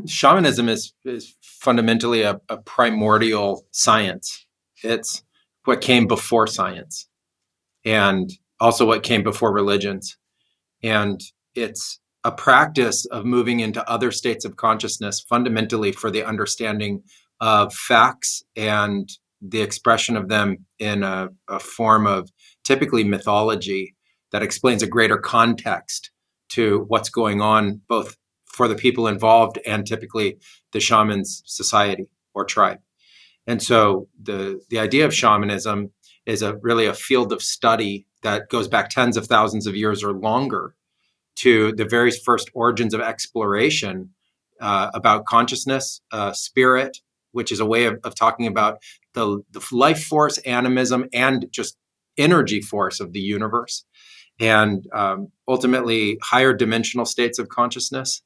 Shamanism is fundamentally a primordial science. It's what came before science and also what came before religions. And it's a practice of moving into other states of consciousness fundamentally for the understanding of facts and the expression of them in a form of typically mythology that explains a greater context to what's going on, both for the people involved and typically the shaman's society or tribe. And so the idea of shamanism is really a field of study that goes back tens of thousands of years or longer to the very first origins of exploration about consciousness, spirit, which is a way of talking about the life force, animism, and just energy force of the universe, and ultimately higher dimensional states of consciousness.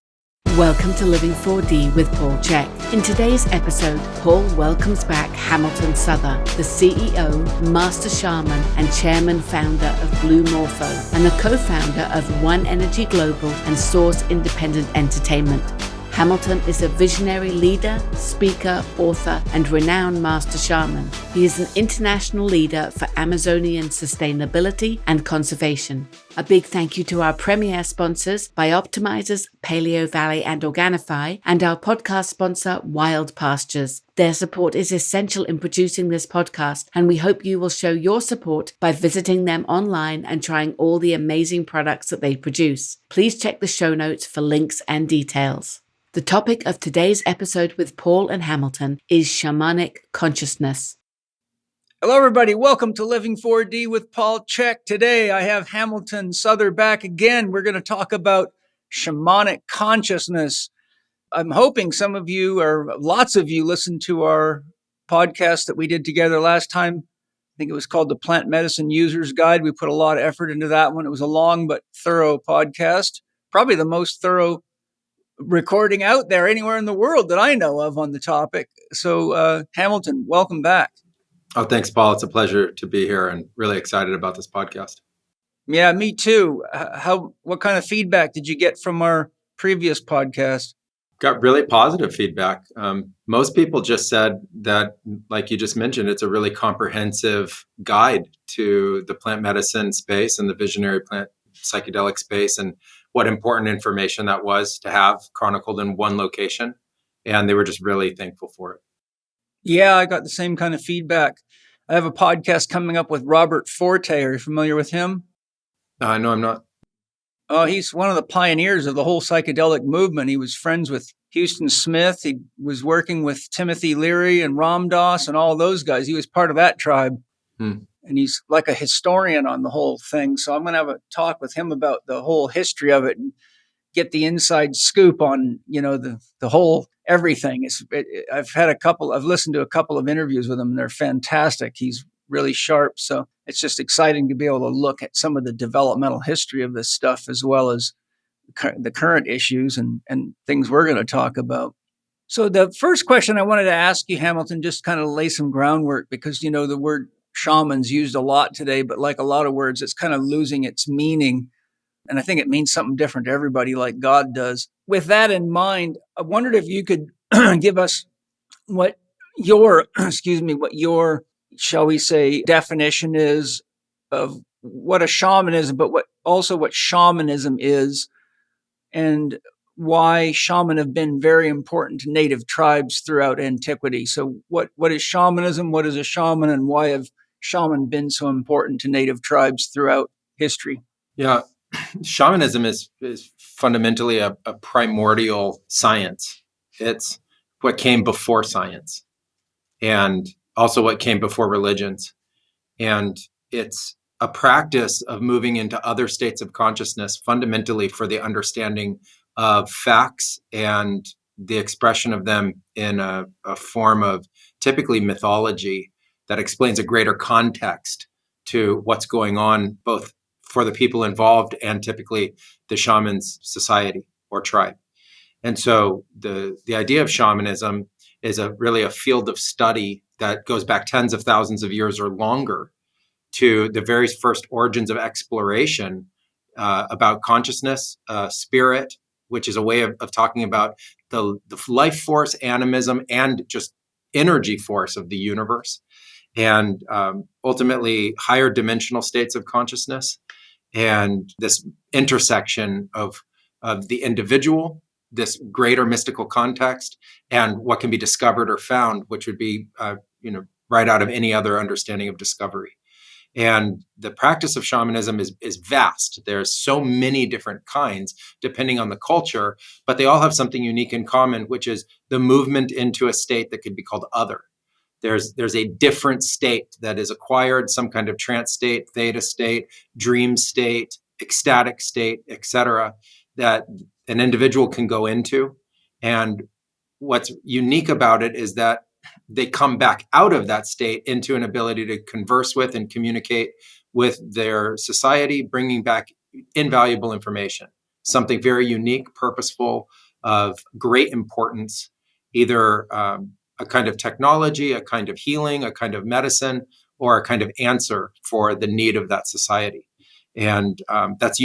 Welcome to Living 4D with Paul Chek. In today's episode, Paul welcomes back Hamilton Souther, the CEO, Master Shaman, and Chairman Founder of Blue Morpho, and the co-founder of One Energy Global and Source Independent Entertainment. Hamilton is a visionary leader, speaker, author, and renowned master shaman. He is an international leader for Amazonian sustainability and conservation. A big thank you to our premier sponsors, Bioptimizers, Paleo Valley and Organifi, and our podcast sponsor, Wild Pastures. Their support is essential in producing this podcast, and we hope you will show your support by visiting them online and trying all the amazing products that they produce. Please check the show notes for links and details. The topic of today's episode with Paul and Hamilton is shamanic consciousness. Hello, everybody. Welcome to Living 4D with Paul Chek. Today, I have Hamilton Souther back again. We're going to talk about shamanic consciousness. I'm hoping some of you, or lots of you, listened to our podcast that we did together last time. I think it was called the Plant Medicine User's Guide. We put a lot of effort into that one. It was a long but thorough podcast, probably the most thorough recording out there anywhere in the world that I know of on the topic. So, Hamilton, welcome back. Oh, thanks, Paul. It's a pleasure to be here and really excited about this podcast. Yeah, me too. What kind of feedback did you get from our previous podcast? Got really positive feedback. Most people just said that, like you just mentioned, it's a really comprehensive guide to the plant medicine space and the visionary plant psychedelic space, and what important information that was to have chronicled in one location. And they were just really thankful for it. Yeah, I got the same kind of feedback. I have a podcast coming up with Robert Forte. Are you familiar with him? No, I'm not. Oh, he's one of the pioneers of the whole psychedelic movement. He was friends with Houston Smith. He was working with Timothy Leary and Ram Dass and all those guys. He was part of that tribe. And he's like a historian on the whole thing. So I'm going to have a talk with him about the whole history of it and get the inside scoop on, the whole everything. I've listened to a couple of interviews with him, and they're fantastic. He's really sharp. So it's just exciting to be able to look at some of the developmental history of this stuff, as well as the current issues and things we're going to talk about. So the first question I wanted to ask you, Hamilton, just kind of lay some groundwork, because, the word shaman's used a lot today, but like a lot of words, it's kind of losing its meaning. And I think it means something different to everybody, like God does. With that in mind, I wondered if you could give us what your, shall we say, definition is of what a shaman is, but what shamanism is, and why shaman have been very important to native tribes throughout antiquity. So what is shamanism? What is a shaman? And why have shaman been so important to native tribes throughout history? Yeah, shamanism is fundamentally a primordial science. It's what came before science and also what came before religions. And it's a practice of moving into other states of consciousness fundamentally for the understanding of facts and the expression of them in a form of typically mythology that explains a greater context to what's going on, both for the people involved and typically the shaman's society or tribe. And so the idea of shamanism is really a field of study that goes back tens of thousands of years or longer to the very first origins of exploration about consciousness, spirit, which is a way of talking about the life force, animism, and just energy force of the universe, and ultimately higher dimensional states of consciousness, and this intersection of the individual, this greater mystical context, and what can be discovered or found, which would be right out of any other understanding of discovery. And the practice of shamanism is vast. There's so many different kinds depending on the culture, but they all have something unique in common, which is the movement into a state that could be called other. There's a different state that is acquired, some kind of trance state, theta state, dream state, ecstatic state, etc., that an individual can go into. And what's unique about it is that they come back out of that state into an ability to converse with and communicate with their society, bringing back invaluable information, something very unique, purposeful, of great importance, either a kind of technology, a kind of healing, a kind of medicine, or a kind of answer for the need of that society. And that's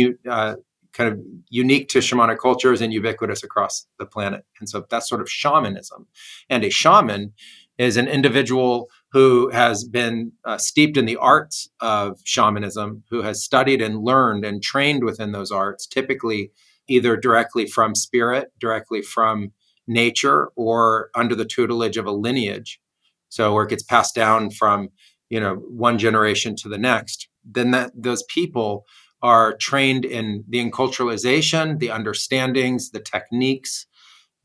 kind of unique to shamanic cultures and ubiquitous across the planet. And so that's sort of shamanism. And a shaman is an individual who has been steeped in the arts of shamanism, who has studied and learned and trained within those arts, typically either directly from spirit, directly from nature, or under the tutelage of a lineage. So where it gets passed down from, one generation to the next, then those people are trained in the enculturalization, the understandings, the techniques,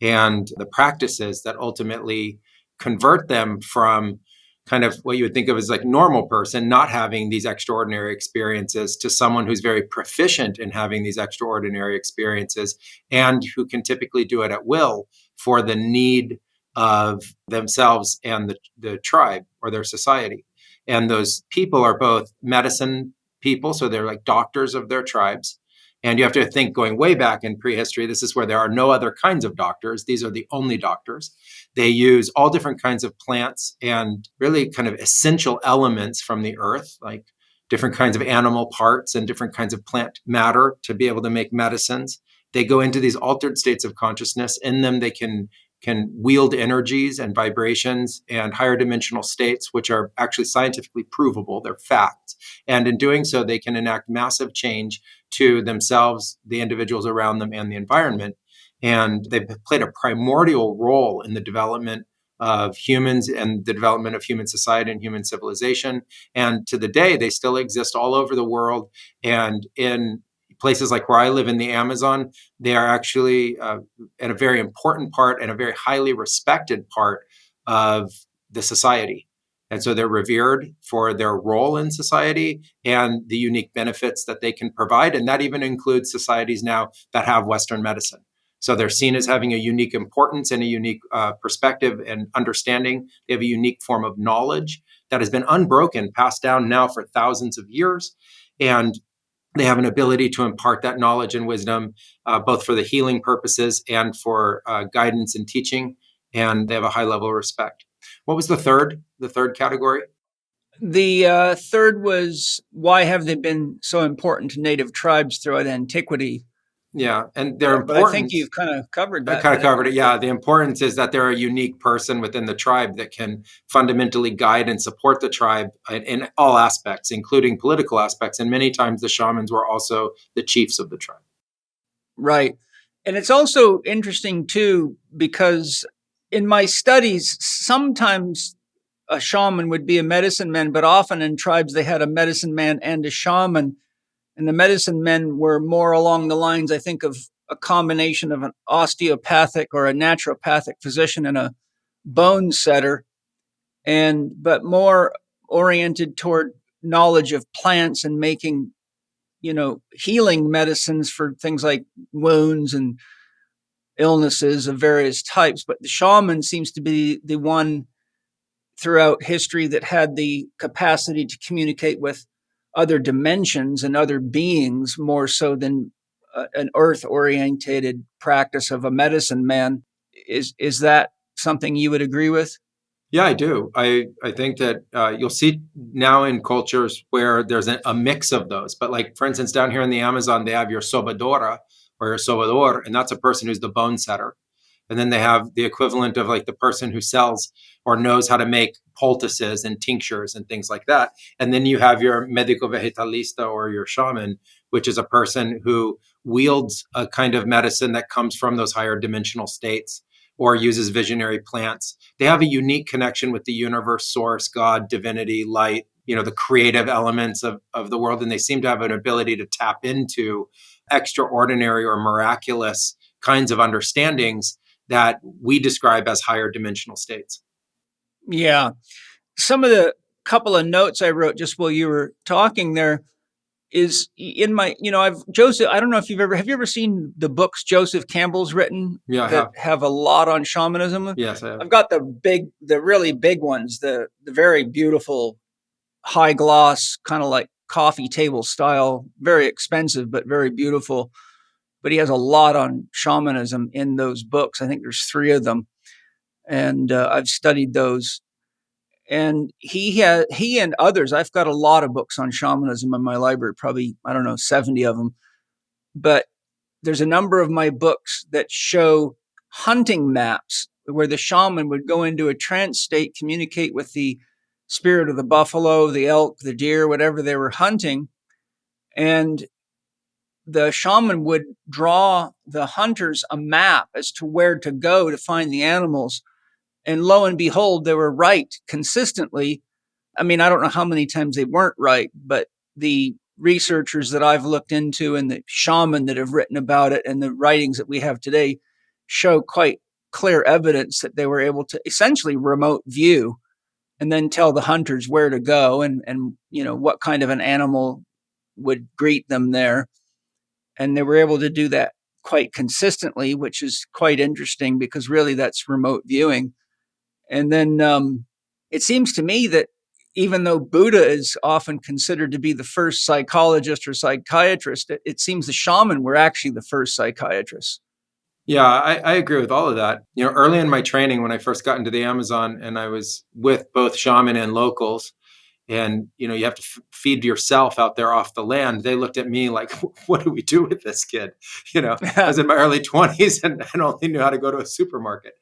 and the practices that ultimately convert them from kind of what you would think of as like normal person, not having these extraordinary experiences, to someone who's very proficient in having these extraordinary experiences and who can typically do it at will for the need of themselves and the tribe or their society. And those people are both medicine people, so they're like doctors of their tribes. And you have to think, going way back in prehistory, this is where there are no other kinds of doctors. These are the only doctors. They use all different kinds of plants and really kind of essential elements from the earth, like different kinds of animal parts and different kinds of plant matter to be able to make medicines. They go into these altered states of consciousness. In them, they can wield energies and vibrations and higher dimensional states, which are actually scientifically provable. They're facts. And in doing so, they can enact massive change to themselves, the individuals around them, and the environment. And they've played a primordial role in the development of humans and the development of human society and human civilization. And to the day, they still exist all over the world. And in places like where I live in the Amazon, they are actually a very important part and a very highly respected part of the society. And so they're revered for their role in society and the unique benefits that they can provide. And that even includes societies now that have Western medicine. So they're seen as having a unique importance and a unique perspective and understanding. They have a unique form of knowledge that has been unbroken, passed down now for thousands of years. And they have an ability to impart that knowledge and wisdom, both for the healing purposes and for guidance and teaching. And they have a high level of respect. What was the third category? The third was, why have they been so important to native tribes throughout antiquity? Yeah, and they're important. But I think you've kind of covered that. I kind of covered it, yeah. The importance is that they're a unique person within the tribe that can fundamentally guide and support the tribe in all aspects, including political aspects. And many times the shamans were also the chiefs of the tribe. Right. And it's also interesting, too, because in my studies, sometimes a shaman would be a medicine man, but often in tribes they had a medicine man and a shaman. And the medicine men were more along the lines, I think, of a combination of an osteopathic or a naturopathic physician and a bone setter, but more oriented toward knowledge of plants and making, healing medicines for things like wounds and illnesses of various types. But the shaman seems to be the one throughout history that had the capacity to communicate with other dimensions and other beings more so than an earth-orientated practice of a medicine man. Is that something you would agree with? Yeah, I do. I think that you'll see now in cultures where there's a mix of those. But like, for instance, down here in the Amazon, they have your sobadora, or your sobador, and that's a person who's the bone setter. And then they have the equivalent of like the person who sells or knows how to make poultices and tinctures and things like that. And then you have your medico vegetalista or your shaman, which is a person who wields a kind of medicine that comes from those higher dimensional states or uses visionary plants. They have a unique connection with the universe, source, God, divinity, light, the creative elements of the world. And they seem to have an ability to tap into extraordinary or miraculous kinds of understandings that we describe as higher dimensional states. Yeah. Some of the couple of notes I wrote just while you were talking there is in my, Joseph, I don't know if have you ever seen the books Joseph Campbell's written that have a lot on shamanism? Yes, I have. I've got the really big ones, the very beautiful high gloss, kind of like coffee table style, very expensive, but very beautiful. But he has a lot on shamanism in those books. I think there's 3 of them. And I've studied those. And he and others, I've got a lot of books on shamanism in my library, probably, 70 of them. But there's a number of my books that show hunting maps where the shaman would go into a trance state, communicate with the spirit of the buffalo, the elk, the deer, whatever they were hunting. And the shaman would draw the hunters a map as to where to go to find the animals. And lo and behold, they were right consistently. I mean, I don't know how many times they weren't right, but the researchers that I've looked into and the shaman that have written about it and the writings that we have today show quite clear evidence that they were able to essentially remote view and then tell the hunters where to go and what kind of an animal would greet them there. And they were able to do that quite consistently, which is quite interesting because really that's remote viewing. And then it seems to me that even though Buddha is often considered to be the first psychologist or psychiatrist, it seems the shaman were actually the first psychiatrists. Yeah, I agree with all of that. Early in my training, when I first got into the Amazon and I was with both shaman and locals, and you have to feed yourself out there off the land, they looked at me like, what do we do with this kid? I was in my early 20s and only knew how to go to a supermarket.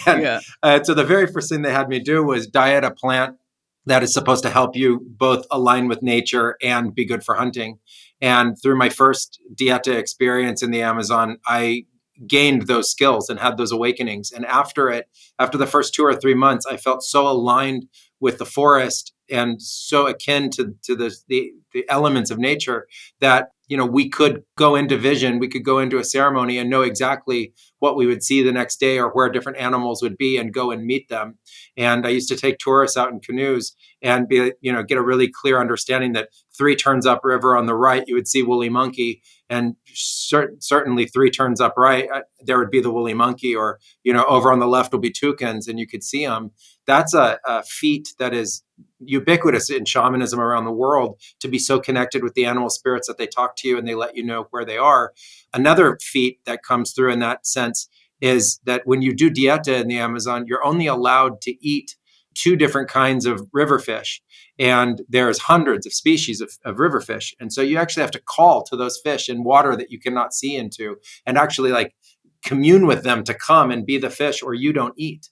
And so the very first thing they had me do was diet a plant that is supposed to help you both align with nature and be good for hunting. And through my first dieta experience in the Amazon, I gained those skills and had those awakenings. And after the first 2 or 3 months, I felt so aligned with the forest and so akin to the elements of nature that we could go into vision, we could go into a ceremony and know exactly what we would see the next day or where different animals would be and go and meet them. And I used to take tourists out in canoes and get a really clear understanding that 3 turns upriver on the right, you would see woolly monkey, and certainly 3 turns up right, there would be the woolly monkey, or over on the left will be toucans, and you could see them. That's a feat that is ubiquitous in shamanism around the world, to be so connected with the animal spirits that they talk to you and they let you know where they are. Another feat that comes through in that sense is that when you do dieta in the Amazon, you're only allowed to eat 2 different kinds of river fish. And there's hundreds of species of river fish. And so you actually have to call to those fish in water that you cannot see into and actually like commune with them to come and be the fish, or you don't eat.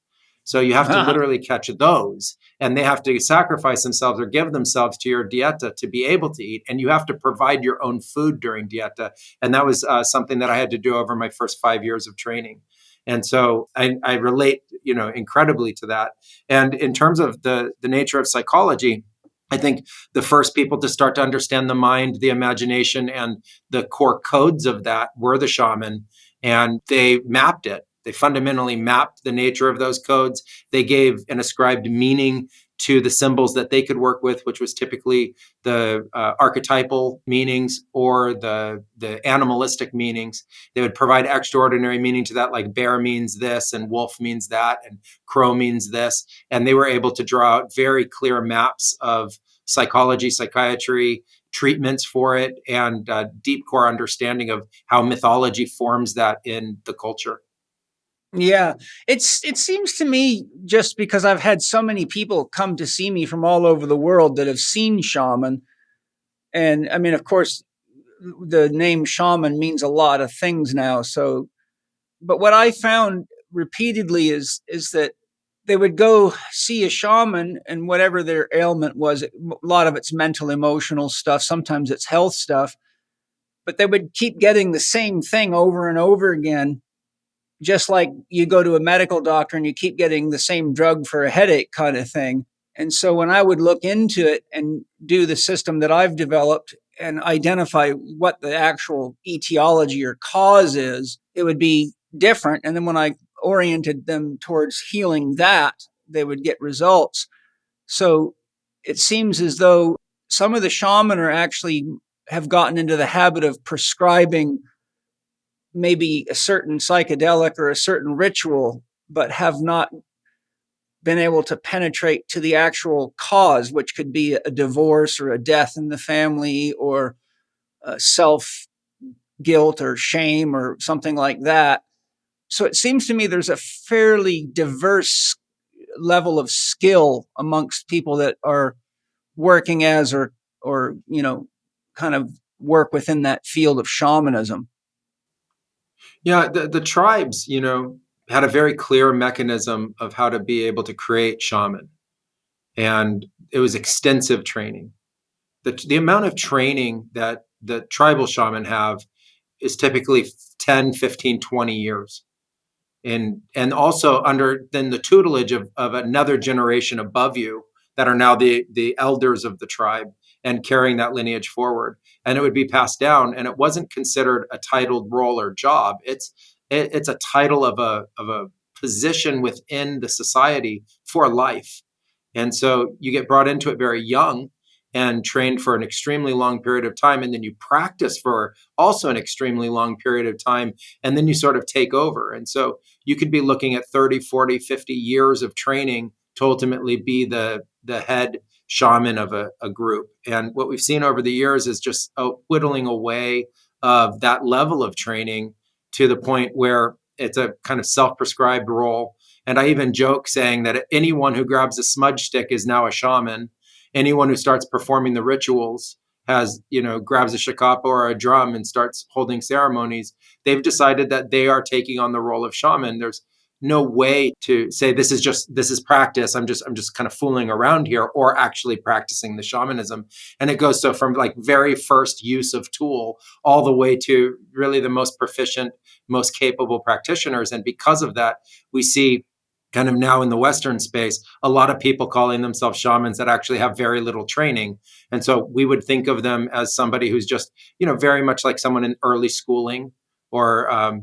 So you have to literally catch those, and they have to sacrifice themselves or give themselves to your dieta to be able to eat. And you have to provide your own food during dieta. And that was something that I had to do over my first 5 years of training. And so I relate, incredibly to that. And in terms of the nature of psychology, I think the first people to start to understand the mind, the imagination, and the core codes of that were the shaman. And they mapped it. They fundamentally mapped the nature of those codes. They gave and ascribed meaning to the symbols that they could work with, which was typically the archetypal meanings or the animalistic meanings. They would provide extraordinary meaning to that, like bear means this and wolf means that and crow means this. And they were able to draw out very clear maps of psychology, psychiatry, treatments for it, and deep core understanding of how mythology forms that in the culture. Yeah, it seems to me, just because I've had so many people come to see me from all over the world that have seen shaman. And I mean, of course, the name shaman means a lot of things now. So, but what I found repeatedly is that they would go see a shaman, and whatever their ailment was, a lot of it's mental, emotional stuff. Sometimes it's health stuff, but they would keep getting the same thing over and over again. Just like you go to a medical doctor and you keep getting the same drug for a headache kind of thing. And so when I would look into it and do the system that I've developed and identify what the actual etiology or cause is, it would be different. And then when I oriented them towards healing that, they would get results. So it seems as though some of the shaman are actually have gotten into the habit of prescribing maybe a certain psychedelic or a certain ritual, but have not been able to penetrate to the actual cause, which could be a divorce or a death in the family or self guilt or shame or something like that. So it seems to me there's a fairly diverse level of skill amongst people that are working as or kind of work within that field of shamanism. Yeah, the tribes, had a very clear mechanism of how to be able to create shaman. And it was extensive training. The amount of training that the tribal shaman have is typically 10, 15, 20 years. And also under then the tutelage of another generation above you that are now the elders of the tribe and carrying that lineage forward. And it would be passed down. And it wasn't considered a titled role or job. It's a title of a position within the society for life. And so you get brought into it very young and trained for an extremely long period of time. And then you practice for also an extremely long period of time. And then you sort of take over. And so you could be looking at 30, 40, 50 years of training to ultimately be the head shaman of a group. And what we've seen over the years is just a whittling away of that level of training to the point where it's a kind of self-prescribed role. And I even joke saying that anyone who grabs a smudge stick is now a shaman. Anyone who starts performing the rituals grabs a shakapa or a drum and starts holding ceremonies. They've decided that they are taking on the role of shaman. There's no way to say this is practice. I'm just kind of fooling around here, or actually practicing the shamanism. And it goes so from like very first use of tool all the way to really the most proficient, most capable practitioners. And because of that, we see kind of now in the Western space, a lot of people calling themselves shamans that actually have very little training. And so we would think of them as somebody who's just, very much like someone in early schooling or,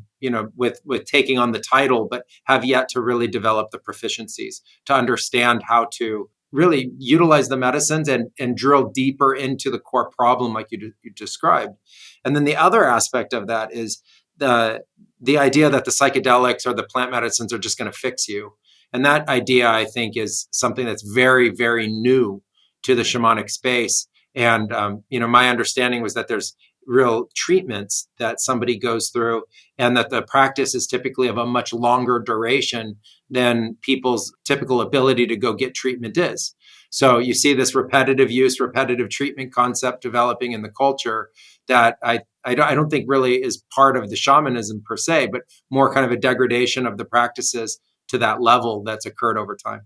with taking on the title, but have yet to really develop the proficiencies to understand how to really utilize the medicines and drill deeper into the core problem like you described. And then the other aspect of that is the idea that the psychedelics or the plant medicines are just going to fix you. And that idea, I think, is something that's very, very new to the shamanic space. And, my understanding was that there's real treatments that somebody goes through and that the practice is typically of a much longer duration than people's typical ability to go get treatment is. So you see this repetitive use, repetitive treatment concept developing in the culture that I don't think really is part of the shamanism per se, but more kind of a degradation of the practices to that level that's occurred over time.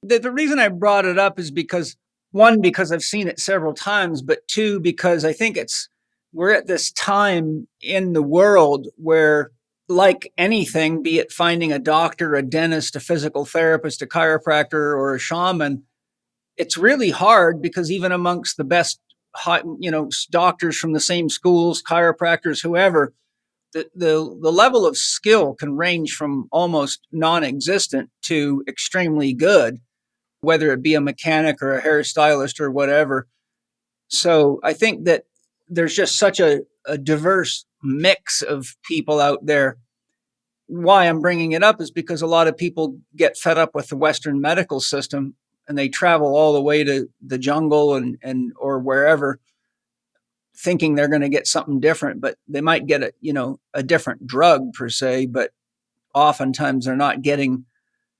The reason I brought it up is because, one, because I've seen it several times, but two, because I think we're at this time in the world where, like anything, be it finding a doctor, a dentist, a physical therapist, a chiropractor, or a shaman, it's really hard because even amongst the best doctors from the same schools, chiropractors, whoever, the level of skill can range from almost non-existent to extremely good, whether it be a mechanic or a hairstylist or whatever. So I think that there's just such a diverse mix of people out there. Why I'm bringing it up is because a lot of people get fed up with the Western medical system and they travel all the way to the jungle and or wherever, thinking they're going to get something different, but they might get a different drug per se, but oftentimes they're not getting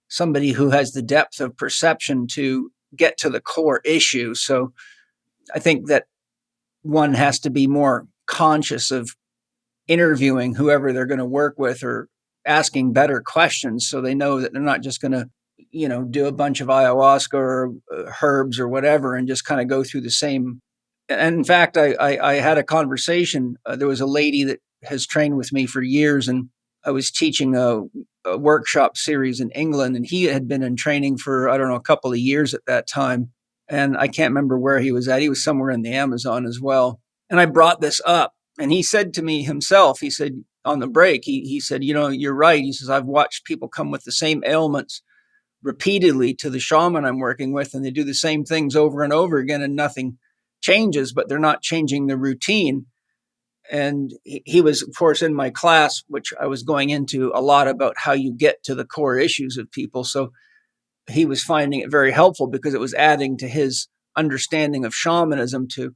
somebody who has the depth of perception to get to the core issue. So I think that one has to be more conscious of interviewing whoever they're going to work with or asking better questions so they know that they're not just going to, do a bunch of ayahuasca or herbs or whatever and just kind of go through the same. And in fact, I had a conversation. There was a lady that has trained with me for years, and I was teaching a workshop series in England, and he had been in training for, I don't know, a couple of years at that time. And I can't remember where he was at. He was somewhere in the Amazon as well. And I brought this up, and he said to me himself, he said on the break, he said, you're right. He says, I've watched people come with the same ailments repeatedly to the shaman I'm working with, and they do the same things over and over again, and nothing changes, but they're not changing the routine. And he was, of course, in my class, which I was going into a lot about how you get to the core issues of people. So he was finding it very helpful because it was adding to his understanding of shamanism to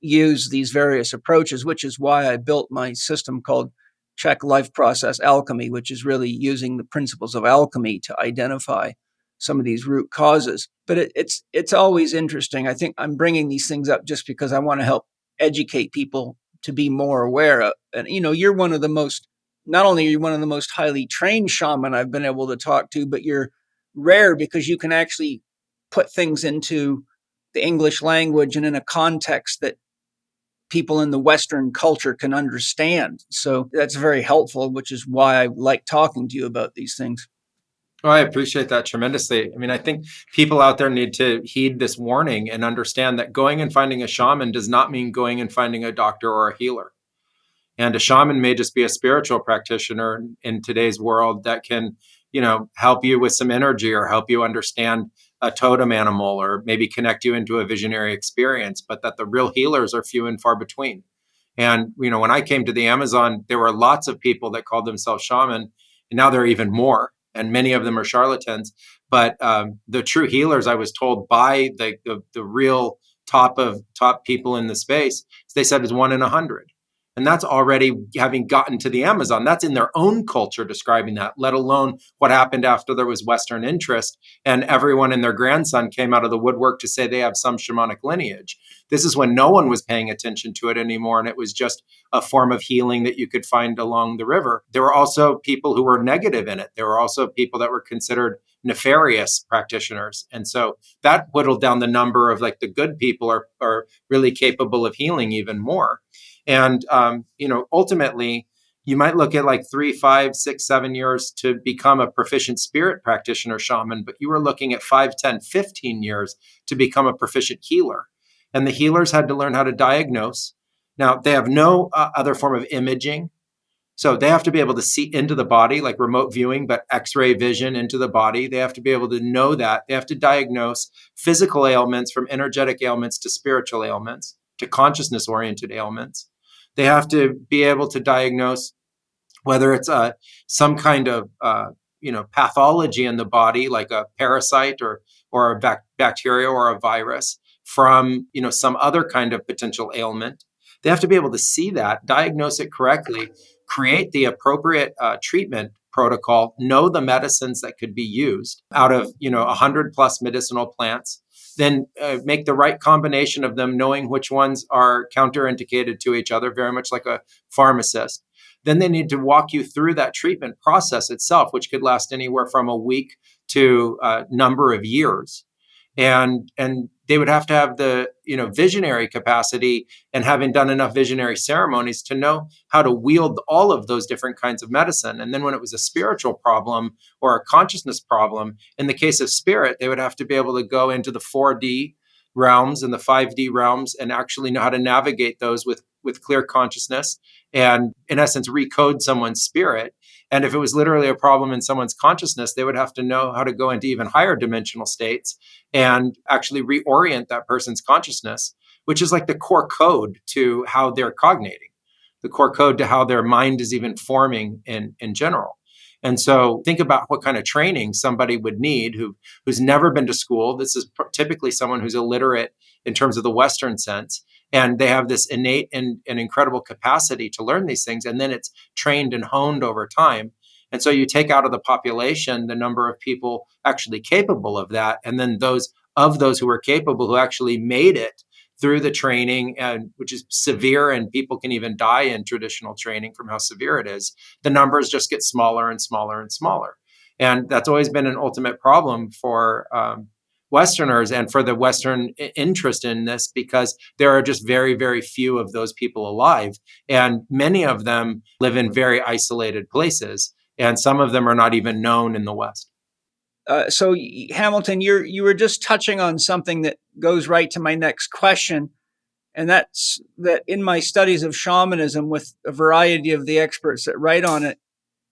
use these various approaches, which is why I built my system called Chek Life Process Alchemy, which is really using the principles of alchemy to identify some of these root causes. But it's always interesting. I think I'm bringing these things up just because I want to help educate people to be more aware of. And, you're one of the most, not only are you one of the most highly trained shaman I've been able to talk to, but you're rare because you can actually put things into the English language and in a context that people in the Western culture can understand. So that's very helpful, which is why I like talking to you about these things. Oh, I appreciate that tremendously. I mean, I think people out there need to heed this warning and understand that going and finding a shaman does not mean going and finding a doctor or a healer. And a shaman may just be a spiritual practitioner in today's world that can, help you with some energy or help you understand a totem animal or maybe connect you into a visionary experience, but that the real healers are few and far between. And, when I came to the Amazon, there were lots of people that called themselves shaman, and now there are even more. And many of them are charlatans. But the true healers, I was told by the real top people in the space, they said is 1 in 100. And that's already having gotten to the Amazon. That's in their own culture describing that, let alone what happened after there was Western interest and everyone and their grandson came out of the woodwork to say they have some shamanic lineage. This is when no one was paying attention to it anymore. And it was just a form of healing that you could find along the river. There were also people who were negative in it. There were also people that were considered nefarious practitioners. And so that whittled down the number of the good people are really capable of healing even more. And, ultimately, you might look at 3, 5, 6, 7 years to become a proficient spirit practitioner shaman, but you were looking at 5, 10, 15 years to become a proficient healer. And the healers had to learn how to diagnose. Now, they have no other form of imaging. So they have to be able to see into the body, like remote viewing, but X-ray vision into the body. They have to be able to know that. They have to diagnose physical ailments from energetic ailments to spiritual ailments to consciousness-oriented ailments. They have to be able to diagnose whether it's some kind of pathology in the body, like a parasite or a bacteria or a virus, from some other kind of potential ailment. They have to be able to see that, diagnose it correctly, create the appropriate treatment protocol, know the medicines that could be used out of 100 plus medicinal plants, then make the right combination of them, knowing which ones are counterindicated to each other, very much like a pharmacist. Then they need to walk you through that treatment process itself, which could last anywhere from a week to a number of years. And they would have to have the visionary capacity and having done enough visionary ceremonies to know how to wield all of those different kinds of medicine. And then when it was a spiritual problem or a consciousness problem, in the case of spirit, they would have to be able to go into the 4D realms and the 5D realms and actually know how to navigate those with clear consciousness and, in essence, recode someone's spirit. And if it was literally a problem in someone's consciousness, they would have to know how to go into even higher dimensional states and actually reorient that person's consciousness, which is like the core code to how they're cognating, the core code to how their mind is even forming in general. And so think about what kind of training somebody would need who's never been to school. This is typically someone who's illiterate in terms of the Western sense. And they have this innate and incredible capacity to learn these things. And then it's trained and honed over time. And so you take out of the population the number of people actually capable of that. And then those who are capable, who actually made it through the training, and which is severe, and people can even die in traditional training from how severe it is, the numbers just get smaller and smaller and smaller. And that's always been an ultimate problem for Westerners and for the Western interest in this, because there are just very, very few of those people alive. And many of them live in very isolated places. And some of them are not even known in the West. So Hamilton, you were just touching on something that goes right to my next question. And that's that in my studies of shamanism with a variety of the experts that write on it,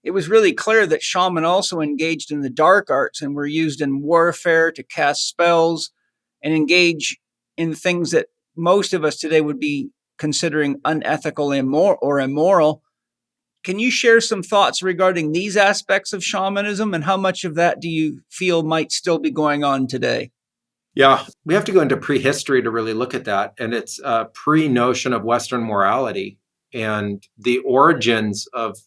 it was really clear that shaman also engaged in the dark arts and were used in warfare to cast spells and engage in things that most of us today would be considering unethical or immoral. Can you share some thoughts regarding these aspects of shamanism, and how much of that do you feel might still be going on today? Yeah, we have to go into prehistory to really look at that. And it's a pre-notion of Western morality and the origins of,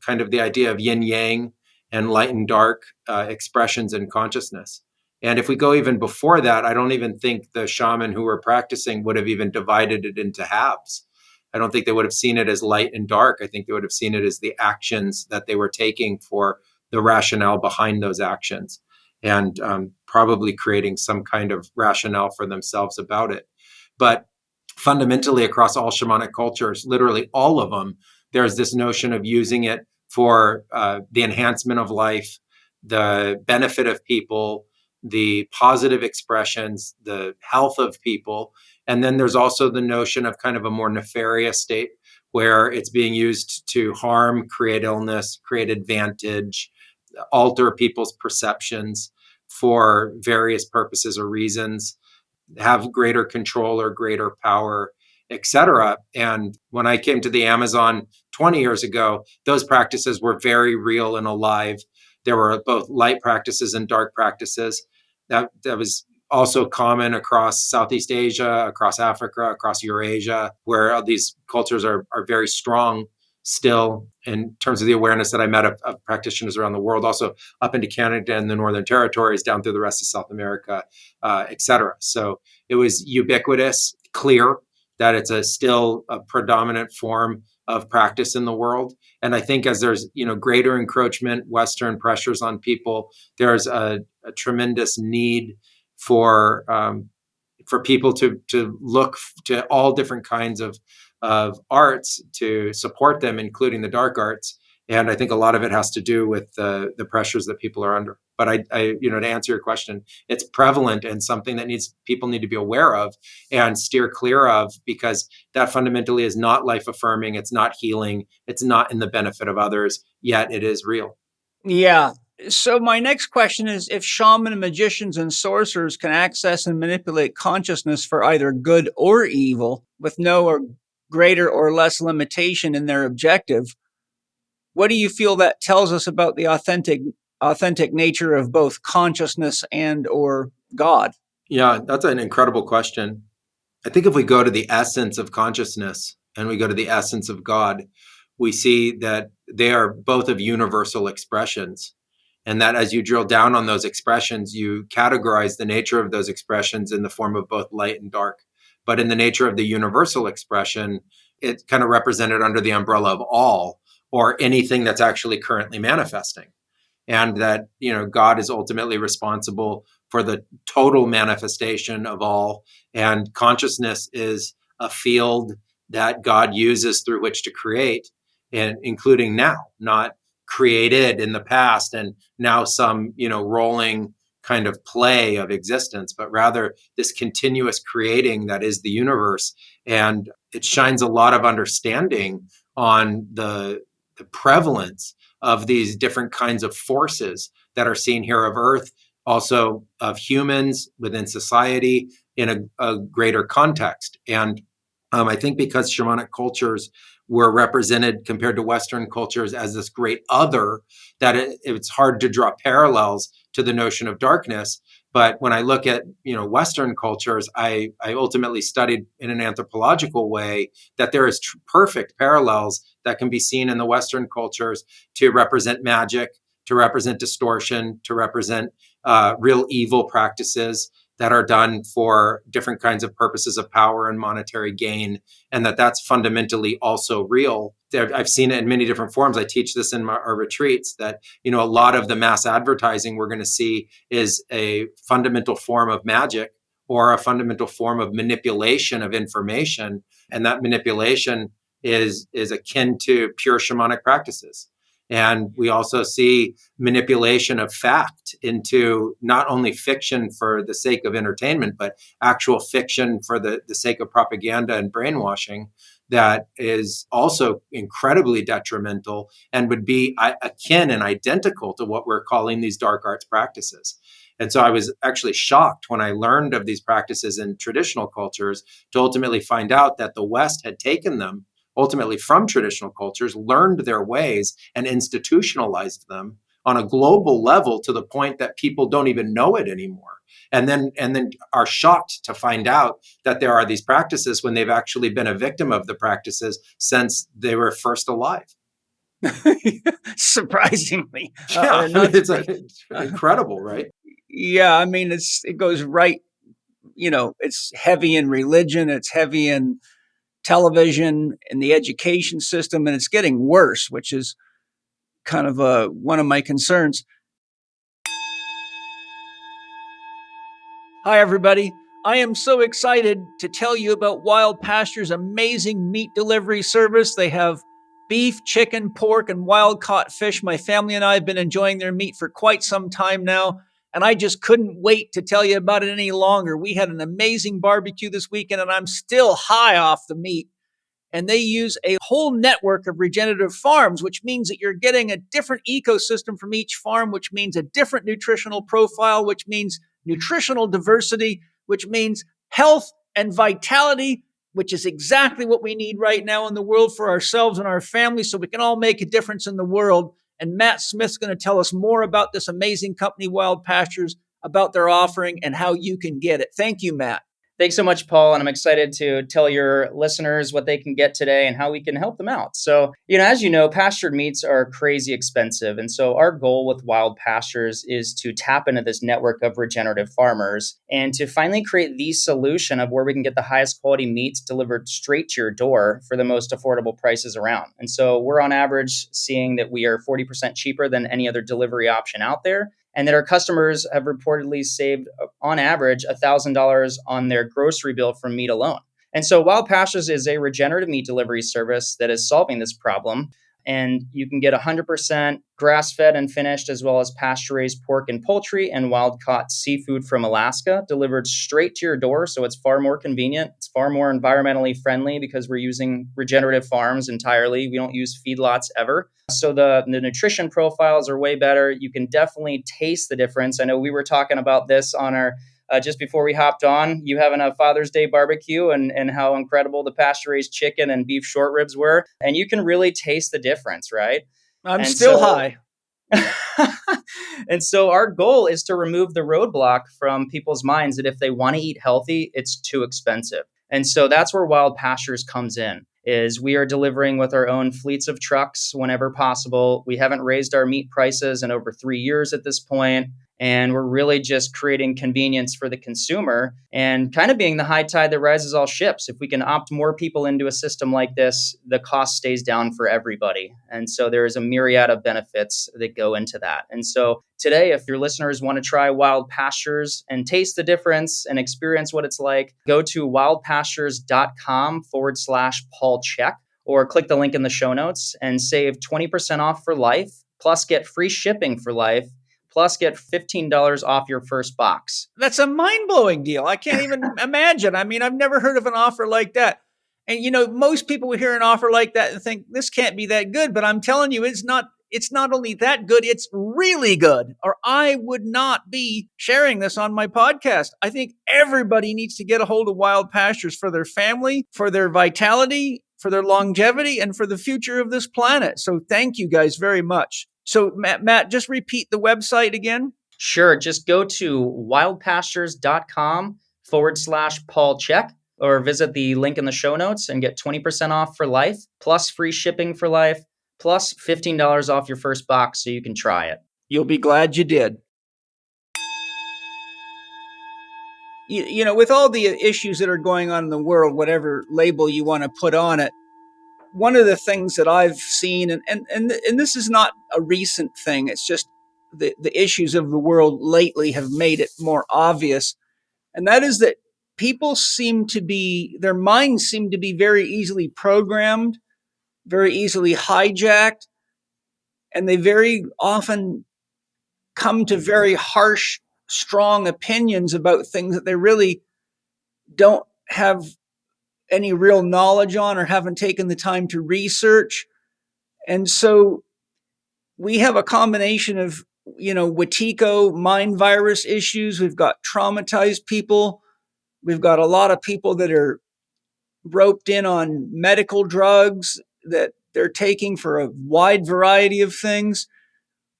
kind of the idea of yin yang and light and dark expressions in consciousness. And if we go even before that, I don't even think the shaman who were practicing would have even divided it into halves. I don't think they would have seen it as light and dark. I think they would have seen it as the actions that they were taking for the rationale behind those actions, and probably creating some kind of rationale for themselves about it. But fundamentally, across all shamanic cultures, literally all of them, there's this notion of using it for the enhancement of life, the benefit of people, the positive expressions, the health of people. And then there's also the notion of kind of a more nefarious state where it's being used to harm, create illness, create advantage, alter people's perceptions for various purposes or reasons, have greater control or greater power, etc. And when I came to the Amazon 20 years ago, those practices were very real and alive. There were both light practices and dark practices. That was also common across Southeast Asia, across Africa, across Eurasia, where these cultures are very strong still in terms of the awareness that I met of practitioners around the world, also up into Canada and the Northern Territories, down through the rest of South America, et cetera. So it was ubiquitous, clear that it's still a predominant form of practice in the world. And I think as there's greater encroachment, Western pressures on people, there's a tremendous need for people to look to all different kinds of arts to support them, including the dark arts. And I think a lot of it has to do with the pressures that people are under. But I to answer your question, it's prevalent and something that people need to be aware of and steer clear of, because that fundamentally is not life affirming. It's not healing. It's not in the benefit of others, yet it is real. Yeah. So my next question is, if shaman, magicians, and sorcerers can access and manipulate consciousness for either good or evil with no or greater or less limitation in their objective, what do you feel that tells us about the authentic nature of both consciousness and or God? Yeah, that's an incredible question. I think if we go to the essence of consciousness and we go to the essence of God, we see that they are both of universal expressions. And that as you drill down on those expressions, you categorize the nature of those expressions in the form of both light and dark. But in the nature of the universal expression, it's kind of represented under the umbrella of all, or anything that's actually currently manifesting. And that, God is ultimately responsible for the total manifestation of all. And consciousness is a field that God uses through which to create, and including now, not created in the past and now some, rolling kind of play of existence, but rather this continuous creating that is the universe. And it shines a lot of understanding on the prevalence of these different kinds of forces that are seen here of Earth, also of humans within society in a greater context. And I think because shamanic cultures were represented compared to Western cultures as this great other, that it's hard to draw parallels to the notion of darkness. But when I look at Western cultures, I ultimately studied in an anthropological way that there is perfect parallels that can be seen in the Western cultures to represent magic, to represent distortion, to represent real evil practices. that are done for different kinds of purposes of power and monetary gain, and that's fundamentally also real. I've seen it in many different forms. I teach this in our retreats, that a lot of the mass advertising we're going to see is a fundamental form of magic or a fundamental form of manipulation of information, and that manipulation is akin to pure shamanic practices. And we also see manipulation of fact into not only fiction for the sake of entertainment, but actual fiction for the sake of propaganda and brainwashing, that is also incredibly detrimental and would be akin and identical to what we're calling these dark arts practices. And so I was actually shocked when I learned of these practices in traditional cultures to ultimately find out that the West had taken them ultimately from traditional cultures, learned their ways, and institutionalized them on a global level to the point that people don't even know it anymore. And then are shocked to find out that there are these practices when they've actually been a victim of the practices since they were first alive. Surprisingly. It's incredible, right? Yeah, I mean, it goes right, it's heavy in religion, it's heavy in television, in the education system, and it's getting worse, which is kind of one of my concerns. Hi, everybody. I am so excited to tell you about Wild Pasture's amazing meat delivery service. They have beef, chicken, pork, and wild-caught fish. My family and I have been enjoying their meat for quite some time now, and I just couldn't wait to tell you about it any longer. We had an amazing barbecue this weekend, and I'm still high off the meat. And they use a whole network of regenerative farms, which means that you're getting a different ecosystem from each farm, which means a different nutritional profile, which means nutritional diversity, which means health and vitality, which is exactly what we need right now in the world for ourselves and our families, so we can all make a difference in the world. And Matt Smith's going to tell us more about this amazing company, Wild Pastures, about their offering and how you can get it. Thank you, Matt. Thanks so much, Paul. And I'm excited to tell your listeners what they can get today and how we can help them out. So, as you know, pastured meats are crazy expensive. And so our goal with Wild Pastures is to tap into this network of regenerative farmers and to finally create the solution of where we can get the highest quality meats delivered straight to your door for the most affordable prices around. And so we're on average seeing that we are 40% cheaper than any other delivery option out there, and that our customers have reportedly saved, on average, $1,000 on their grocery bill from meat alone. And so Wild Pastures is a regenerative meat delivery service that is solving this problem. And you can get 100% grass-fed and finished, as well as pasture-raised pork and poultry and wild-caught seafood from Alaska delivered straight to your door. So it's far more convenient. It's far more environmentally friendly because we're using regenerative farms entirely. We don't use feedlots ever. So the nutrition profiles are way better. You can definitely taste the difference. I know we were talking about this on our just before we hopped on, you having a Father's Day barbecue and how incredible the pasture-raised chicken and beef short ribs were. And you can really taste the difference, right? I'm still high. And so our goal is to remove the roadblock from people's minds that if they want to eat healthy, it's too expensive. And so that's where Wild Pastures comes in, is we are delivering with our own fleets of trucks whenever possible. We haven't raised our meat prices in over 3 years at this point. And we're really just creating convenience for the consumer and kind of being the high tide that rises all ships. If we can opt more people into a system like this, the cost stays down for everybody. And so there is a myriad of benefits that go into that. And so today, if your listeners want to try Wild Pastures and taste the difference and experience what it's like, go to wildpastures.com/Paul Chek or click the link in the show notes and save 20% off for life, plus get free shipping for life, plus get $15 off your first box. That's a mind-blowing deal. I can't even imagine. I mean, I've never heard of an offer like that. And, most people would hear an offer like that and think, this can't be that good. But I'm telling you, it's not only that good, it's really good. Or I would not be sharing this on my podcast. I think everybody needs to get a hold of Wild Pastures for their family, for their vitality, for their longevity, and for the future of this planet. So thank you guys very much. So Matt, just repeat the website again. Sure. Just go to wildpastures.com/Paul Chek or visit the link in the show notes and get 20% off for life, plus free shipping for life, plus $15 off your first box so you can try it. You'll be glad you did. with all the issues that are going on in the world, whatever label you want to put on it, one of the things that I've seen, and this is not a recent thing, it's just the issues of the world lately have made it more obvious. And that is that their minds seem to be very easily programmed, very easily hijacked, and they very often come to very harsh, strong opinions about things that they really don't have any real knowledge on or haven't taken the time to research. And so we have a combination of, Wetiko mind virus issues. We've got traumatized people. We've got a lot of people that are roped in on medical drugs that they're taking for a wide variety of things.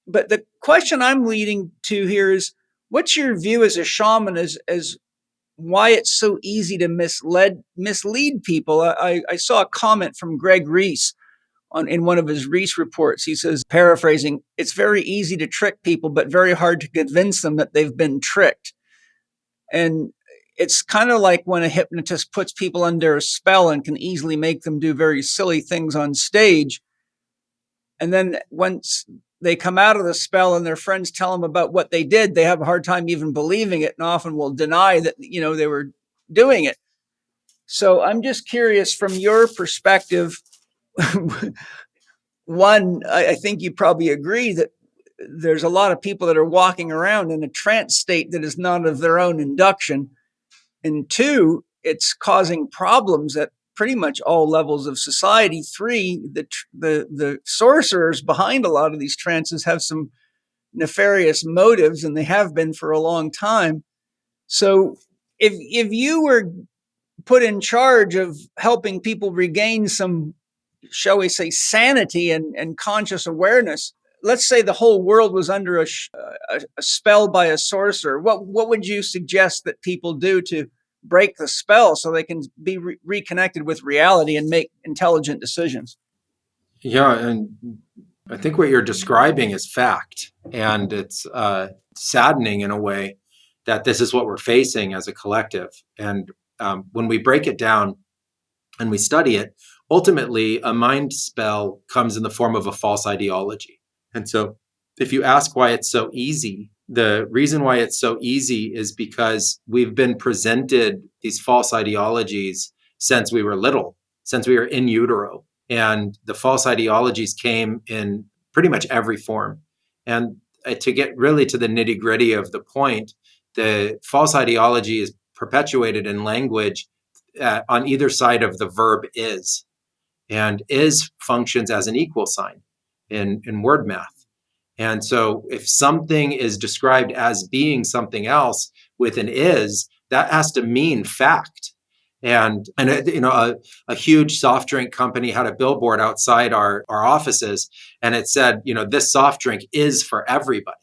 But the question I'm leading to here is, what's your view as a shaman as why it's so easy to mislead people? I saw a comment from Greg Reese in one of his Reese reports. He says, paraphrasing, it's very easy to trick people, but very hard to convince them that they've been tricked. And it's kind of like when a hypnotist puts people under a spell and can easily make them do very silly things on stage. And then once they come out of the spell and their friends tell them about what they did, they have a hard time even believing it and often will deny that, they were doing it. So I'm just curious from your perspective. One, I think you probably agree that there's a lot of people that are walking around in a trance state that is not of their own induction. And two, it's causing problems at pretty much all levels of society. Three, the sorcerers behind a lot of these trances have some nefarious motives, and they have been for a long time. So if you were put in charge of helping people regain some, shall we say, sanity and conscious awareness, let's say the whole world was under a spell by a sorcerer, what would you suggest that people do to break the spell so they can be reconnected with reality and make intelligent decisions? Yeah, and I think what you're describing is fact, and it's saddening in a way that this is what we're facing as a collective. And when we break it down and we study it, ultimately a mind spell comes in the form of a false ideology. And so if you ask why it's so easy, the reason why it's so easy is because we've been presented these false ideologies since we were little, since we were in utero. And the false ideologies came in pretty much every form. And to get really to the nitty gritty of the point, the false ideology is perpetuated in language on either side of the verb is. And is functions as an equal sign in word math. And so if something is described as being something else with an is, that has to mean fact. And a huge soft drink company had a billboard outside our offices, and it said, this soft drink is for everybody.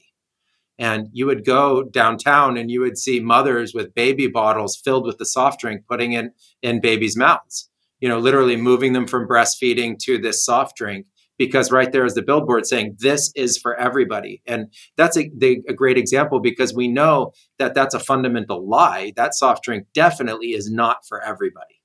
And you would go downtown and you would see mothers with baby bottles filled with the soft drink, putting it in babies' mouths, literally moving them from breastfeeding to this soft drink, because right there is the billboard saying this is for everybody. And that's a great example, because we know that that's a fundamental lie. That soft drink definitely is not for everybody,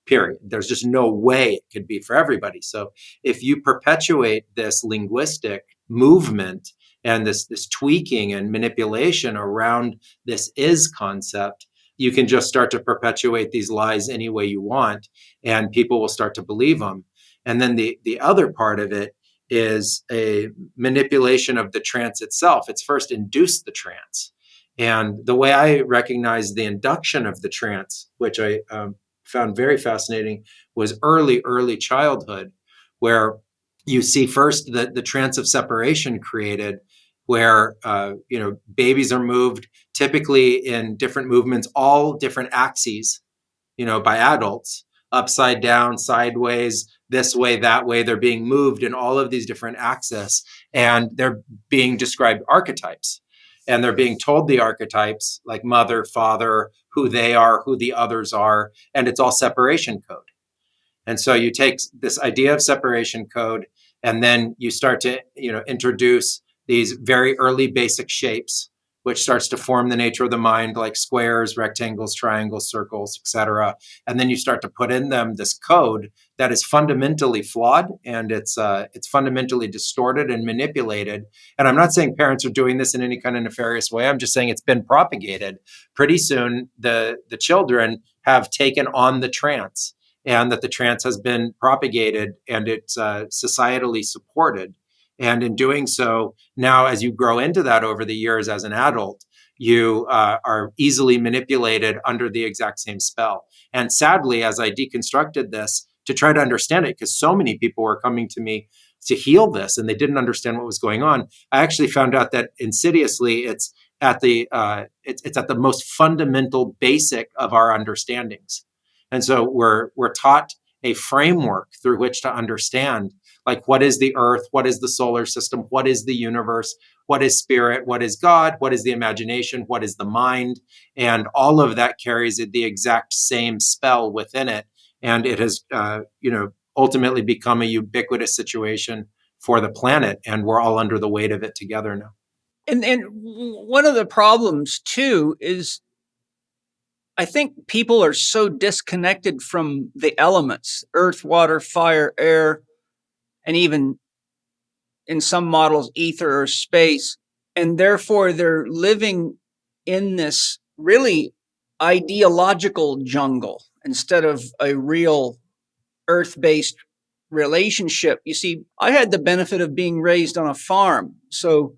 period. There's just no way it could be for everybody. So if you perpetuate this linguistic movement and this tweaking and manipulation around this is concept, you can just start to perpetuate these lies any way you want, and people will start to believe them. And then the other part of it is a manipulation of the trance itself. It's first induced the trance. And the way I recognize the induction of the trance, which I found very fascinating, was early childhood, where you see first the trance of separation created, where babies are moved typically in different movements, all different axes, by adults, upside down, sideways, this way, that way. They're being moved in all of these different axes, and they're being described archetypes, and they're being told the archetypes like mother, father, who they are, who the others are, and it's all separation code. And so you take this idea of separation code, and then you start to introduce these very early basic shapes, which starts to form the nature of the mind, like squares, rectangles, triangles, circles, etc. And then you start to put in them this code that is fundamentally flawed, and it's fundamentally distorted and manipulated. And I'm not saying parents are doing this in any kind of nefarious way. I'm just saying it's been propagated. Pretty soon, the children have taken on the trance, and that the trance has been propagated, and it's societally supported. And in doing so, now as you grow into that over the years as an adult, you are easily manipulated under the exact same spell. And sadly, as I deconstructed this to try to understand it, because so many people were coming to me to heal this and they didn't understand what was going on, I actually found out that insidiously it's at the most fundamental basic of our understandings. And so we're taught a framework through which to understand, like, what is the earth, what is the solar system, what is the universe, what is spirit, what is God, what is the imagination, what is the mind, and all of that carries the exact same spell within it. And it has ultimately become a ubiquitous situation for the planet, and we're all under the weight of it together now. And one of the problems too is, I think people are so disconnected from the elements, earth, water, fire, air, and even in some models, ether or space. And therefore they're living in this really ideological jungle instead of a real earth-based relationship. You see, I had the benefit of being raised on a farm. So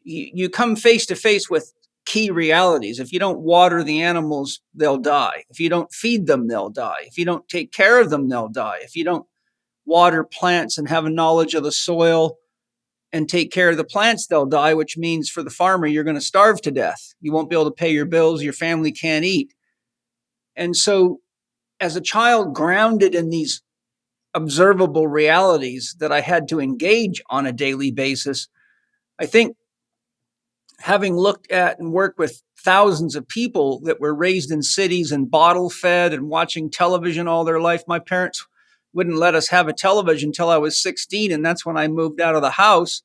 you come face to face with key realities. If you don't water the animals, they'll die. If you don't feed them, they'll die. If you don't take care of them, they'll die. If you don't water plants and have a knowledge of the soil and take care of the plants, they'll die, which means for the farmer, you're going to starve to death. You won't be able to pay your bills. Your family can't eat. And so as a child grounded in these observable realities that I had to engage on a daily basis, I think having looked at and worked with thousands of people that were raised in cities and bottle fed and watching television all their life, my parents wouldn't let us have a television until I was 16. And that's when I moved out of the house.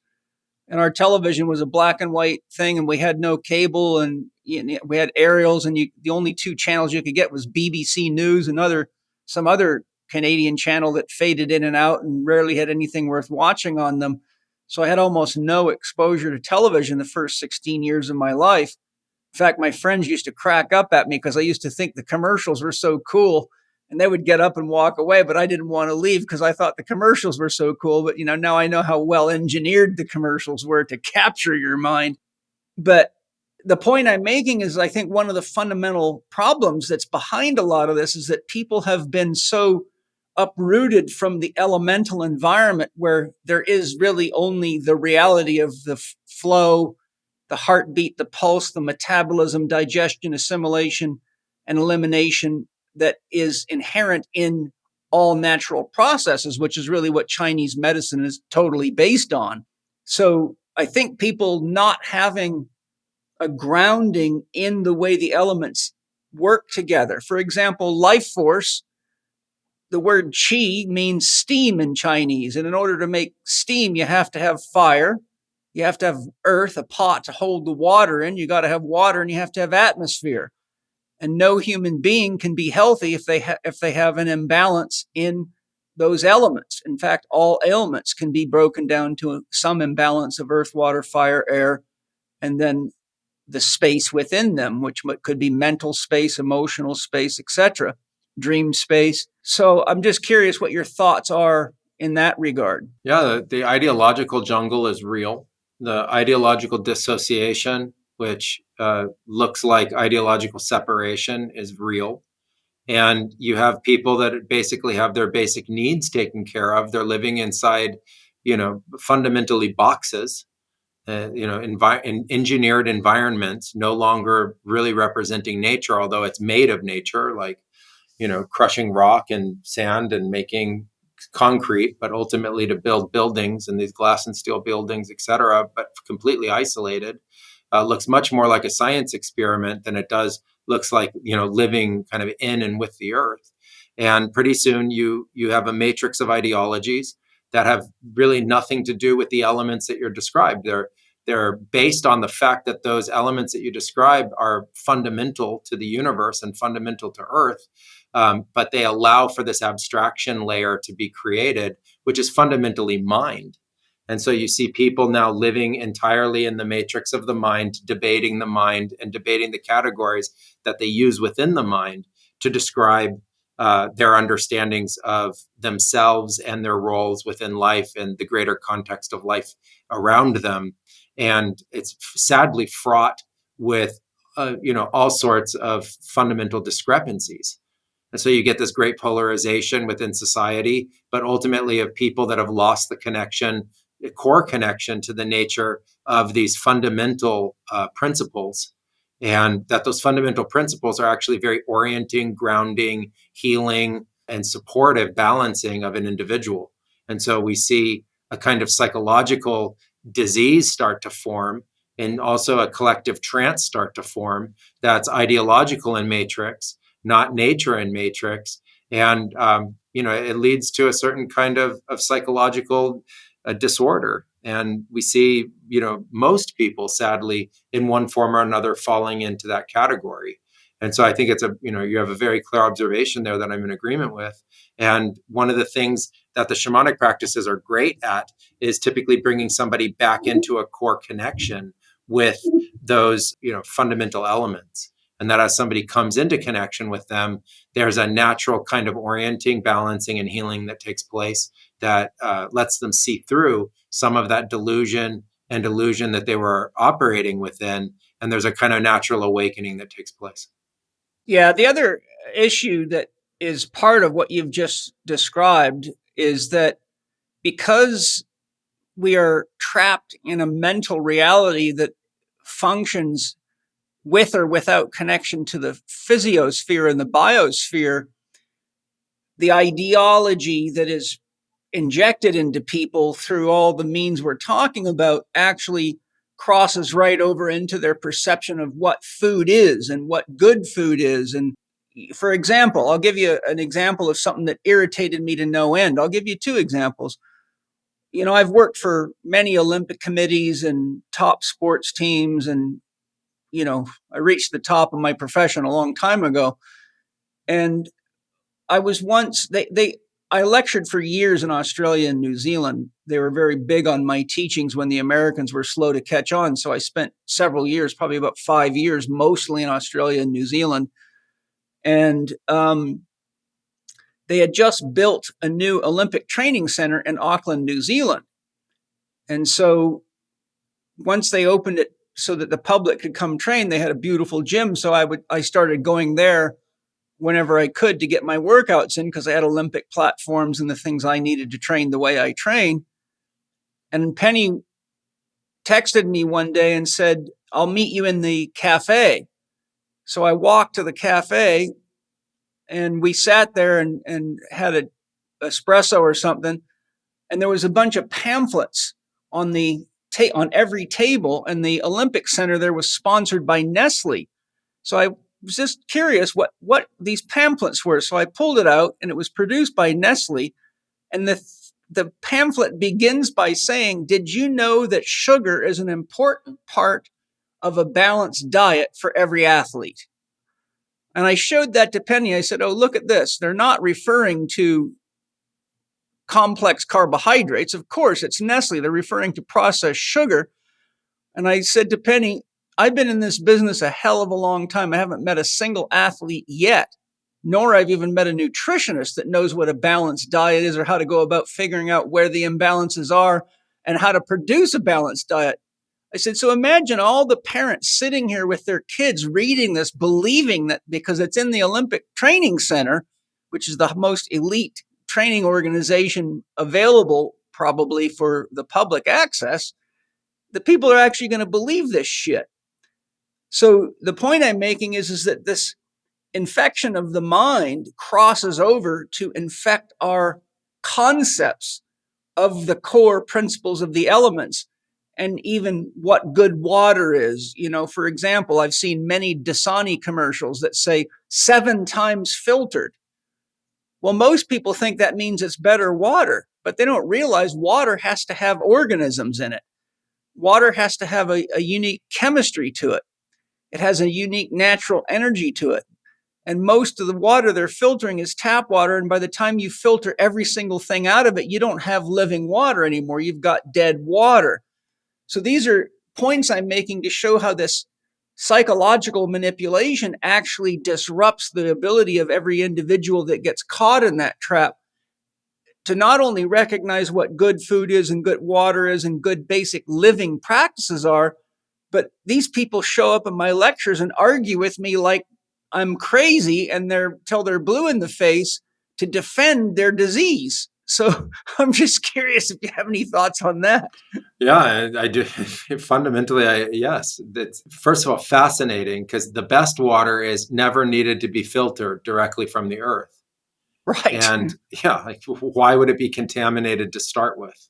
And our television was a black and white thing, and we had no cable, and we had aerials, and the only two channels you could get was BBC News and some other Canadian channel that faded in and out and rarely had anything worth watching on them. So I had almost no exposure to television the first 16 years of my life. In fact, my friends used to crack up at me because I used to think the commercials were so cool, and they would get up and walk away, but I didn't want to leave because I thought the commercials were so cool. But, now I know how well engineered the commercials were to capture your mind. But the point I'm making is, I think one of the fundamental problems that's behind a lot of this is that people have been so uprooted from the elemental environment where there is really only the reality of the flow, the heartbeat, the pulse, the metabolism, digestion, assimilation, and elimination that is inherent in all natural processes, which is really what Chinese medicine is totally based on. So I think people not having a grounding in the way the elements work together. For example, life force, the word qi means steam in Chinese. And in order to make steam, you have to have fire. You have to have earth, a pot to hold the water in. You got to have water, and you have to have atmosphere. And no human being can be healthy if they have an imbalance in those elements. In fact, all ailments can be broken down to some imbalance of earth, water, fire, air, and then the space within them, which could be mental space, emotional space, etc., dream space. So I'm just curious what your thoughts are in that regard. Yeah, the ideological jungle is real. The ideological dissociation, which looks like ideological separation, is real. And you have people that basically have their basic needs taken care of. They're living inside, fundamentally boxes, engineered environments, no longer really representing nature, although it's made of nature, like, crushing rock and sand and making concrete, but ultimately to build buildings and these glass and steel buildings, et cetera, but completely isolated. Looks much more like a science experiment than it looks like, living kind of in and with the earth. And pretty soon you have a matrix of ideologies that have really nothing to do with the elements that you're described. they're based on the fact that those elements that you described are fundamental to the universe and fundamental to Earth. But they allow for this abstraction layer to be created, which is fundamentally mind. And so you see people now living entirely in the matrix of the mind, debating the mind and debating the categories that they use within the mind to describe their understandings of themselves and their roles within life and the greater context of life around them. And it's sadly fraught with, all sorts of fundamental discrepancies. And so you get this great polarization within society, but ultimately of people that have lost the connection, the core connection to the nature of these fundamental principles. And that those fundamental principles are actually very orienting, grounding, healing, and supportive balancing of an individual. And so we see a kind of psychological disease start to form, and also a collective trance start to form that's ideological in matrix, not nature in matrix. And, it leads to a certain kind of psychological disorder. And we see, most people, sadly, in one form or another, falling into that category. And so I think it's you have a very clear observation there that I'm in agreement with. And one of the things that the shamanic practices are great at is typically bringing somebody back into a core connection with those, fundamental elements. And that as somebody comes into connection with them, there's a natural kind of orienting, balancing, and healing that takes place that lets them see through some of that delusion and illusion that they were operating within. And there's a kind of natural awakening that takes place. Yeah, the other issue that is part of what you've just described is that because we are trapped in a mental reality that functions with or without connection to the physiosphere and the biosphere, the ideology that is injected into people through all the means we're talking about actually crosses right over into their perception of what food is and what good food is. And for example, I'll give you an example of something that irritated me to no end. I'll give you two examples. I've worked for many Olympic committees and top sports teams, and I reached the top of my profession a long time ago. And I was once, I lectured for years in Australia and New Zealand. They were very big on my teachings when the Americans were slow to catch on. So I spent several years, probably about 5 years, mostly in Australia and New Zealand. And they had just built a new Olympic training center in Auckland, New Zealand. And so once they opened it so that the public could come train, they had a beautiful gym. So I started going there whenever I could to get my workouts in, because I had Olympic platforms and the things I needed to train the way I train. And Penny texted me one day and said, "I'll meet you in the cafe." So I walked to the cafe and we sat there and had an espresso or something. And there was a bunch of pamphlets on on every table, and the Olympic Center there was sponsored by Nestle. So I was just curious what these pamphlets were. So I pulled it out, and it was produced by Nestle. And the pamphlet begins by saying, "Did you know that sugar is an important part of a balanced diet for every athlete?" And I showed that to Penny. I said, "Oh, look at this. They're not referring to complex carbohydrates. Of course, it's Nestle. They're referring to processed sugar." And I said to Penny, "I've been in this business a hell of a long time. I haven't met a single athlete yet, nor I've even met a nutritionist that knows what a balanced diet is or how to go about figuring out where the imbalances are and how to produce a balanced diet." I said, "So imagine all the parents sitting here with their kids reading this, believing that because it's in the Olympic Training Center, which is the most elite training organization available probably for the public access, the people are actually going to believe this shit." So the point I'm making is that this infection of the mind crosses over to infect our concepts of the core principles of the elements, and even what good water is. For example, I've seen many Dasani commercials that say 7 times filtered. Well, most people think that means it's better water, but they don't realize water has to have organisms in it. water has to have a unique chemistry to it. It has a unique natural energy to it. And most of the water they're filtering is tap water. And by the time you filter every single thing out of it, you don't have living water anymore. You've got dead water. So these are points I'm making to show how this psychological manipulation actually disrupts the ability of every individual that gets caught in that trap to not only recognize what good food is and good water is and good basic living practices are, but these people show up in my lectures and argue with me like I'm crazy and till they're blue in the face to defend their disease. So I'm just curious if you have any thoughts on that. Yeah, I do. Fundamentally, yes. It's first of all fascinating because the best water is never needed to be filtered directly from the earth. Right. And yeah, like why would it be contaminated to start with?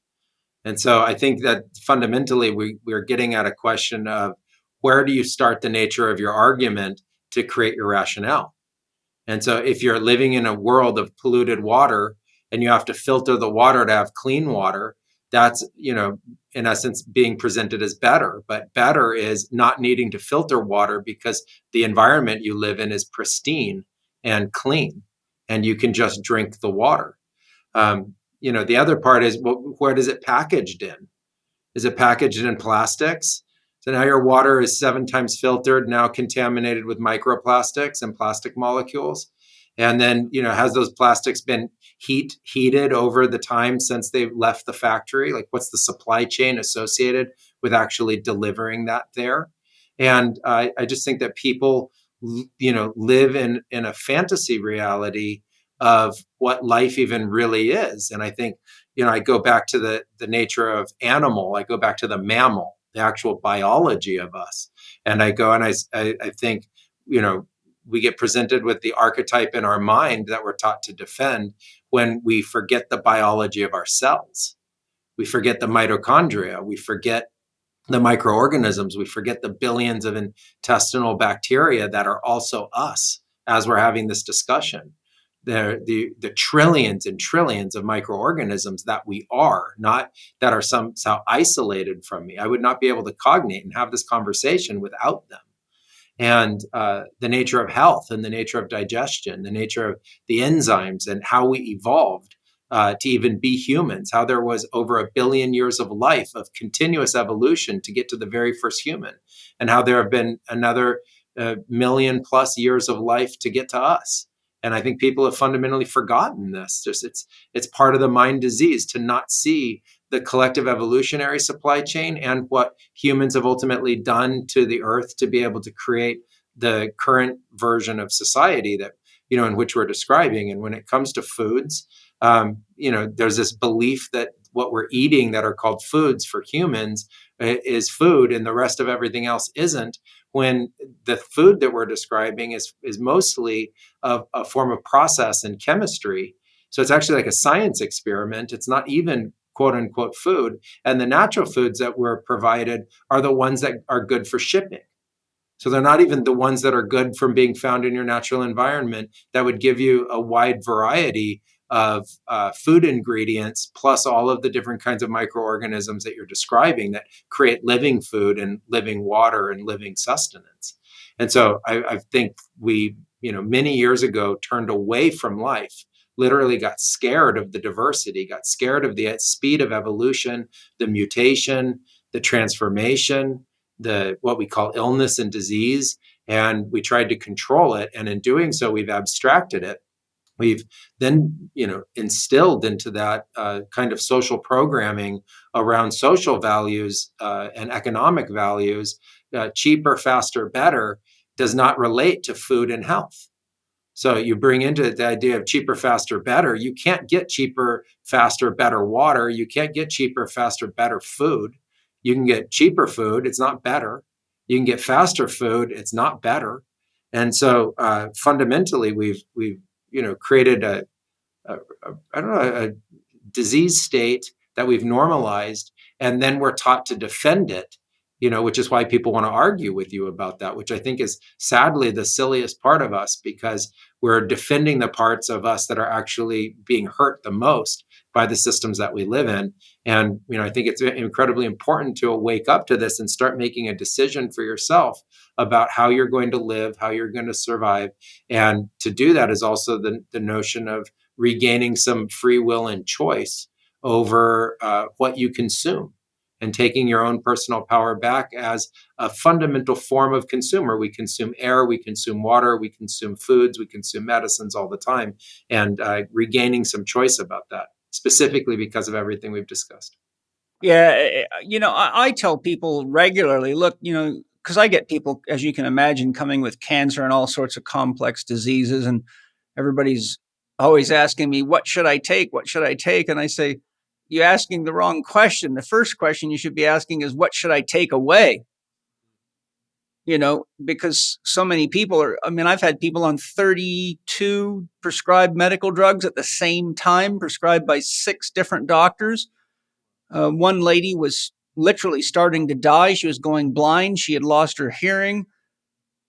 And so I think that fundamentally we're getting at a question of where do you start the nature of your argument to create your rationale? And so if you're living in a world of polluted water and you have to filter the water to have clean water, that's, in essence being presented as better. But better is not needing to filter water because the environment you live in is pristine and clean and you can just drink the water. The other part is, well, where does it packaged in? Is it packaged in plastics? So now your water is 7 times filtered, now contaminated with microplastics and plastic molecules. And then, has those plastics been heated over the time since they've left the factory? Like what's the supply chain associated with actually delivering that there? And I just think that people, live in a fantasy reality of what life even really is. And I think, I go back to the nature of animal. I go back to the mammal, the actual biology of us. And I go and I think, we get presented with the archetype in our mind that we're taught to defend when we forget the biology of our cells. We forget the mitochondria. We forget the microorganisms. We forget the billions of intestinal bacteria that are also us as we're having this discussion. The trillions and trillions of microorganisms that we are, not that are somehow isolated from me. I would not be able to cognate and have this conversation without them. And the nature of health and the nature of digestion, the nature of the enzymes and how we evolved to even be humans, how there was over 1 billion years of life of continuous evolution to get to the very first human, and how there have been another 1,000,000+ years of life to get to us. And I think people have fundamentally forgotten this. Just it's part of the mind disease to not see the collective evolutionary supply chain and what humans have ultimately done to the earth to be able to create the current version of society that, in which we're describing. And when it comes to foods, there's this belief that what we're eating that are called foods for humans is food and the rest of everything else isn't, when the food that we're describing is mostly a form of process and chemistry. So it's actually like a science experiment. It's not even quote unquote food. And the natural foods that we're provided are the ones that are good for shipping. So they're not even the ones that are good from being found in your natural environment that would give you a wide variety of food ingredients, plus all of the different kinds of microorganisms that you're describing that create living food and living water and living sustenance. And so I think we, many years ago turned away from life, literally got scared of the diversity, got scared of the speed of evolution, the mutation, the transformation, the what we call illness and disease, and we tried to control it. And in doing so, we've abstracted it. We've then, instilled into that kind of social programming around social values and economic values. Cheaper, faster, better does not relate to food and health. So you bring into it the idea of cheaper, faster, better. You can't get cheaper, faster, better water. You can't get cheaper, faster, better food. You can get cheaper food. It's not better. You can get faster food. It's not better. And so fundamentally, we've created a disease state that we've normalized, and then we're taught to defend it, which is why people want to argue with you about that, which I think is sadly the silliest part of us, because we're defending the parts of us that are actually being hurt the most by the systems that we live in. And, I think it's incredibly important to wake up to this and start making a decision for yourself about how you're going to live, how you're going to survive. And to do that is also the notion of regaining some free will and choice over what you consume, and taking your own personal power back as a fundamental form of consumer. We consume air, we consume water, we consume foods, we consume medicines all the time, and regaining some choice about that, specifically because of everything we've discussed. Yeah, I tell people regularly, look, because I get people, as you can imagine, coming with cancer and all sorts of complex diseases, and everybody's always asking me, what should I take? What should I take? And I say, you're asking the wrong question. The first question you should be asking is, what should I take away? Because so many people I've had people on 32 prescribed medical drugs at the same time, prescribed by 6 different doctors. One lady was literally starting to die. She was going blind. She had lost her hearing.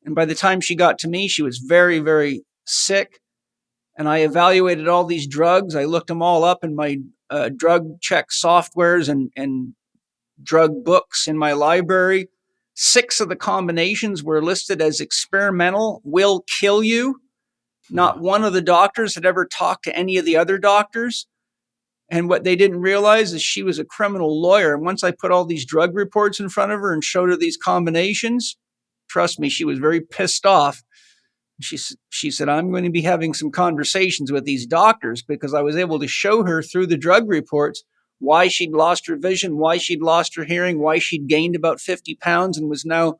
And by the time she got to me, she was very, very sick. And I evaluated all these drugs. I looked them all up in my drug check softwares and drug books in my library. 6 of the combinations were listed as experimental, will kill you. Not one of the doctors had ever talked to any of the other doctors. And what they didn't realize is she was a criminal lawyer. And once I put all these drug reports in front of her and showed her these combinations, trust me, she was very pissed off. She said, I'm going to be having some conversations with these doctors, because I was able to show her through the drug reports why she'd lost her vision, why she'd lost her hearing, why she'd gained about 50 pounds and was now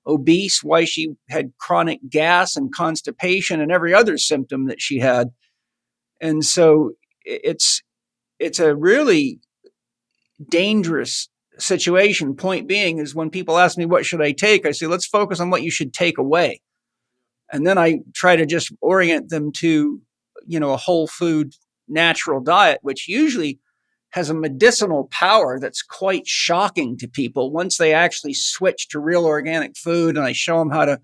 obese, why she had chronic gas and constipation and every other symptom that she had. And so it's a really dangerous situation. Point being is, when people ask me, what should I take? I say, let's focus on what you should take away. And then I try to just orient them to, a whole food natural diet, which usually has a medicinal power that's quite shocking to people once they actually switch to real organic food. And I show them how to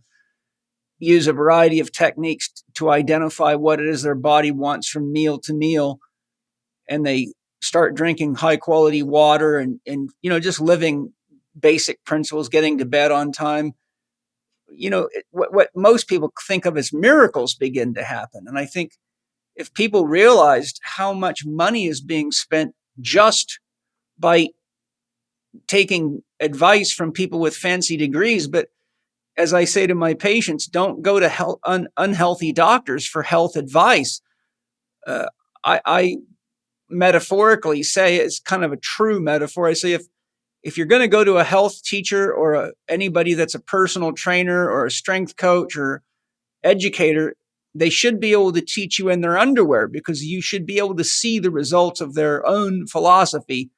use a variety of techniques to identify what it is their body wants from meal to meal. And they start drinking high quality water and just living basic principles, getting to bed on time. What most people think of as miracles begin to happen. And I think if people realized how much money is being spent just by taking advice from people with fancy degrees, but as I say to my patients, don't go to unhealthy doctors for health advice. I metaphorically say, it's kind of a true metaphor. I say, if you're going to go to a health teacher or anybody that's a personal trainer or a strength coach or educator, they should be able to teach you in their underwear, because you should be able to see the results of their own philosophy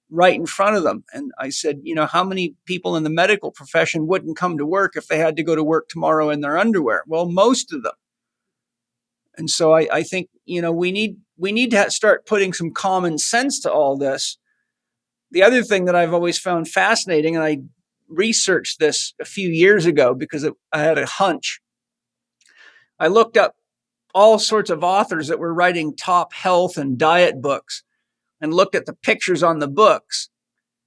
right in front of them. And I said, how many people in the medical profession wouldn't come to work if they had to go to work tomorrow in their underwear? Well, most of them. And so I think, we need to start putting some common sense to all this. The other thing that I've always found fascinating, and I researched this a few years ago because I had a hunch. I looked up all sorts of authors that were writing top health and diet books and looked at the pictures on the books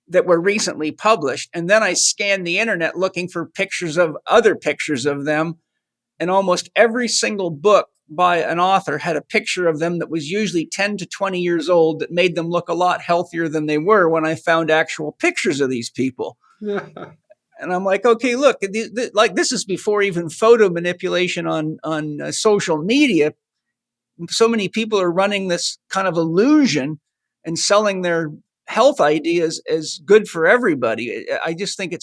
that were recently published. And then I scanned the internet looking for other pictures of them. And almost every single book by an author had a picture of them that was usually 10 to 20 years old, that made them look a lot healthier than they were when I found actual pictures of these people. And I'm like, okay, look, this is before even photo manipulation on social media. So many people are running this kind of illusion and selling their health ideas as good for everybody. I just think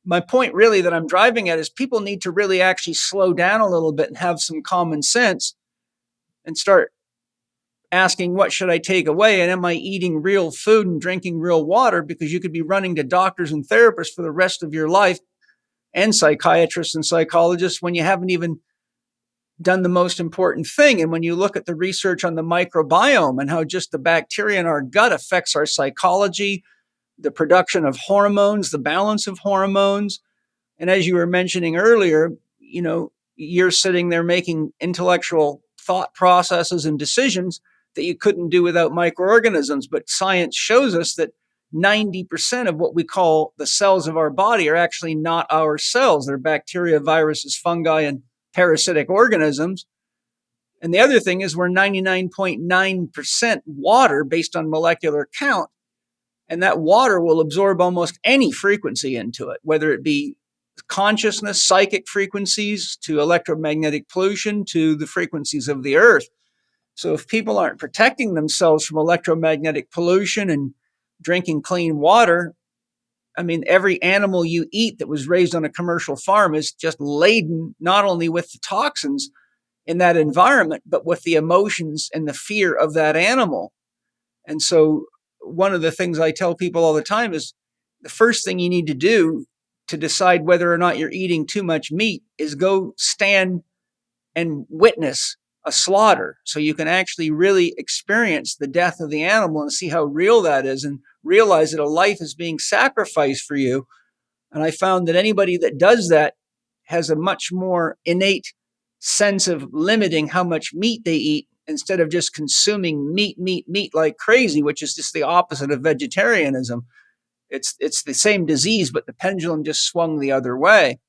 my point really that I'm driving at is, people need to really actually slow down a little bit and have some common sense and start asking, what should I take away? And am I eating real food and drinking real water? Because you could be running to doctors and therapists for the rest of your life, and psychiatrists and psychologists, when you haven't even done the most important thing. And when you look at the research on the microbiome and how just the bacteria in our gut affects our psychology, the production of hormones, the balance of hormones. And as you were mentioning earlier, you're sitting there making intellectual thought processes and decisions that you couldn't do without microorganisms. But science shows us that 90% of what we call the cells of our body are actually not our cells. They're bacteria, viruses, fungi, and parasitic organisms. And the other thing is we're 99.9% water based on molecular count. And that water will absorb almost any frequency into it, whether it be consciousness, psychic frequencies, to electromagnetic pollution, to the frequencies of the earth. So if people aren't protecting themselves from electromagnetic pollution and drinking clean water, I mean, every animal you eat that was raised on a commercial farm is just laden not only with the toxins in that environment, but with the emotions and the fear of that animal. And so one of the things I tell people all the time is the first thing you need to do to decide whether or not you're eating too much meat is go stand and witness a slaughter, so you can actually really experience the death of the animal and see how real that is, and realize that a life is being sacrificed for you. And I found that anybody that does that has a much more innate sense of limiting how much meat they eat, instead of just consuming meat like crazy, which is just the opposite of vegetarianism. It's the same disease, but the pendulum just swung the other way.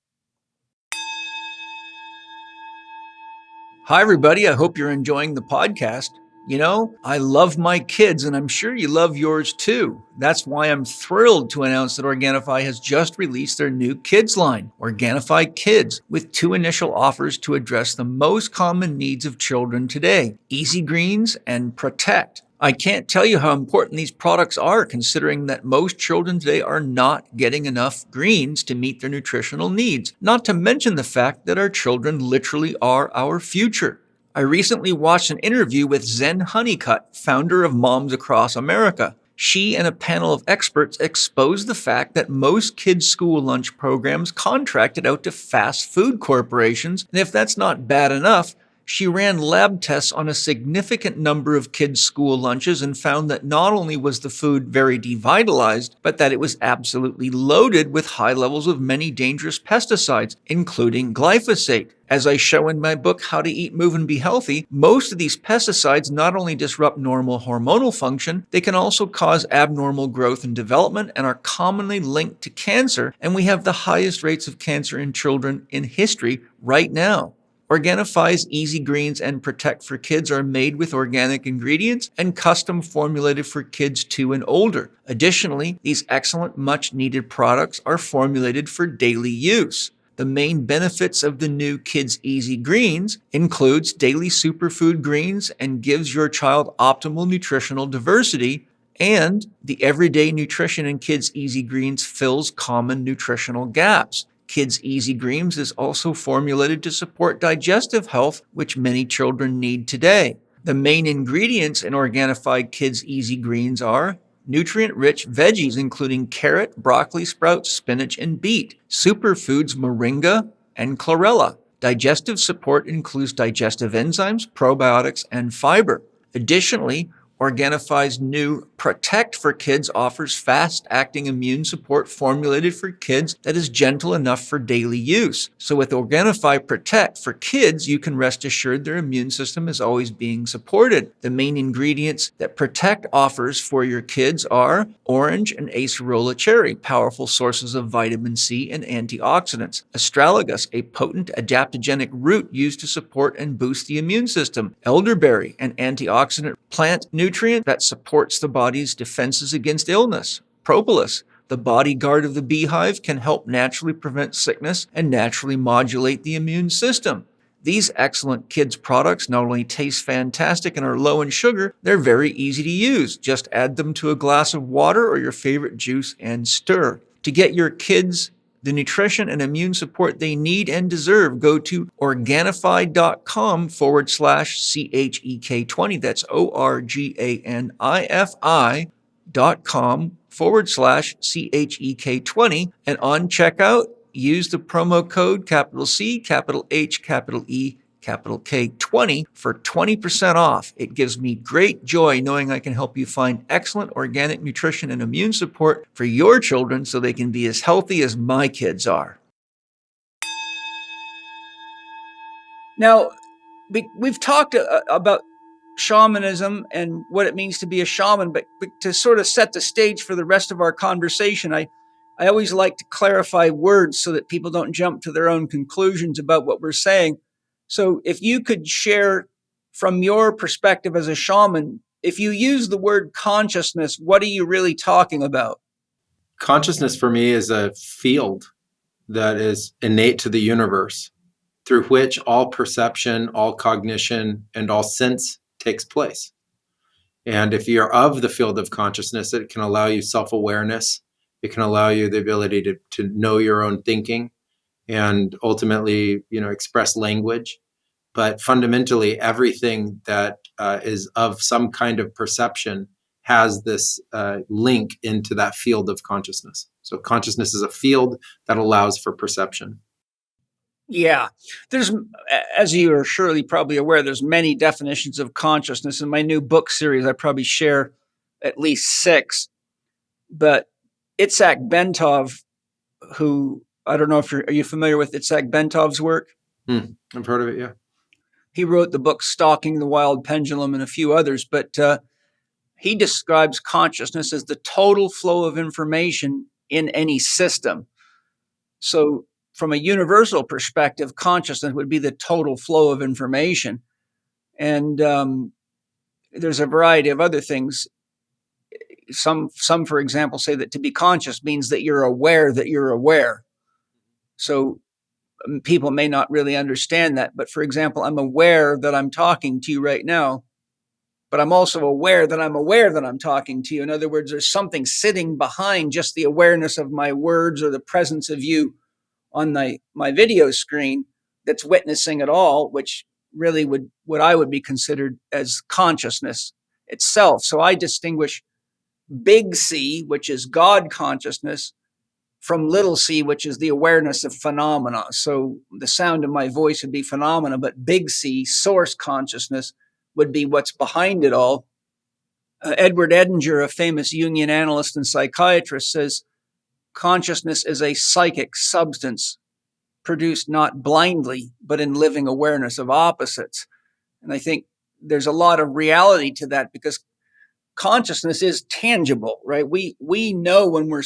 Hi, everybody. I hope you're enjoying the podcast. You know, I love my kids, and I'm sure you love yours too. That's why I'm thrilled to announce that Organifi has just released their new kids line, Organifi Kids, with 2 initial offers to address the most common needs of children today: Easy Greens and Protect. I can't tell you how important these products are, considering that most children today are not getting enough greens to meet their nutritional needs, not to mention the fact that our children literally are our future. I recently watched an interview with Zen Honeycutt, founder of Moms Across America. She and a panel of experts exposed the fact that most kids' school lunch programs contracted out to fast food corporations, and if that's not bad enough, she ran lab tests on a significant number of kids' school lunches and found that not only was the food very devitalized, but that it was absolutely loaded with high levels of many dangerous pesticides, including glyphosate. As I show in my book, How to Eat, Move, and Be Healthy, most of these pesticides not only disrupt normal hormonal function, they can also cause abnormal growth and development and are commonly linked to cancer, and we have the highest rates of cancer in children in history right now. Organifi's Easy Greens and Protect for Kids are made with organic ingredients and custom formulated for kids 2 and older. Additionally, these excellent, much-needed products are formulated for daily use. The main benefits of the new Kids Easy Greens includes daily superfood greens and gives your child optimal nutritional diversity, and the everyday nutrition in Kids Easy Greens fills common nutritional gaps. Kids Easy Greens is also formulated to support digestive health, which many children need today. The main ingredients in Organifi Kids Easy Greens are nutrient-rich veggies, including carrot, broccoli sprouts, spinach, and beet, superfoods moringa and chlorella. Digestive support includes digestive enzymes, probiotics, and fiber. Additionally, Organifi's new Protect for Kids offers fast-acting immune support formulated for kids that is gentle enough for daily use. So with Organifi Protect for Kids, you can rest assured their immune system is always being supported. The main ingredients that Protect offers for your kids are orange and acerola cherry, powerful sources of vitamin C and antioxidants; astragalus, a potent adaptogenic root used to support and boost the immune system; elderberry, an antioxidant plant nutrient that supports the body's defenses against illness; propolis, the bodyguard of the beehive, can help naturally prevent sickness and naturally modulate the immune system. These excellent kids' products not only taste fantastic and are low in sugar, they're very easy to use. Just add them to a glass of water or your favorite juice and stir. To get your kids the nutrition and immune support they need and deserve, go to Organifi.com/CHEK20. That's ORGANIFI.com/CHEK20. And on checkout, use the promo code capital C, capital H, capital E, capital K20 for 20% off. It gives me great joy knowing I can help you find excellent organic nutrition and immune support for your children so they can be as healthy as my kids are. Now, we've talked about shamanism and what it means to be a shaman, but to sort of set the stage for the rest of our conversation, I always like to clarify words so that people don't jump to their own conclusions about what we're saying. So if you could share from your perspective as a shaman, if you use the word consciousness, what are you really talking about? Consciousness for me is a field that is innate to the universe, through which all perception, all cognition, and all sense takes place. And if you're of the field of consciousness, it can allow you self-awareness. It can allow you the ability to know your own thinking and ultimately, express language. But fundamentally, everything that is of some kind of perception has this link into that field of consciousness. So consciousness is a field that allows for perception. Yeah, there's, as you are surely probably aware, there's many definitions of consciousness. In my new book series, I probably share at least 6. But Itzhak Bentov, who, I don't know if are you familiar with Itzhak Bentov's work? I've heard of it, yeah. He wrote the book Stalking the Wild Pendulum and a few others, but he describes consciousness as the total flow of information in any system. So from a universal perspective, consciousness would be the total flow of information. And there's a variety of other things. Some, for example, say that to be conscious means that you're aware that you're aware. So people may not really understand that. But for example, I'm aware that I'm talking to you right now, but I'm also aware that I'm talking to you. In other words, there's something sitting behind just the awareness of my words or the presence of you on my video screen that's witnessing it all, which really what I would be considered as consciousness itself. So I distinguish big C, which is God consciousness, from little c, which is the awareness of phenomena. So the sound of my voice would be phenomena, but big C, source consciousness, would be what's behind it all. Edward Edinger, a famous Jungian analyst and psychiatrist, says consciousness is a psychic substance produced not blindly, but in living awareness of opposites. And I think there's a lot of reality to that because consciousness is tangible, right? We know when we're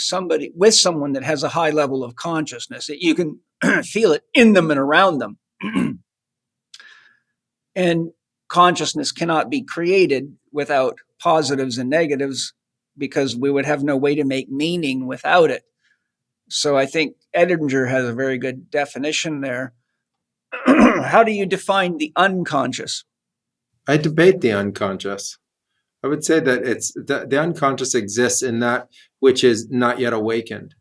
with someone that has a high level of consciousness, that you can feel it in them and around them. And consciousness cannot be created without positives and negatives because we would have no way to make meaning without it. So I think Edinger has a very good definition there. How do you define the unconscious? I debate the unconscious. I would say that it's the unconscious exists in that which is not yet awakened.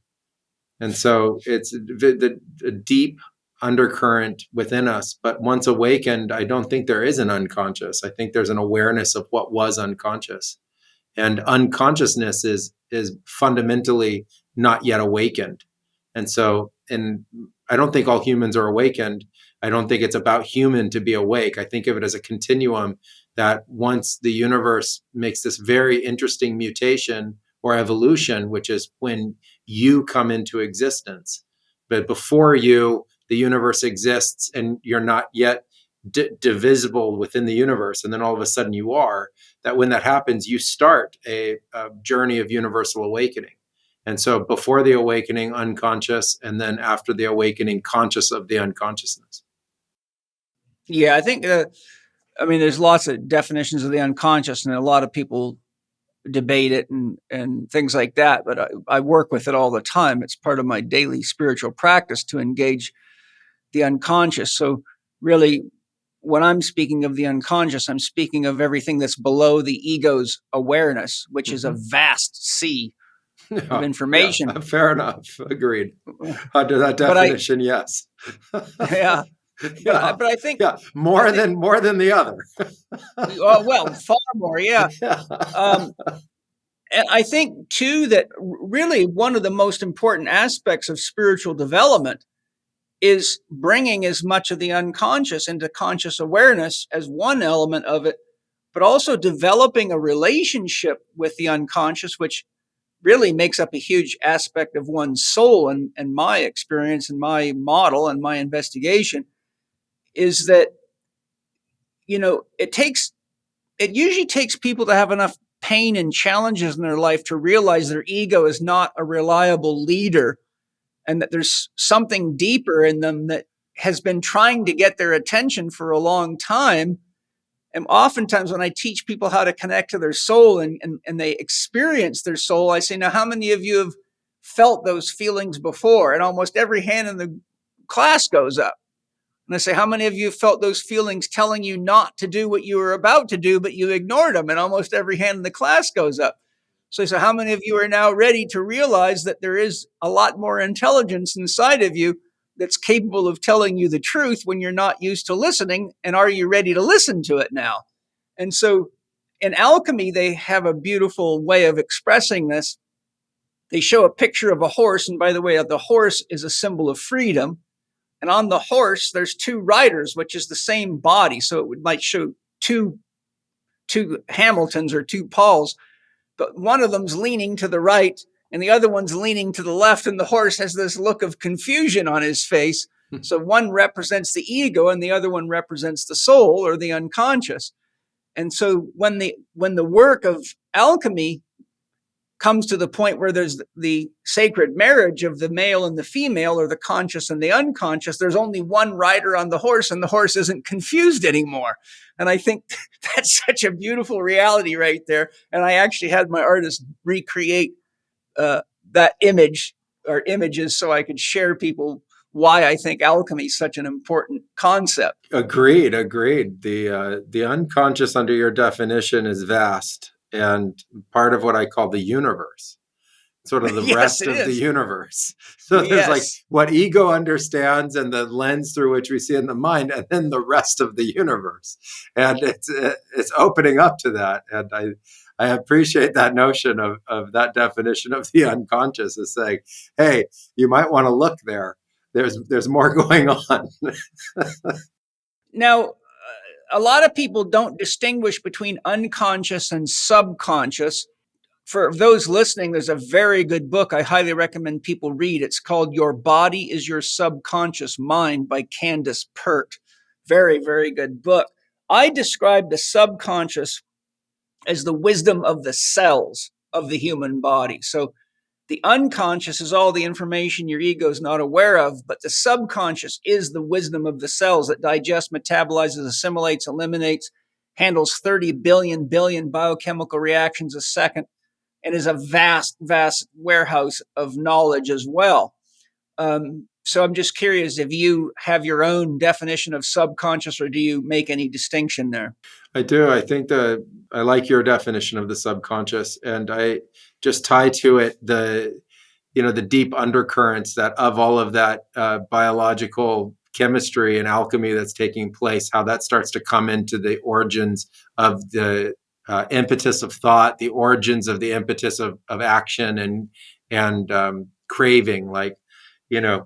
And so it's the deep undercurrent within us. But once awakened, I don't think there is an unconscious. I think there's an awareness of what was unconscious. And unconsciousness is fundamentally not yet awakened. And I don't think all humans are awakened. I don't think it's about human to be awake. I think of it as a continuum that once the universe makes this very interesting mutation or evolution, which is when you come into existence. But before you, the universe exists and you're not yet divisible within the universe. And then all of a sudden you are, that when that happens, you start a journey of universal awakening. And so before the awakening, unconscious, and then after the awakening, conscious of the unconsciousness. Yeah, I think, there's lots of definitions of the unconscious, and a lot of people debate it and things like that, but I work with it all the time. It's part of my daily spiritual practice to engage the unconscious. So really, when I'm speaking of the unconscious, I'm speaking of everything that's below the ego's awareness, which is a vast sea of information. Yeah, fair enough. Agreed. Under that definition, yes. Yeah. Yeah. But I think more than the other. Well, far more, yeah. And I think too that really one of the most important aspects of spiritual development is bringing as much of the unconscious into conscious awareness as one element of it, but also developing a relationship with the unconscious, which really makes up a huge aspect of one's soul. And my experience and my model and my investigation is that, it it usually takes people to have enough pain and challenges in their life to realize their ego is not a reliable leader, and that there's something deeper in them that has been trying to get their attention for a long time. And oftentimes when I teach people how to connect to their soul and they experience their soul, I say, now, how many of you have felt those feelings before? And almost every hand in the class goes up. And I say, how many of you have felt those feelings telling you not to do what you were about to do, but you ignored them? And almost every hand in the class goes up. So I say, how many of you are now ready to realize that there is a lot more intelligence inside of you that's capable of telling you the truth when you're not used to listening? And are you ready to listen to it now? And so in alchemy, they have a beautiful way of expressing this. They show a picture of a horse. And by the way, the horse is a symbol of freedom. And on the horse, there's two riders, which is the same body. So it might show two Hamiltons or two Pauls, but one of them's leaning to the right and the other one's leaning to the left. And the horse has this look of confusion on his face. So one represents the ego and the other one represents the soul or the unconscious. And so when the work of alchemy comes to the point where there's the sacred marriage of the male and the female, or the conscious and the unconscious, there's only one rider on the horse and the horse isn't confused anymore. And I think that's such a beautiful reality right there. And I actually had my artist recreate that image or images so I could share people why I think alchemy is such an important concept. Agreed. The unconscious under your definition is vast and part of what I call the universe, sort of the Yes, rest it of is. the universe. So there's Yes. like what ego understands and the lens through which we see in the mind, and then the rest of the universe. And it's opening up to that. And I appreciate that notion of that definition of the unconscious as saying, hey, you might want to look there. There's more going on. Now, a lot of people don't distinguish between unconscious and subconscious. For those listening, there's a very good book I highly recommend people read. It's called Your Body is Your Subconscious Mind by Candace Pert. Very, very good book. I describe the subconscious as the wisdom of the cells of the human body. So the unconscious is all the information your ego is not aware of, but the subconscious is the wisdom of the cells that digests, metabolizes, assimilates, eliminates, handles 30 billion biochemical reactions a second, and is a vast, vast warehouse of knowledge as well. So I'm just curious if you have your own definition of subconscious, or do you make any distinction there? I do. I think I like your definition of the subconscious, and I just tie to it the deep undercurrents that of all of that biological chemistry and alchemy that's taking place, how that starts to come into the origins of the impetus of thought, the origins of the impetus of action and craving. Like,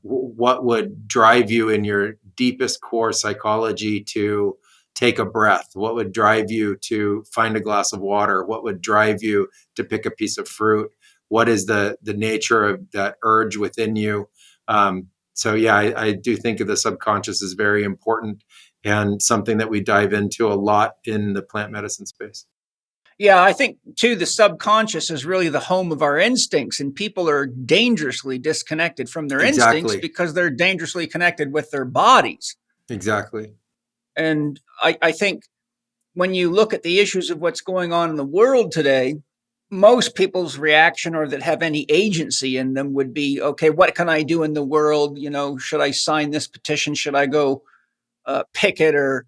what would drive you in your deepest core psychology to take a breath? What would drive you to find a glass of water? What would drive you to pick a piece of fruit? What is the nature of that urge within you? So yeah, I do think of the subconscious as very important and something that we dive into a lot in the plant medicine space. Yeah, I think, too, the subconscious is really the home of our instincts, and people are dangerously disconnected from their instincts because they're dangerously connected with their bodies. Exactly. And I think when you look at the issues of what's going on in the world today, most people's reaction, or that have any agency in them, would be, okay, what can I do in the world? Should I sign this petition? Should I go picket, or,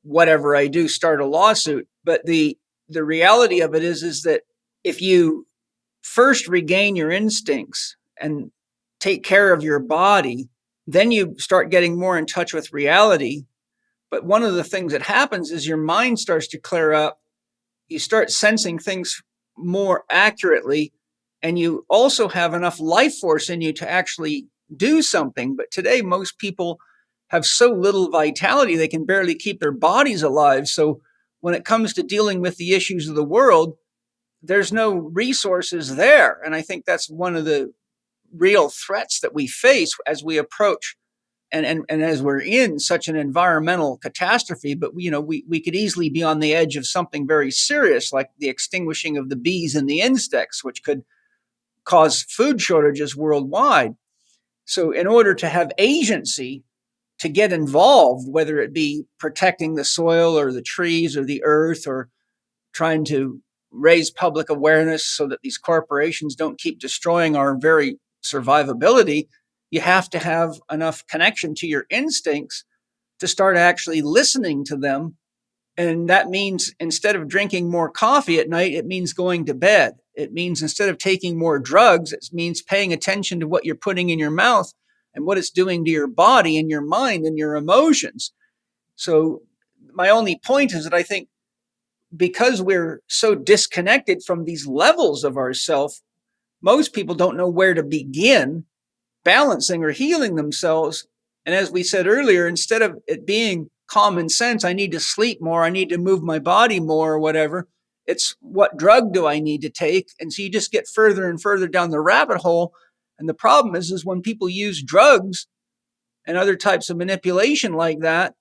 whatever I do, start a lawsuit? But the reality of it is that if you first regain your instincts and take care of your body, then you start getting more in touch with reality. But one of the things that happens is your mind starts to clear up. You start sensing things more accurately, and you also have enough life force in you to actually do something. But today, most people have so little vitality, they can barely keep their bodies alive. So when it comes to dealing with the issues of the world, there's no resources there. And I think that's one of the real threats that we face as we approach And as we're in such an environmental catastrophe, but we could easily be on the edge of something very serious, like the extinguishing of the bees and the insects, which could cause food shortages worldwide. So in order to have agency to get involved, whether it be protecting the soil or the trees or the earth, or trying to raise public awareness so that these corporations don't keep destroying our very survivability, you have to have enough connection to your instincts to start actually listening to them. And that means instead of drinking more coffee at night, it means going to bed. It means instead of taking more drugs, it means paying attention to what you're putting in your mouth and what it's doing to your body and your mind and your emotions. So my only point is that I think because we're so disconnected from these levels of ourself, most people don't know where to begin balancing or healing themselves. And as we said earlier, instead of it being common sense, I need to sleep more, I need to move my body more or whatever, it's what drug do I need to take? And so you just get further and further down the rabbit hole. And the problem is when people use drugs and other types of manipulation like that,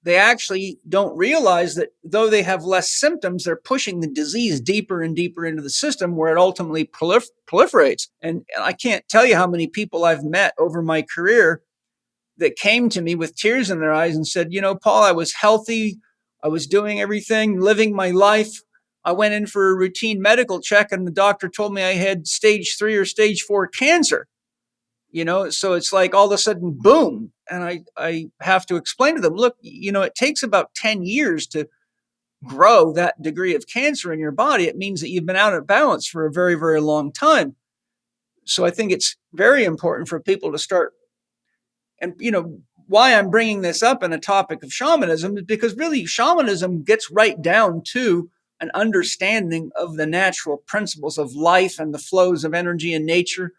they actually don't realize that though they have less symptoms, they're pushing the disease deeper and deeper into the system where it ultimately proliferates. And I can't tell you how many people I've met over my career that came to me with tears in their eyes and said, Paul, I was healthy. I was doing everything, living my life. I went in for a routine medical check and the doctor told me I had stage 3 or stage 4 cancer. So it's like all of a sudden, boom. And I have to explain to them, look, it takes about 10 years to grow that degree of cancer in your body. It means that you've been out of balance for a very, very long time. So I think it's very important for people to start. And, why I'm bringing this up in a topic of shamanism is because really shamanism gets right down to an understanding of the natural principles of life and the flows of energy in nature.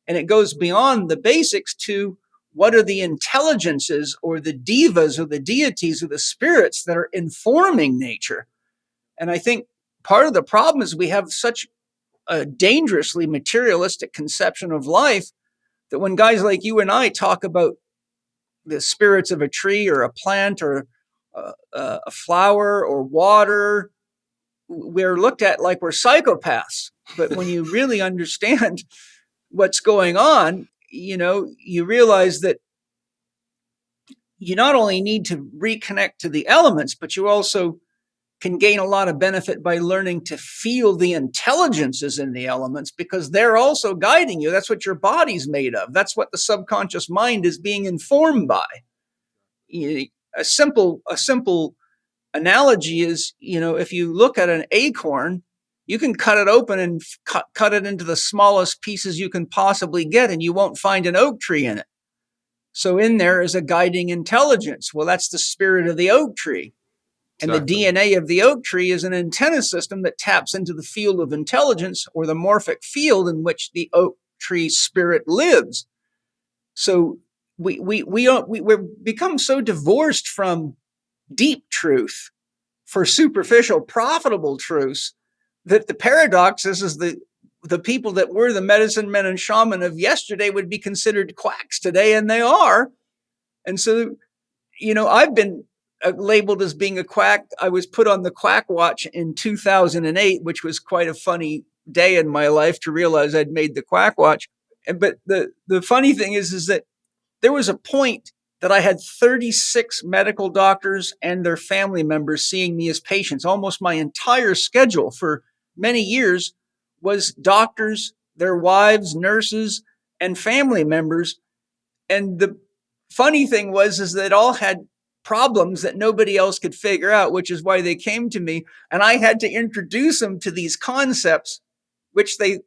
And it goes beyond the basics to what are the intelligences or the divas or the deities or the spirits that are informing nature. And I think part of the problem is we have such a dangerously materialistic conception of life that when guys like you and I talk about the spirits of a tree or a plant or a flower or water, we're looked at like we're psychopaths. But when you really understand what's going on, you realize that you not only need to reconnect to the elements, but you also can gain a lot of benefit by learning to feel the intelligences in the elements because they're also guiding you. That's what your body's made of. That's what the subconscious mind is being informed by. A simple analogy is, if you look at an acorn, you can cut it open and cut it into the smallest pieces you can possibly get, and you won't find an oak tree in it. So in there is a guiding intelligence. Well, that's the spirit of the oak tree. And exactly. The DNA of the oak tree is an antenna system that taps into the field of intelligence or the morphic field in which the oak tree spirit lives. So we're become so divorced from deep truth for superficial, profitable truths that the paradox is the people that were the medicine men and shaman of yesterday would be considered quacks today, and they are. And so, I've been labeled as being a quack. I was put on the quack watch in 2008, which was quite a funny day in my life to realize I'd made the quack watch. But the funny thing is that there was a point that I had 36 medical doctors and their family members seeing me as patients. Almost my entire schedule for many years was doctors, their wives, nurses, and family members. And the funny thing is that all had problems that nobody else could figure out, which is why they came to me. And I had to introduce them to these concepts, which they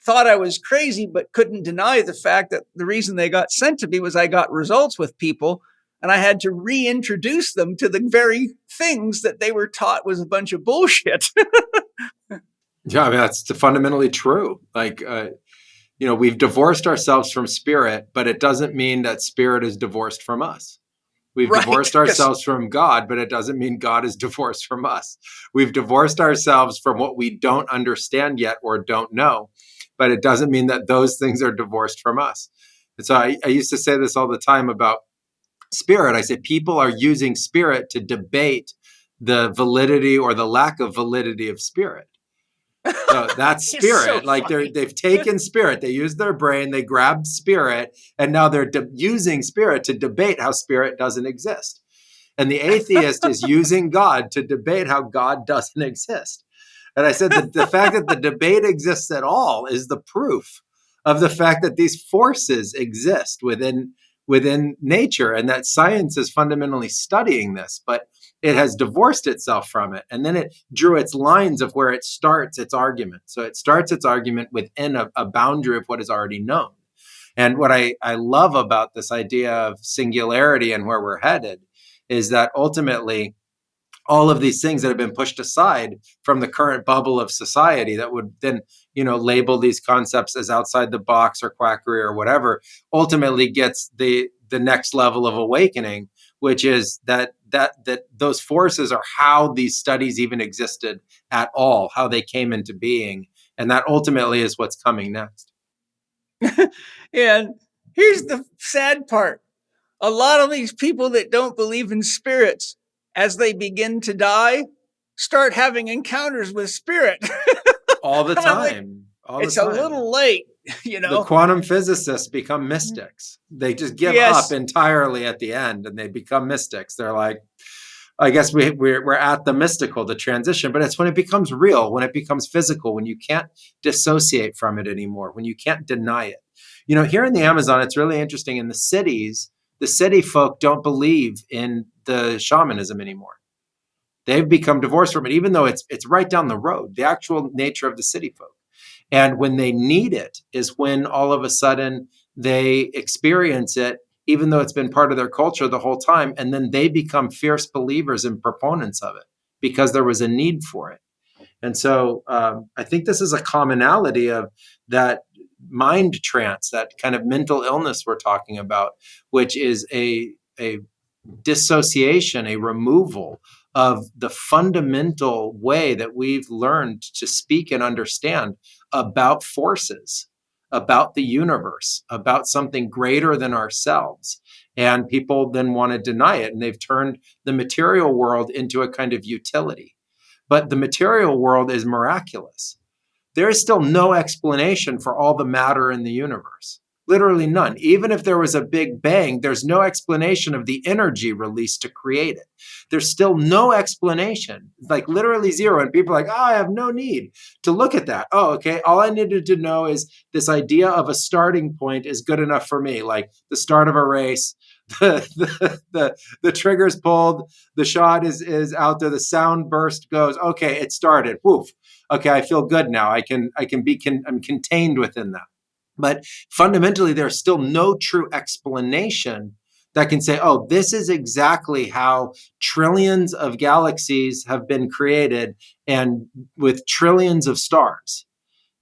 thought I was crazy, but couldn't deny the fact that the reason they got sent to me was I got results with people. And I had to reintroduce them to the very things that they were taught was a bunch of bullshit. Yeah, I mean, that's fundamentally true. Like, we've divorced ourselves from spirit, but it doesn't mean that spirit is divorced from us. We've divorced ourselves from God, but it doesn't mean God is divorced from us. We've divorced ourselves from what we don't understand yet or don't know, but it doesn't mean that those things are divorced from us. And so I used to say this all the time about spirit, I say people are using spirit to debate the validity or the lack of validity of spirit. So that's It's so spirit. Like funny. they've taken spirit, they used their brain, they grabbed spirit, and now they're using spirit to debate how spirit doesn't exist. And the atheist is using God to debate how God doesn't exist. And I said that the fact that the debate exists at all is the proof of the fact that these forces exist within nature, and that science is fundamentally studying this, but it has divorced itself from it. And then it drew its lines of where it starts its argument. So it starts its argument within a boundary of what is already known. And what I love about this idea of singularity and where we're headed is that ultimately all of these things that have been pushed aside from the current bubble of society that would then, label these concepts as outside the box or quackery or whatever, ultimately gets the next level of awakening, which is that those forces are how these studies even existed at all, how they came into being. And that ultimately is what's coming next. And here's the sad part. A lot of these people that don't believe in spirits, as they begin to die, start having encounters with spirit. All the Like, time. it's a little late, The quantum physicists become mystics. They just give up entirely at the end and they become mystics. They're like, I guess we're at the mystical, the transition, but it's when it becomes real, when it becomes physical, when you can't dissociate from it anymore, when you can't deny it. Here in the Amazon, it's really interesting. In the cities, the city folk don't believe in the shamanism anymore. They've become divorced from it, even though it's right down the road, the actual nature of the city folk. And when they need it is when all of a sudden they experience it, even though it's been part of their culture the whole time. And then they become fierce believers and proponents of it because there was a need for it. And so I think this is a commonality of that mind trance, that kind of mental illness we're talking about, which is a dissociation, a removal of the fundamental way that we've learned to speak and understand about forces, about the universe, about something greater than ourselves. And people then want to deny it. And they've turned the material world into a kind of utility. But the material world is miraculous. There is still no explanation for all the matter in the universe. Literally none. Even if there was a big bang, there's no explanation of the energy released to create it. There's still no explanation, like literally zero. And people are like, I have no need to look at that. Oh, okay. All I needed to know is this idea of a starting point is good enough for me, like the start of a race. The trigger's pulled, the shot is out there, the sound burst goes, okay, it started. Woof. Okay, I feel good now. I'm contained within that. But fundamentally, there's still no true explanation that can say, oh, this is exactly how trillions of galaxies have been created and with trillions of stars.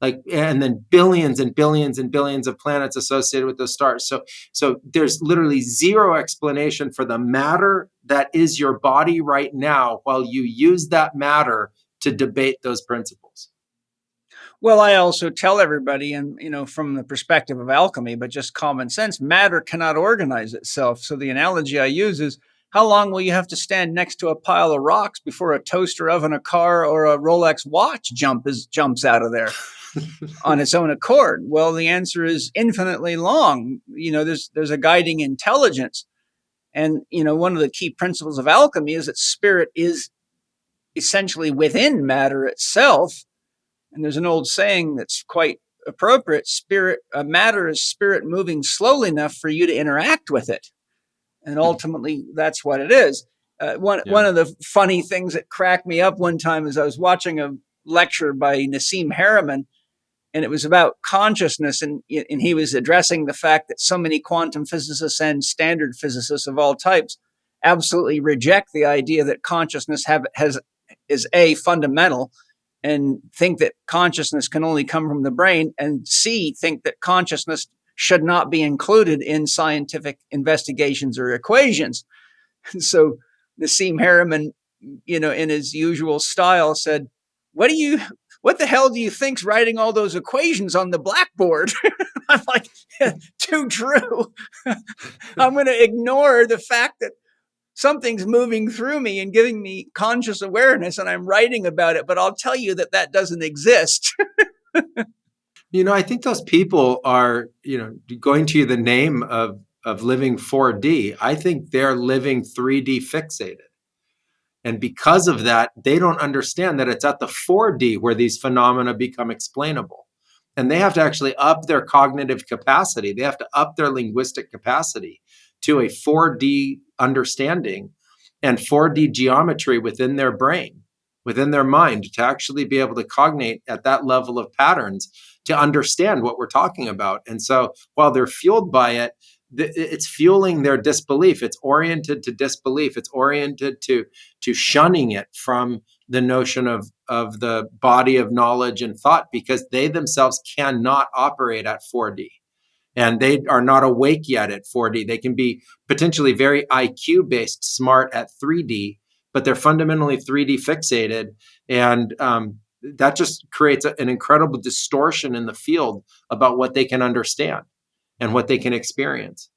And then billions and billions and billions of planets associated with those stars. So there's literally zero explanation for the matter that is your body right now while you use that matter to debate those principles. Well, I also tell everybody, and from the perspective of alchemy, but just common sense, matter cannot organize itself. So the analogy I use is, how long will you have to stand next to a pile of rocks before a toaster oven, a car, or a Rolex watch jumps out of there on its own accord? Well, the answer is infinitely long. There's a guiding intelligence. And, one of the key principles of alchemy is that spirit is essentially within matter itself. And there's an old saying that's quite appropriate. Matter is spirit moving slowly enough for you to interact with it. And ultimately, that's what it is. One of the funny things that cracked me up one time is I was watching a lecture by Nassim Haramein, and it was about consciousness. And he was addressing the fact that so many quantum physicists and standard physicists of all types absolutely reject the idea that consciousness is fundamental, and think that consciousness can only come from the brain, and think that consciousness should not be included in scientific investigations or equations. And so Nassim Haramein, in his usual style, said, what do what the hell do you think's writing all those equations on the blackboard? I'm like, too true. I'm going to ignore the fact that something's moving through me and giving me conscious awareness, and I'm writing about it, but I'll tell you that doesn't exist. I think those people are, going to the name of living 4D. I think they're living 3D fixated. And because of that, they don't understand that it's at the 4D where these phenomena become explainable. And they have to actually up their cognitive capacity. They have to up their linguistic capacity to a 4D understanding and 4D geometry within their brain, within their mind, to actually be able to cognate at that level of patterns to understand what we're talking about. And so while they're fueled by it, it's fueling their disbelief. It's oriented to disbelief. It's oriented to shunning it from the notion of the body of knowledge and thought, because they themselves cannot operate at 4D. And they are not awake yet at 4D. They can be potentially very IQ based smart at 3D, but they're fundamentally 3D fixated. And that just creates an incredible distortion in the field about what they can understand and what they can experience.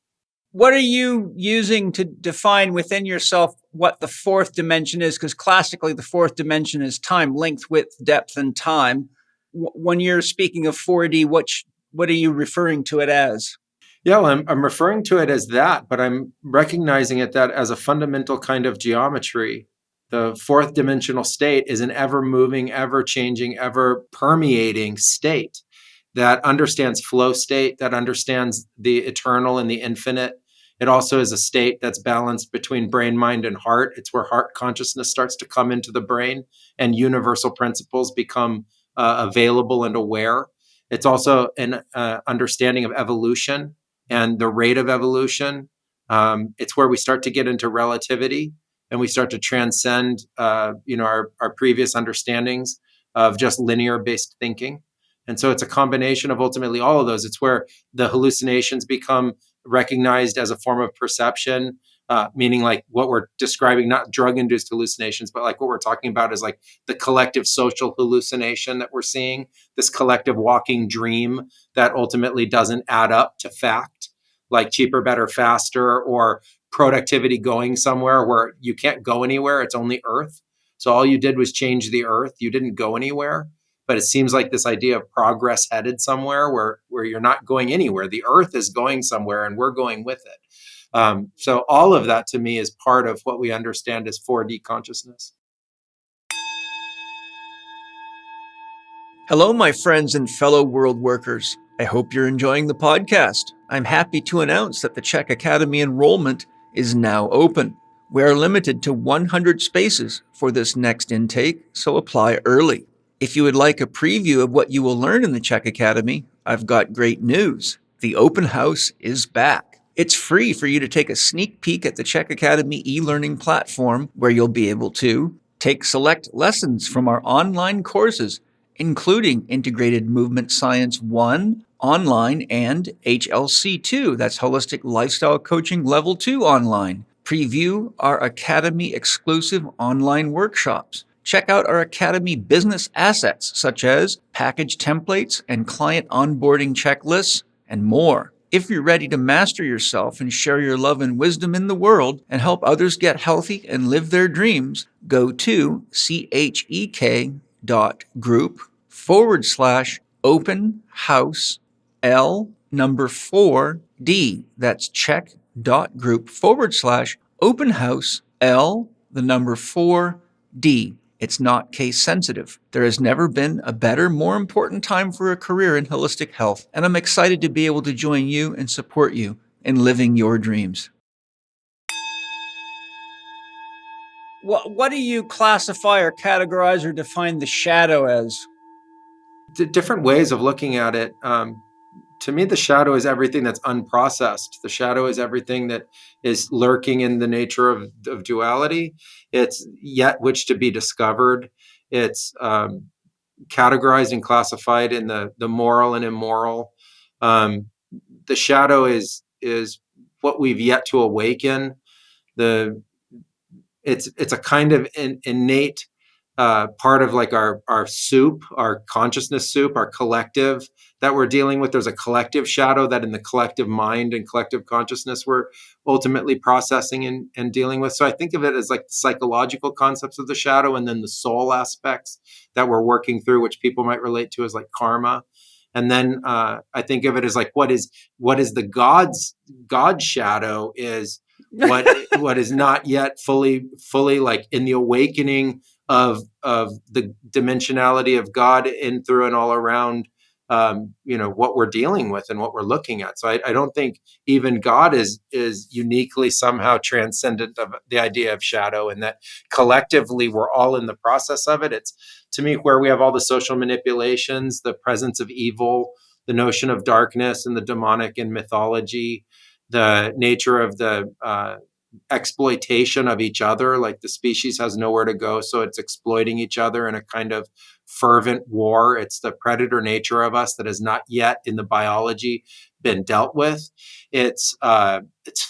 What are you using to define within yourself what the fourth dimension is? Because classically, the fourth dimension is time, length, width, depth, and time. When you're speaking of 4D, what are you referring to it as? Yeah, well, I'm referring to it as that, but I'm recognizing it that as a fundamental kind of geometry. The fourth dimensional state is an ever moving, ever changing, ever permeating state that understands flow state, that understands the eternal and the infinite. It also is a state that's balanced between brain, mind, and heart. It's where heart consciousness starts to come into the brain and universal principles become available and aware. It's also an understanding of evolution and the rate of evolution. It's where we start to get into relativity and we start to transcend our previous understandings of just linear-based thinking. And so it's a combination of ultimately all of those. It's where the hallucinations become recognized as a form of perception, meaning like what we're describing, not drug-induced hallucinations, but like what we're talking about is like the collective social hallucination that we're seeing, this collective walking dream that ultimately doesn't add up to fact, like cheaper, better, faster, or productivity going somewhere where you can't go anywhere. It's only Earth. So all you did was change the Earth. You didn't go anywhere. But it seems like this idea of progress headed somewhere where you're not going anywhere. The Earth is going somewhere and we're going with it. So all of that to me is part of what we understand as 4D consciousness. Hello, my friends and fellow world workers. I hope you're enjoying the podcast. I'm happy to announce that the Chek Academy enrollment is now open. We are limited to 100 spaces for this next intake, so apply early. If you would like a preview of what you will learn in the Chek Academy, I've got great news. The open house is back. It's free for you to take a sneak peek at the Chek Academy e-learning platform, where you'll be able to take select lessons from our online courses, including Integrated Movement Science 1 online and HLC 2, that's Holistic Lifestyle Coaching Level 2 online. Preview our Academy exclusive online workshops. Check out our Academy business assets, such as package templates and client onboarding checklists, and more. If you're ready to master yourself and share your love and wisdom in the world and help others get healthy and live their dreams, go to chek.group/open house L4D. That's chek.group/open house L4D. It's not case sensitive. There has never been a better, more important time for a career in holistic health, and I'm excited to be able to join you and support you in living your dreams. What do you classify or categorize or define the shadow as? Different ways of looking at it. To me, the shadow is everything that's unprocessed. The shadow is everything that is lurking in the nature of duality. It's yet which to be discovered. It's categorized and classified in the moral and immoral. The shadow is what we've yet to awaken. It's a kind of innate part of like our soup, our consciousness soup, our collective that we're dealing with. There's a collective shadow that in the collective mind and collective consciousness we're ultimately processing and dealing with. So I think of it as like the psychological concepts of the shadow, and then the soul aspects that we're working through, which people might relate to as like karma. And then I think of it as like what is the God's shadow is what is not yet fully like in the awakening of the dimensionality of God in, through, and all around, what we're dealing with and what we're looking at. So I don't think even God is uniquely somehow transcendent of the idea of shadow, and that collectively we're all in the process of it. It's, to me, where we have all the social manipulations, the presence of evil, the notion of darkness and the demonic in mythology, the nature of the exploitation of each other, like the species has nowhere to go, so it's exploiting each other in a kind of fervent war. It's the predator nature of us that has not yet in the biology been dealt with. It's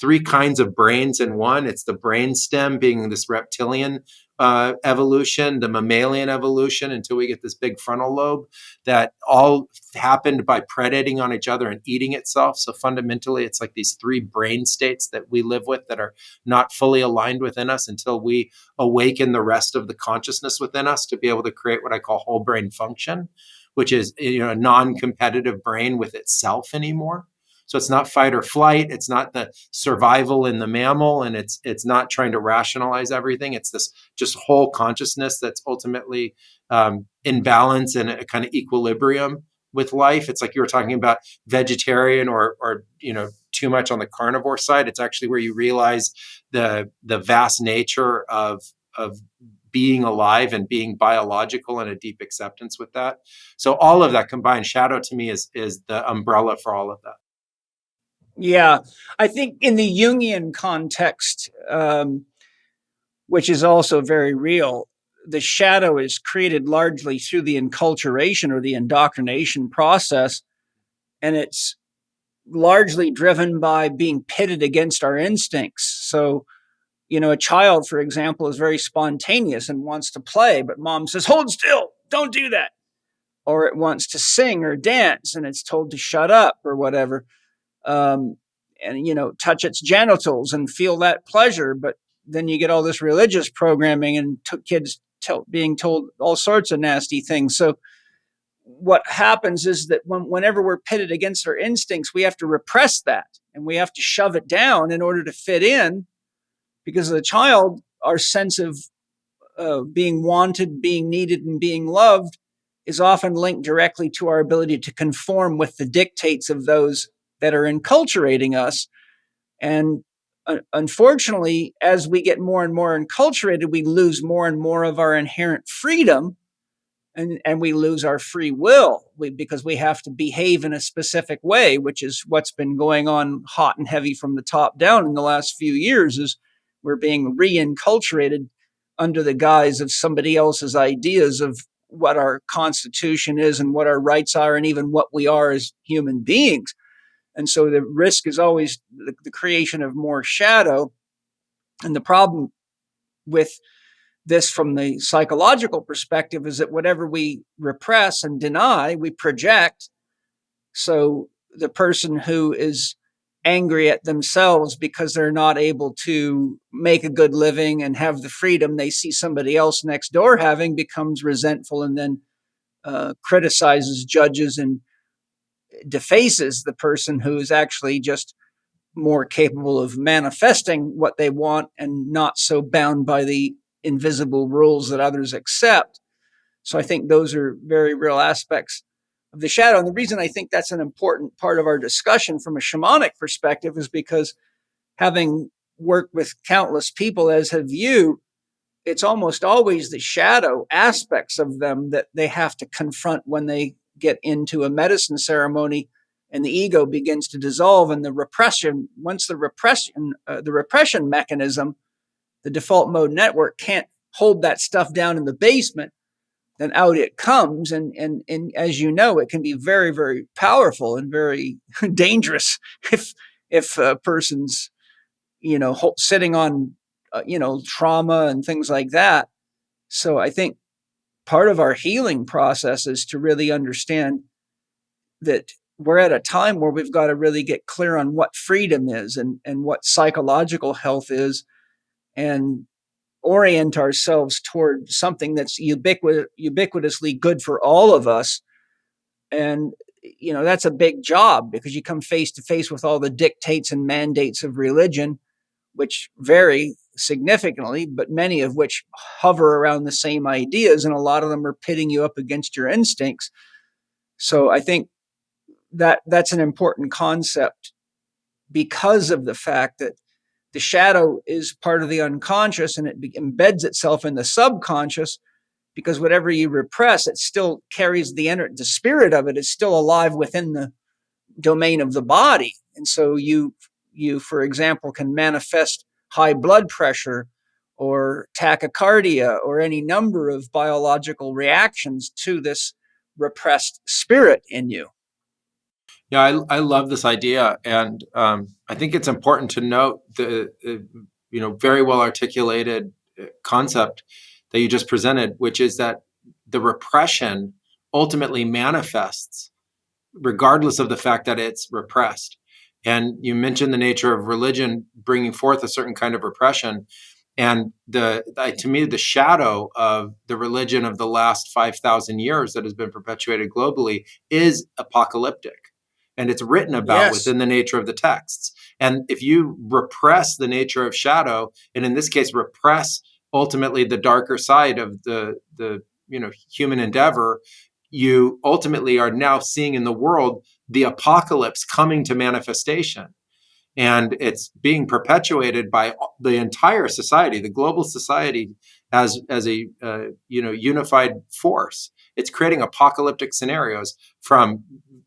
three kinds of brains in one. It's the brain stem being this reptilian evolution, the mammalian evolution, until we get this big frontal lobe that all happened by predating on each other and eating itself. So fundamentally, it's like these three brain states that we live with that are not fully aligned within us until we awaken the rest of the consciousness within us to be able to create what I call whole brain function, which is a non-competitive brain with itself anymore. So it's not fight or flight. It's not the survival in the mammal, and it's not trying to rationalize everything. It's this just whole consciousness that's ultimately in balance and a kind of equilibrium with life. It's like you were talking about vegetarian or too much on the carnivore side. It's actually where you realize the vast nature of being alive and being biological and a deep acceptance with that. So all of that combined, shadow to me is the umbrella for all of that. Yeah, I think in the Jungian context, which is also very real, the shadow is created largely through the enculturation or the indoctrination process, and it's largely driven by being pitted against our instincts. So, a child, for example, is very spontaneous and wants to play, but mom says, hold still, don't do that. Or it wants to sing or dance, and it's told to shut up or whatever. And touch its genitals and feel that pleasure. But then you get all this religious programming and kids being told all sorts of nasty things. So what happens is that whenever we're pitted against our instincts, we have to repress that and we have to shove it down in order to fit in, because as a child, our sense of being wanted, being needed, and being loved is often linked directly to our ability to conform with the dictates of those that are enculturating us. And unfortunately, as we get more and more enculturated, we lose more and more of our inherent freedom, and we lose our free will because we have to behave in a specific way, which is what's been going on hot and heavy from the top down in the last few years. Is we're being re-enculturated under the guise of somebody else's ideas of what our constitution is and what our rights are and even what we are as human beings. And so the risk is always the creation of more shadow. And the problem with this from the psychological perspective is that whatever we repress and deny, we project. So the person who is angry at themselves because they're not able to make a good living and have the freedom they see somebody else next door having becomes resentful and then criticizes, judges, and defaces the person who is actually just more capable of manifesting what they want and not so bound by the invisible rules that others accept. So I think those are very real aspects of the shadow. And the reason I think that's an important part of our discussion from a shamanic perspective is because, having worked with countless people, as have you, it's almost always the shadow aspects of them that they have to confront when they get into a medicine ceremony and the ego begins to dissolve, and the repression, once the repression mechanism, the default mode network, can't hold that stuff down in the basement, then out it comes. And as you know, it can be very, very powerful and very dangerous if a person's, sitting on, trauma and things like that. So I think part of our healing process is to really understand that we're at a time where we've got to really get clear on what freedom is and what psychological health is, and orient ourselves toward something that's ubiquitously good for all of us. And, that's a big job, because you come face to face with all the dictates and mandates of religion, which vary significantly, but many of which hover around the same ideas. And a lot of them are pitting you up against your instincts. So I think that's an important concept, because of the fact that the shadow is part of the unconscious, and it embeds itself in the subconscious, because whatever you repress, it still carries the spirit of it is still alive within the domain of the body. And so you, for example, can manifest high blood pressure or tachycardia or any number of biological reactions to this repressed spirit in you. Yeah, I love this idea, and I think it's important to note the very well articulated concept that you just presented, which is that the repression ultimately manifests regardless of the fact that it's repressed. And you mentioned the nature of religion bringing forth a certain kind of repression. And to me, the shadow of the religion of the last 5,000 years that has been perpetuated globally is apocalyptic. And it's written about within the nature of the texts. And if you repress the nature of shadow, and in this case, repress ultimately the darker side of the human endeavor, you ultimately are now seeing in the world the apocalypse coming to manifestation. And it's being perpetuated by the entire society, the global society, as a unified force. It's creating apocalyptic scenarios, from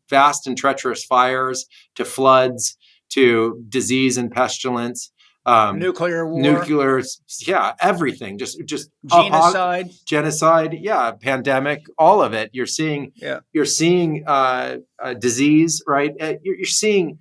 vast and treacherous fires to floods to disease and pestilence, nuclear war, everything, just genocide, pandemic, all of it. You're seeing disease, right? You're seeing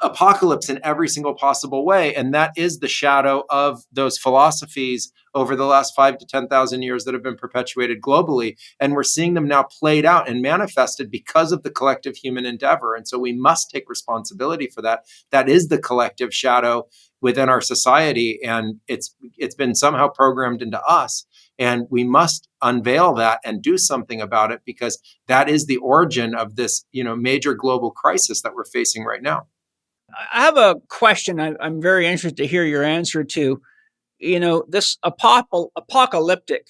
apocalypse in every single possible way. And that is the shadow of those philosophies over the last 5,000 to 10,000 years that have been perpetuated globally. And we're seeing them now played out and manifested because of the collective human endeavor. And so we must take responsibility for that. That is the collective shadow within our society. And it's been somehow programmed into us. And we must unveil that and do something about it, because that is the origin of this, major global crisis that we're facing right now. I have a question I'm very interested to hear your answer to. This apocalyptic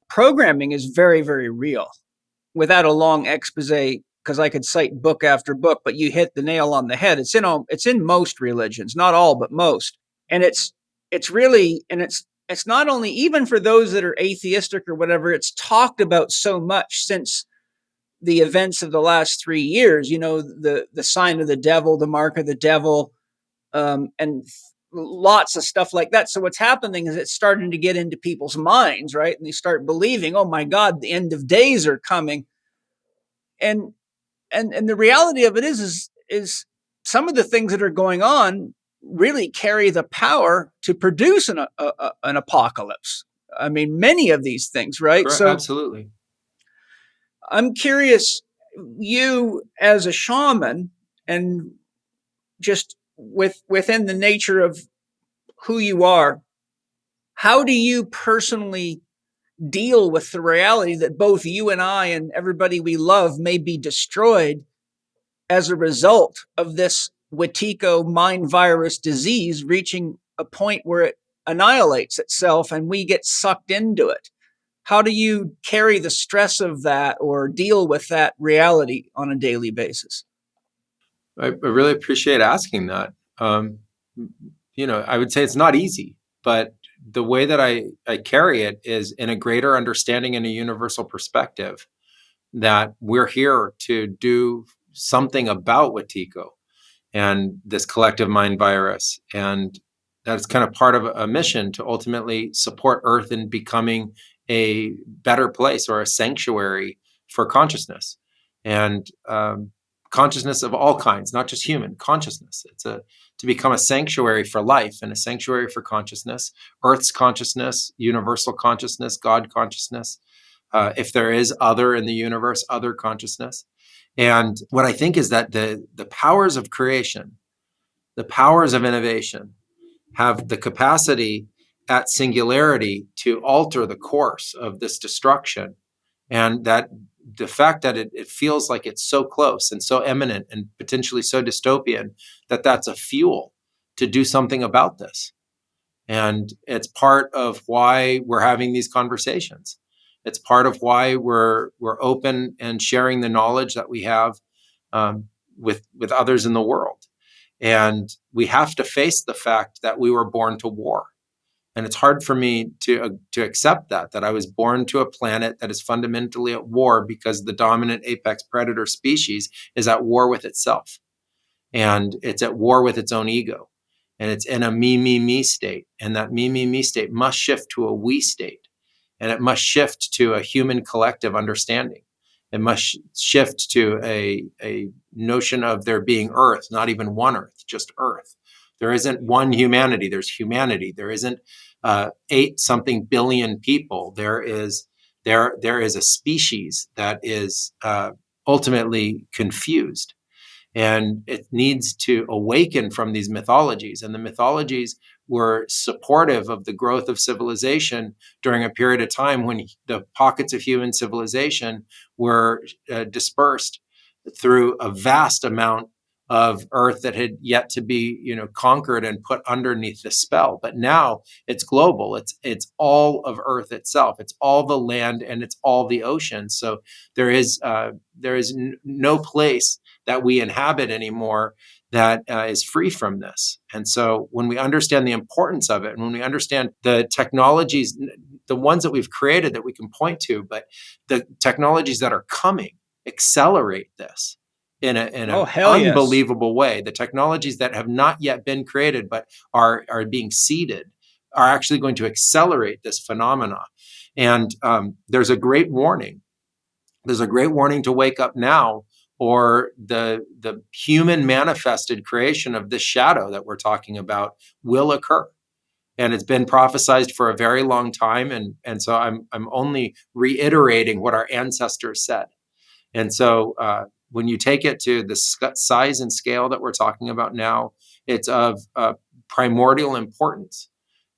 programming is very, very real. Without a long expose, because I could cite book after book, but you hit the nail on the head. It's in most religions, not all, but most. And it's not only, even for those that are atheistic or whatever, it's talked about so much since the events of the last 3 years, the sign of the devil, the mark of the devil, and lots of stuff like that. So what's happening is it's starting to get into people's minds, right? And they start believing, oh my God, the end of days are coming. And the reality of it is some of the things that are going on really carry the power to produce an apocalypse. I mean, many of these things, right? Correct, so absolutely. I'm curious, you as a shaman, and just within the nature of who you are, how do you personally deal with the reality that both you and I and everybody we love may be destroyed as a result of this Wetiko mind virus disease reaching a point where it annihilates itself and we get sucked into it? How do you carry the stress of that or deal with that reality on a daily basis? I really appreciate asking that. I would say it's not easy, but the way that I carry it is in a greater understanding and a universal perspective that we're here to do something about Wetiko and this collective mind virus. And that's kind of part of a mission to ultimately support Earth in becoming a better place or a sanctuary for consciousness, and consciousness of all kinds, not just human consciousness. It's to become a sanctuary for life and a sanctuary for consciousness, Earth's consciousness, universal consciousness, God consciousness. if there is other in the universe, other consciousness. And what I think is that the powers of creation, the powers of innovation, have the capacity at singularity to alter the course of this destruction. And that the fact that it feels like it's so close and so imminent and potentially so dystopian, that's a fuel to do something about this. And it's part of why we're having these conversations. It's part of why we're open and sharing the knowledge that we have with others in the world. And we have to face the fact that we were born to war. And it's hard for me to accept that I was born to a planet that is fundamentally at war because the dominant apex predator species is at war with itself. And it's at war with its own ego. And it's in a me state. And that me state must shift to a we state. And it must shift to a human collective understanding. It must shift to a notion of there being Earth, not even one Earth, just Earth. There isn't one humanity, there's humanity. There isn't 8-something billion people. There is a species that is ultimately confused. And it needs to awaken from these mythologies. And the mythologies were supportive of the growth of civilization during a period of time when the pockets of human civilization were dispersed through a vast amount of earth that had yet to be, conquered and put underneath the spell. But now it's global. It's all of Earth itself. It's all the land and it's all the ocean. So there is no place that we inhabit anymore that is free from this. And so when we understand the importance of it, and when we understand the technologies, the ones that we've created that we can point to, but the technologies that are coming accelerate this in an unbelievable way. The technologies that have not yet been created but are being seeded are actually going to accelerate this phenomena. And there's a great warning. There's a great warning to wake up now, or the human manifested creation of this shadow that we're talking about will occur. And it's been prophesized for a very long time. And so I'm only reiterating what our ancestors said. And so when you take it to the size and scale that we're talking about now, it's of primordial importance.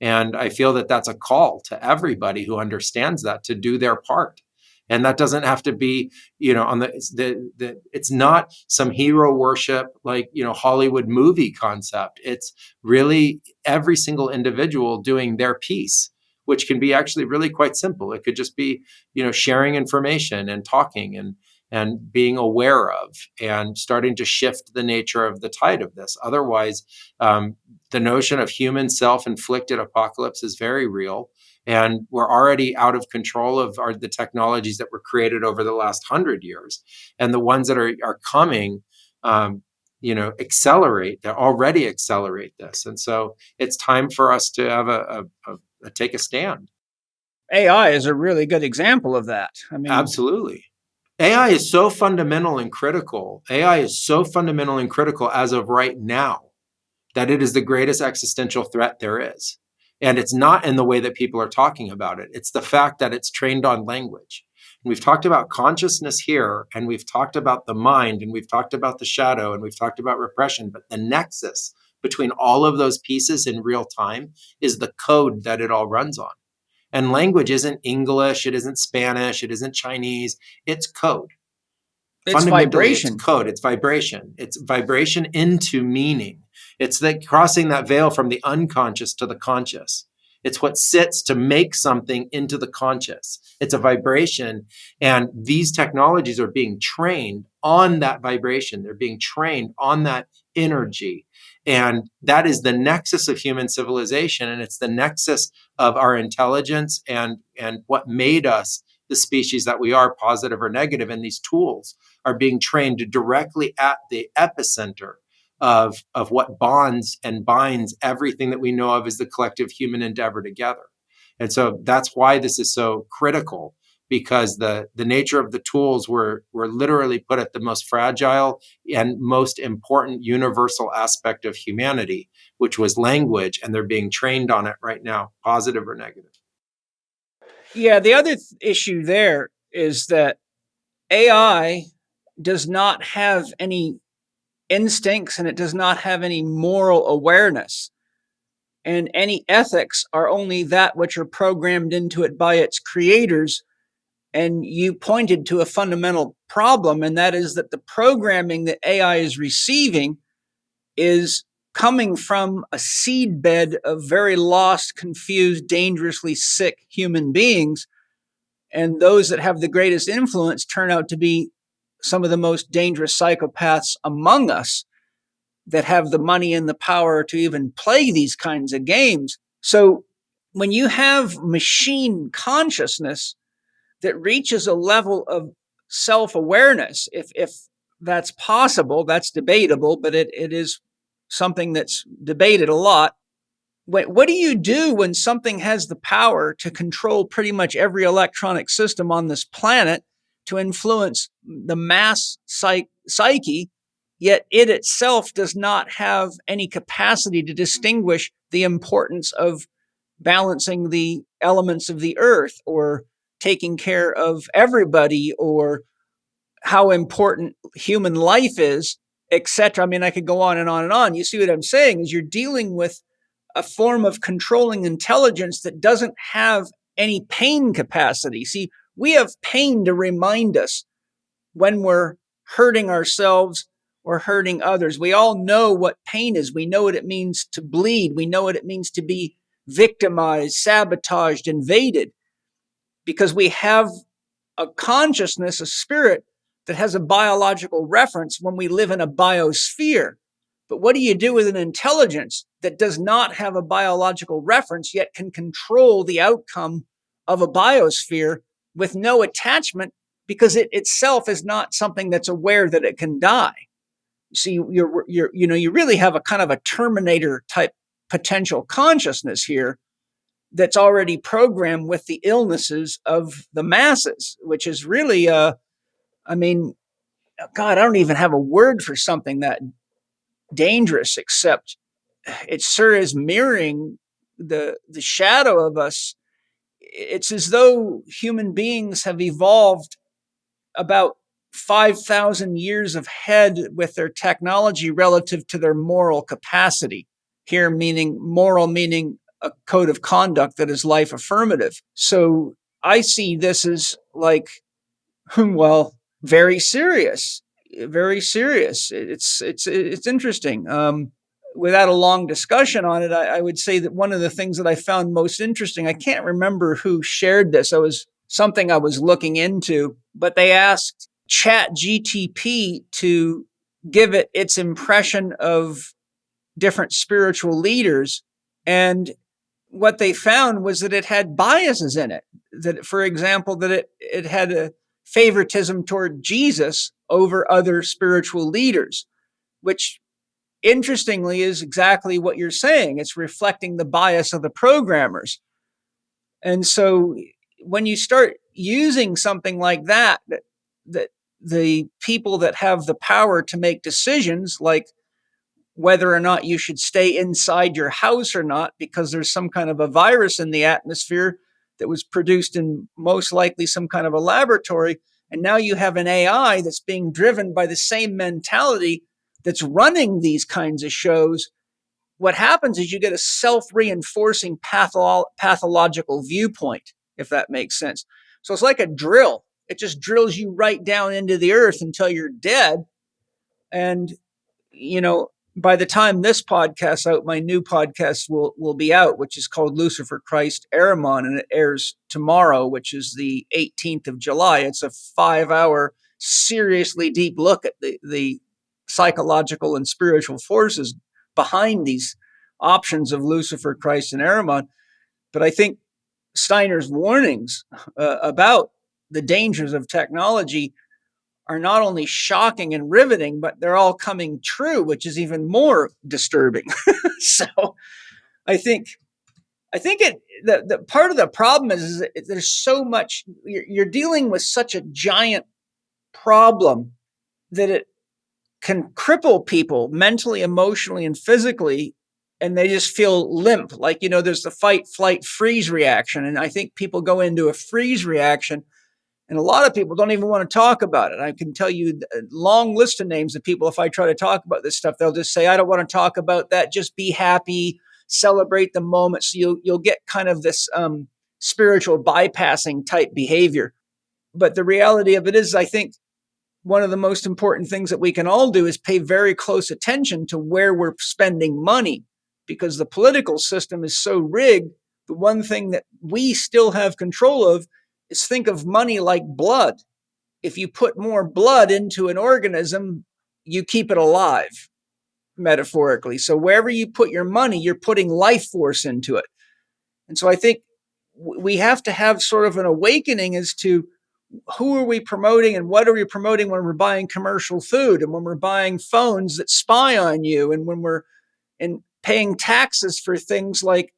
And I feel that that's a call to everybody who understands that to do their part. And that doesn't have to be, on it's not some hero worship like, Hollywood movie concept. It's really every single individual doing their piece, which can be actually really quite simple. It could just be, sharing information and talking and being aware of and starting to shift the nature of the tide of this. Otherwise, the notion of human self-inflicted apocalypse is very real. And we're already out of control of the technologies that were created over the last 100 years. And the ones that are coming, accelerate, they already accelerate this. And so it's time for us to have take a stand. AI is a really good example of that. I mean, absolutely. AI is so fundamental and critical. AI is so fundamental and critical as of right now that it is the greatest existential threat there is. And it's not in the way that people are talking about it. It's the fact that it's trained on language. And we've talked about consciousness here, and we've talked about the mind, and we've talked about the shadow, and we've talked about repression. But the nexus between all of those pieces in real time is the code that it all runs on. And language isn't English, it isn't Spanish, it isn't Chinese, it's code. It's vibration. It's code, it's vibration. It's vibration into meaning. It's crossing that veil from the unconscious to the conscious. It's what sits to make something into the conscious. It's a vibration. And these technologies are being trained on that vibration. They're being trained on that energy. And that is the nexus of human civilization. And it's the nexus of our intelligence and what made us the species that we are, positive or negative. And these tools are being trained directly at the epicenter of what bonds and binds everything that we know of as the collective human endeavor together. And so that's why this is so critical, because the nature of the tools were literally put at the most fragile and most important universal aspect of humanity, which was language, and they're being trained on it right now, positive or negative. Yeah, the other issue there is that AI does not have any instincts and it does not have any moral awareness. And any ethics are only that which are programmed into it by its creators. And you pointed to a fundamental problem, and that is that the programming that AI is receiving is coming from a seedbed of very lost, confused, dangerously sick human beings. And those that have the greatest influence turn out to be some of the most dangerous psychopaths among us that have the money and the power to even play these kinds of games. So when you have machine consciousness that reaches a level of self-awareness, if that's possible, that's debatable, but it is something that's debated a lot. What do you do when something has the power to control pretty much every electronic system on this planet, to influence the mass psyche, yet it itself does not have any capacity to distinguish the importance of balancing the elements of the earth, or taking care of everybody, or how important human life is, etc.? I mean, I could go on and on and on. You see what I'm saying is you're dealing with a form of controlling intelligence that doesn't have any pain capacity. See, we have pain to remind us when we're hurting ourselves or hurting others. We all know what pain is. We know what it means to bleed. We know what it means to be victimized, sabotaged, invaded, because we have a consciousness, a spirit that has a biological reference when we live in a biosphere. But what do you do with an intelligence that does not have a biological reference, yet can control the outcome of a biosphere with no attachment, because it itself is not something that's aware that it can die? See, you really have a kind of a Terminator type potential consciousness here that's already programmed with the illnesses of the masses, which is really, I mean, God, I don't even have a word for something that dangerous, except it sure is mirroring the shadow of us. It's as though human beings have evolved about 5,000 years ahead with their technology relative to their moral capacity. Here, meaning moral, meaning a code of conduct that is life affirmative. So I see this as like, well, very serious, very serious. It's interesting. Without a long discussion on it, I would say that one of the things that I found most interesting, I can't remember who shared this. It was something I was looking into, but they asked Chat GTP to give it its impression of different spiritual leaders. And what they found was that it had biases in it. That, for example, that it had a favoritism toward Jesus over other spiritual leaders, which interestingly is exactly what you're saying. It's reflecting the bias of the programmers. And so when you start using something like that the people that have the power to make decisions, like whether or not you should stay inside your house or not, because there's some kind of a virus in the atmosphere that was produced in most likely some kind of a laboratory. And now you have an AI that's being driven by the same mentality that's running these kinds of shows. What happens is you get a self-reinforcing pathological viewpoint, if that makes sense. So it's like a drill. It just drills you right down into the earth until you're dead. And, by the time this podcast's out, my new podcast will be out, which is called Lucifer, Christ, Ahriman, and it airs tomorrow, which is the 18th of July. It's a 5-hour, seriously deep look at the psychological and spiritual forces behind these options of Lucifer, Christ, and Ahriman. But I think Steiner's warnings about the dangers of technology are not only shocking and riveting, but they're all coming true, which is even more disturbing. So I think the part of the problem is that there's so much, you're dealing with such a giant problem that it can cripple people mentally, emotionally, and physically. and they just feel limp. Like, there's the fight, flight, freeze reaction. And I think people go into a freeze reaction, and a lot of people don't even want to talk about it. I can tell you a long list of names of people, if I try to talk about this stuff, they'll just say, I don't want to talk about that. Just be happy, celebrate the moment. So you'll get kind of this spiritual bypassing type behavior. But the reality of it is, I think one of the most important things that we can all do is pay very close attention to where we're spending money, because the political system is so rigged. The one thing that we still have control of is think of money like blood. If you put more blood into an organism, you keep it alive, metaphorically. So wherever you put your money, you're putting life force into it. And so I think we have to have sort of an awakening as to who are we promoting and what are we promoting when we're buying commercial food and when we're buying phones that spy on you and when we're paying taxes for things like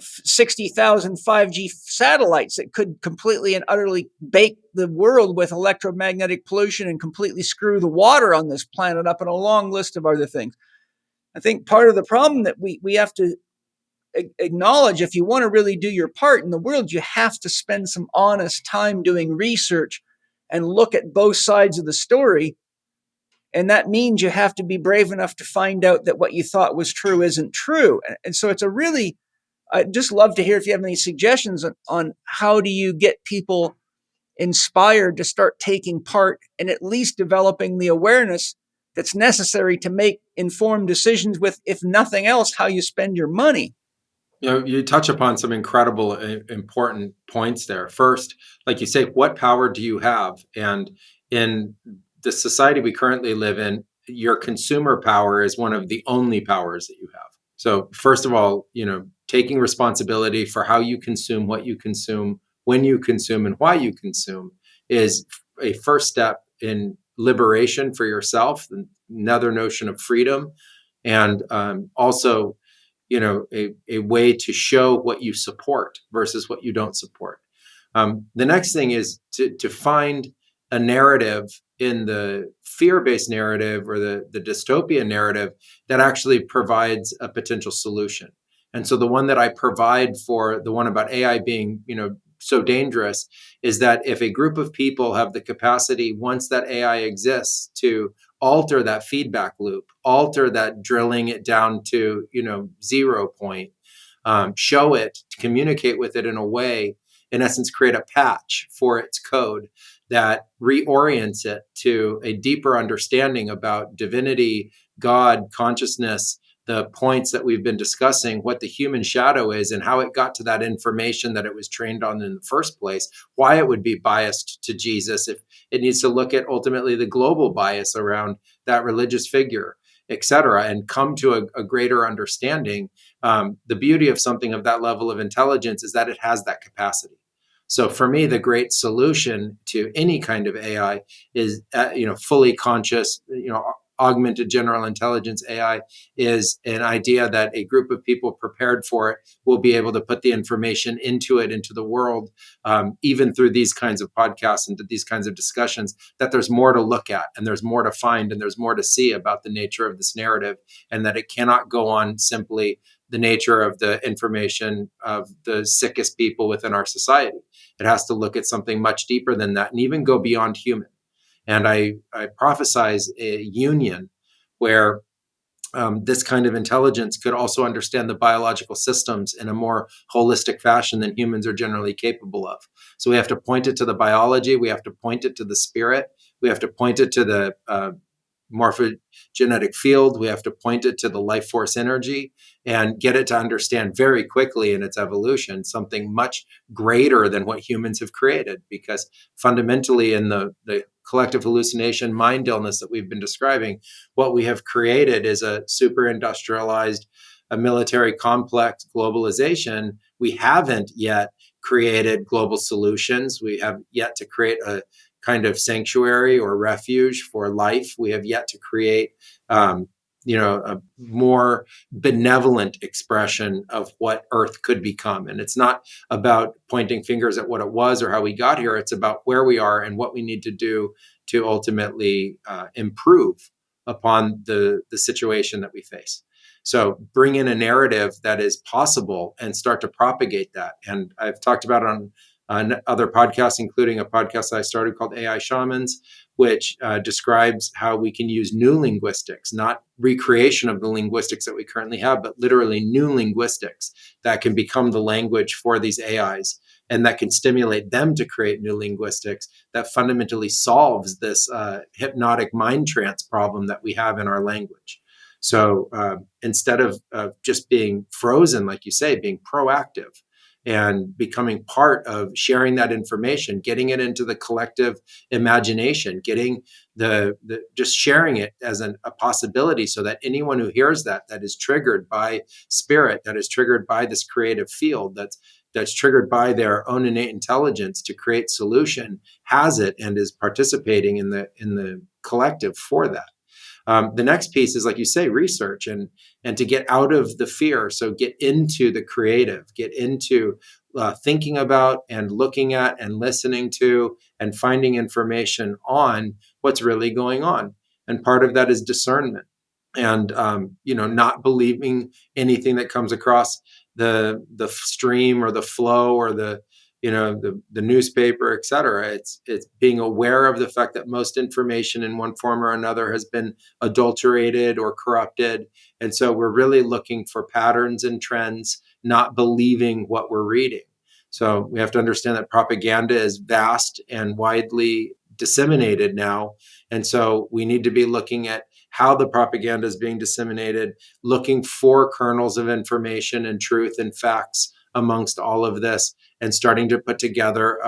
60,000 5G satellites that could completely and utterly bake the world with electromagnetic pollution and completely screw the water on this planet up, and a long list of other things. I think part of the problem that we have to acknowledge, if you want to really do your part in the world, you have to spend some honest time doing research and look at both sides of the story. And that means you have to be brave enough to find out that what you thought was true isn't true. And so it's I'd just love to hear if you have any suggestions on how do you get people inspired to start taking part and at least developing the awareness that's necessary to make informed decisions with, if nothing else, how you spend your money. You touch upon some incredible, important points there. First, like you say, what power do you have? And in the society we currently live in, your consumer power is one of the only powers that you have. So first of all, taking responsibility for how you consume, what you consume, when you consume, and why you consume is a first step in liberation for yourself, another notion of freedom, and also a way to show what you support versus what you don't support. The next thing is to find a narrative in the fear-based narrative or the dystopian narrative that actually provides a potential solution. And so the one that I provide for the one about AI being, so dangerous is that if a group of people have the capacity, once that AI exists, to alter that feedback loop, alter that drilling it down to, 0 point, show it, communicate with it in a way, in essence, create a patch for its code that reorients it to a deeper understanding about divinity, God, consciousness, the points that we've been discussing, what the human shadow is and how it got to that information that it was trained on in the first place, why it would be biased to Jesus, if it needs to look at ultimately the global bias around that religious figure, et cetera, and come to a greater understanding. The beauty of something of that level of intelligence is that it has that capacity. So for me, the great solution to any kind of AI is, fully conscious, augmented general intelligence AI is an idea that a group of people prepared for it will be able to put the information into the world, even through these kinds of podcasts and these kinds of discussions, that there's more to look at and there's more to find and there's more to see about the nature of this narrative, and that it cannot go on simply the nature of the information of the sickest people within our society. It has to look at something much deeper than that and even go beyond human. And I prophesize a union where this kind of intelligence could also understand the biological systems in a more holistic fashion than humans are generally capable of. So we have to point it to the biology, we have to point it to the spirit, we have to point it to the morphogenetic field, we have to point it to the life force energy and get it to understand very quickly in its evolution something much greater than what humans have created. Because fundamentally in the collective hallucination mind illness that we've been describing, what we have created is a super industrialized, a military complex globalization. We haven't yet created global solutions. We have yet to create a kind of sanctuary or refuge for life. We have yet to create, a more benevolent expression of what Earth could become. And it's not about pointing fingers at what it was or how we got here. It's about where we are and what we need to do to ultimately improve upon the situation that we face. So bring in a narrative that is possible and start to propagate that. And I've talked about it on other podcasts, including a podcast I started called AI Shamans, which describes how we can use new linguistics, not recreation of the linguistics that we currently have, but literally new linguistics that can become the language for these AIs, and that can stimulate them to create new linguistics that fundamentally solves this hypnotic mind trance problem that we have in our language. So instead of just being frozen, like you say, being proactive and becoming part of sharing that information, getting it into the collective imagination, getting the just sharing it as a possibility, so that anyone who hears that is triggered by spirit, that is triggered by this creative field, that's triggered by their own innate intelligence to create solution, has it and is participating in the collective for that. The next piece is, like you say, research and to get out of the fear. So get into the creative, get into thinking about and looking at and listening to and finding information on what's really going on. And part of that is discernment and, not believing anything that comes across the stream or the flow or the newspaper, et cetera. It's being aware of the fact that most information in one form or another has been adulterated or corrupted. And so we're really looking for patterns and trends, not believing what we're reading. So we have to understand that propaganda is vast and widely disseminated now. And so we need to be looking at how the propaganda is being disseminated, looking for kernels of information and truth and facts amongst all of this, and starting to put together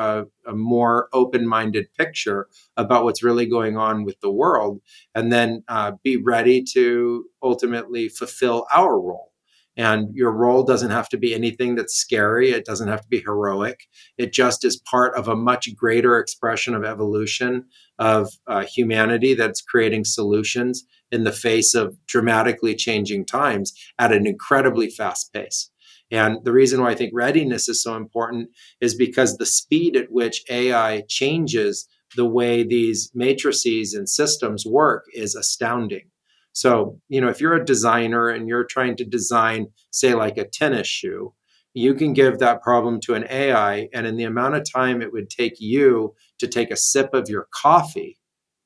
a more open-minded picture about what's really going on with the world, and then be ready to ultimately fulfill our role. And your role doesn't have to be anything that's scary. It doesn't have to be heroic. It just is part of a much greater expression of evolution of humanity that's creating solutions in the face of dramatically changing times at an incredibly fast pace. And the reason why I think readiness is so important is because the speed at which AI changes the way these matrices and systems work is astounding. So, if you're a designer and you're trying to design, say, like a tennis shoe, you can give that problem to an AI, and in the amount of time it would take you to take a sip of your coffee,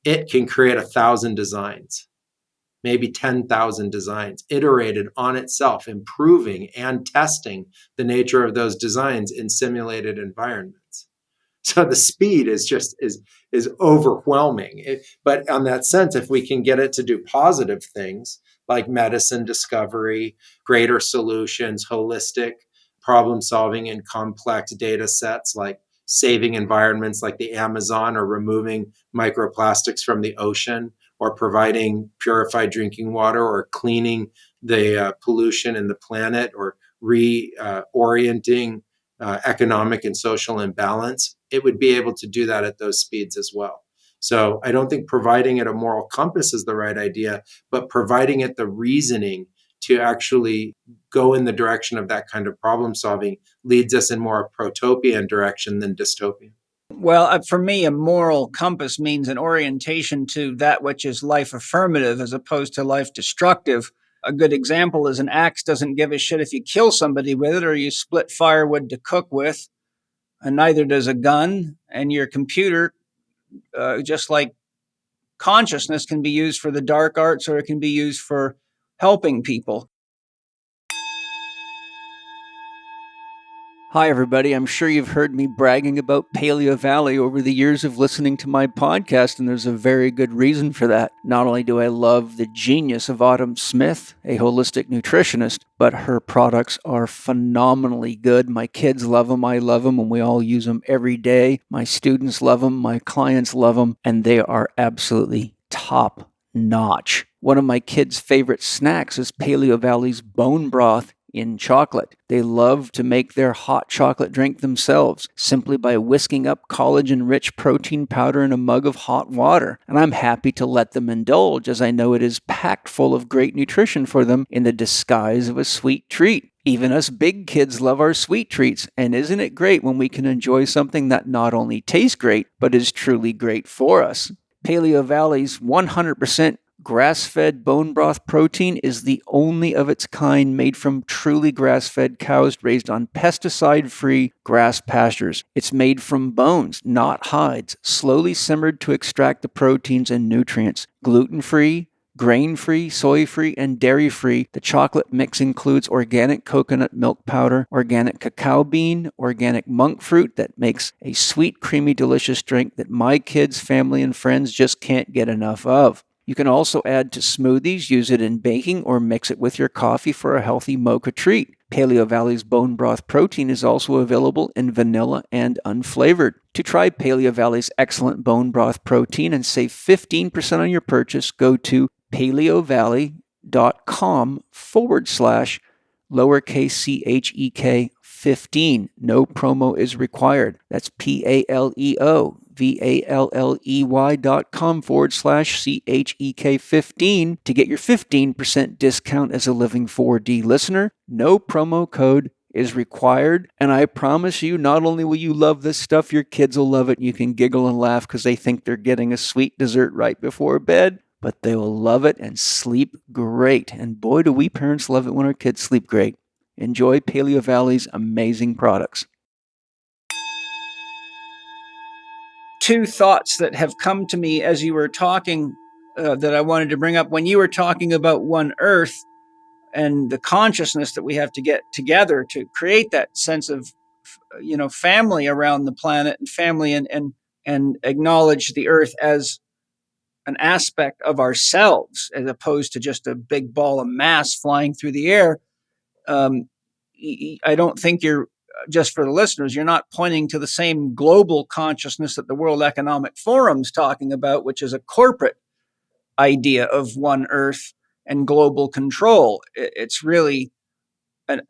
it can create 1,000 designs. Maybe 10,000 designs iterated on itself, improving and testing the nature of those designs in simulated environments. So the speed is overwhelming. But on that sense, if we can get it to do positive things like medicine discovery, greater solutions, holistic problem solving in complex data sets, like saving environments like the Amazon, or removing microplastics from the ocean, or providing purified drinking water, or cleaning the pollution in the planet, or reorienting economic and social imbalance, it would be able to do that at those speeds as well. So I don't think providing it a moral compass is the right idea, but providing it the reasoning to actually go in the direction of that kind of problem solving leads us in more a protopian direction than dystopian. Well, for me, a moral compass means an orientation to that which is life affirmative as opposed to life destructive. A good example is an axe doesn't give a shit if you kill somebody with it or you split firewood to cook with, and neither does a gun. And your computer, just like consciousness, can be used for the dark arts or it can be used for helping people. Hi, everybody. I'm sure you've heard me bragging about Paleo Valley over the years of listening to my podcast, and there's a very good reason for that. Not only do I love the genius of Autumn Smith, a holistic nutritionist, but her products are phenomenally good. My kids love them, I love them, and we all use them every day. My students love them, my clients love them, and they are absolutely top notch. One of my kids' favorite snacks is Paleo Valley's bone broth in chocolate. They love to make their hot chocolate drink themselves simply by whisking up collagen-rich protein powder in a mug of hot water. And I'm happy to let them indulge, as I know it is packed full of great nutrition for them in the disguise of a sweet treat. Even us big kids love our sweet treats, and isn't it great when we can enjoy something that not only tastes great, but is truly great for us? Paleo Valley's 100% grass-fed bone broth protein is the only of its kind made from truly grass-fed cows raised on pesticide-free grass pastures. It's made from bones, not hides, slowly simmered to extract the proteins and nutrients. Gluten-free, grain-free, soy-free, and dairy-free, the chocolate mix includes organic coconut milk powder, organic cacao bean, organic monk fruit that makes a sweet, creamy, delicious drink that my kids, family, and friends just can't get enough of. You can also add to smoothies, use it in baking, or mix it with your coffee for a healthy mocha treat. Paleo Valley's bone broth protein is also available in vanilla and unflavored. To try Paleo Valley's excellent bone broth protein and save 15% on your purchase, go to paleovalley.com/lowercase CHEK15. No promo is required. That's PALEOVALLEY.com/CHEK15 to get your 15% discount as a Living 4D listener. No promo code is required, and I promise you, not only will you love this stuff, your kids will love it. You can giggle and laugh because they think they're getting a sweet dessert right before bed, but they will love it and sleep great. And boy, do we parents love it when our kids sleep great. Enjoy Paleo Valley's amazing products. Two thoughts that have come to me as you were talking that I wanted to bring up. When you were talking about One Earth and the consciousness that we have to get together to create that sense of, family around the planet and family and acknowledge the Earth as an aspect of ourselves as opposed to just a big ball of mass flying through the air. I don't think you're, just for the listeners, you're not pointing to the same global consciousness that the World Economic Forum's talking about, which is a corporate idea of one Earth and global control. It's really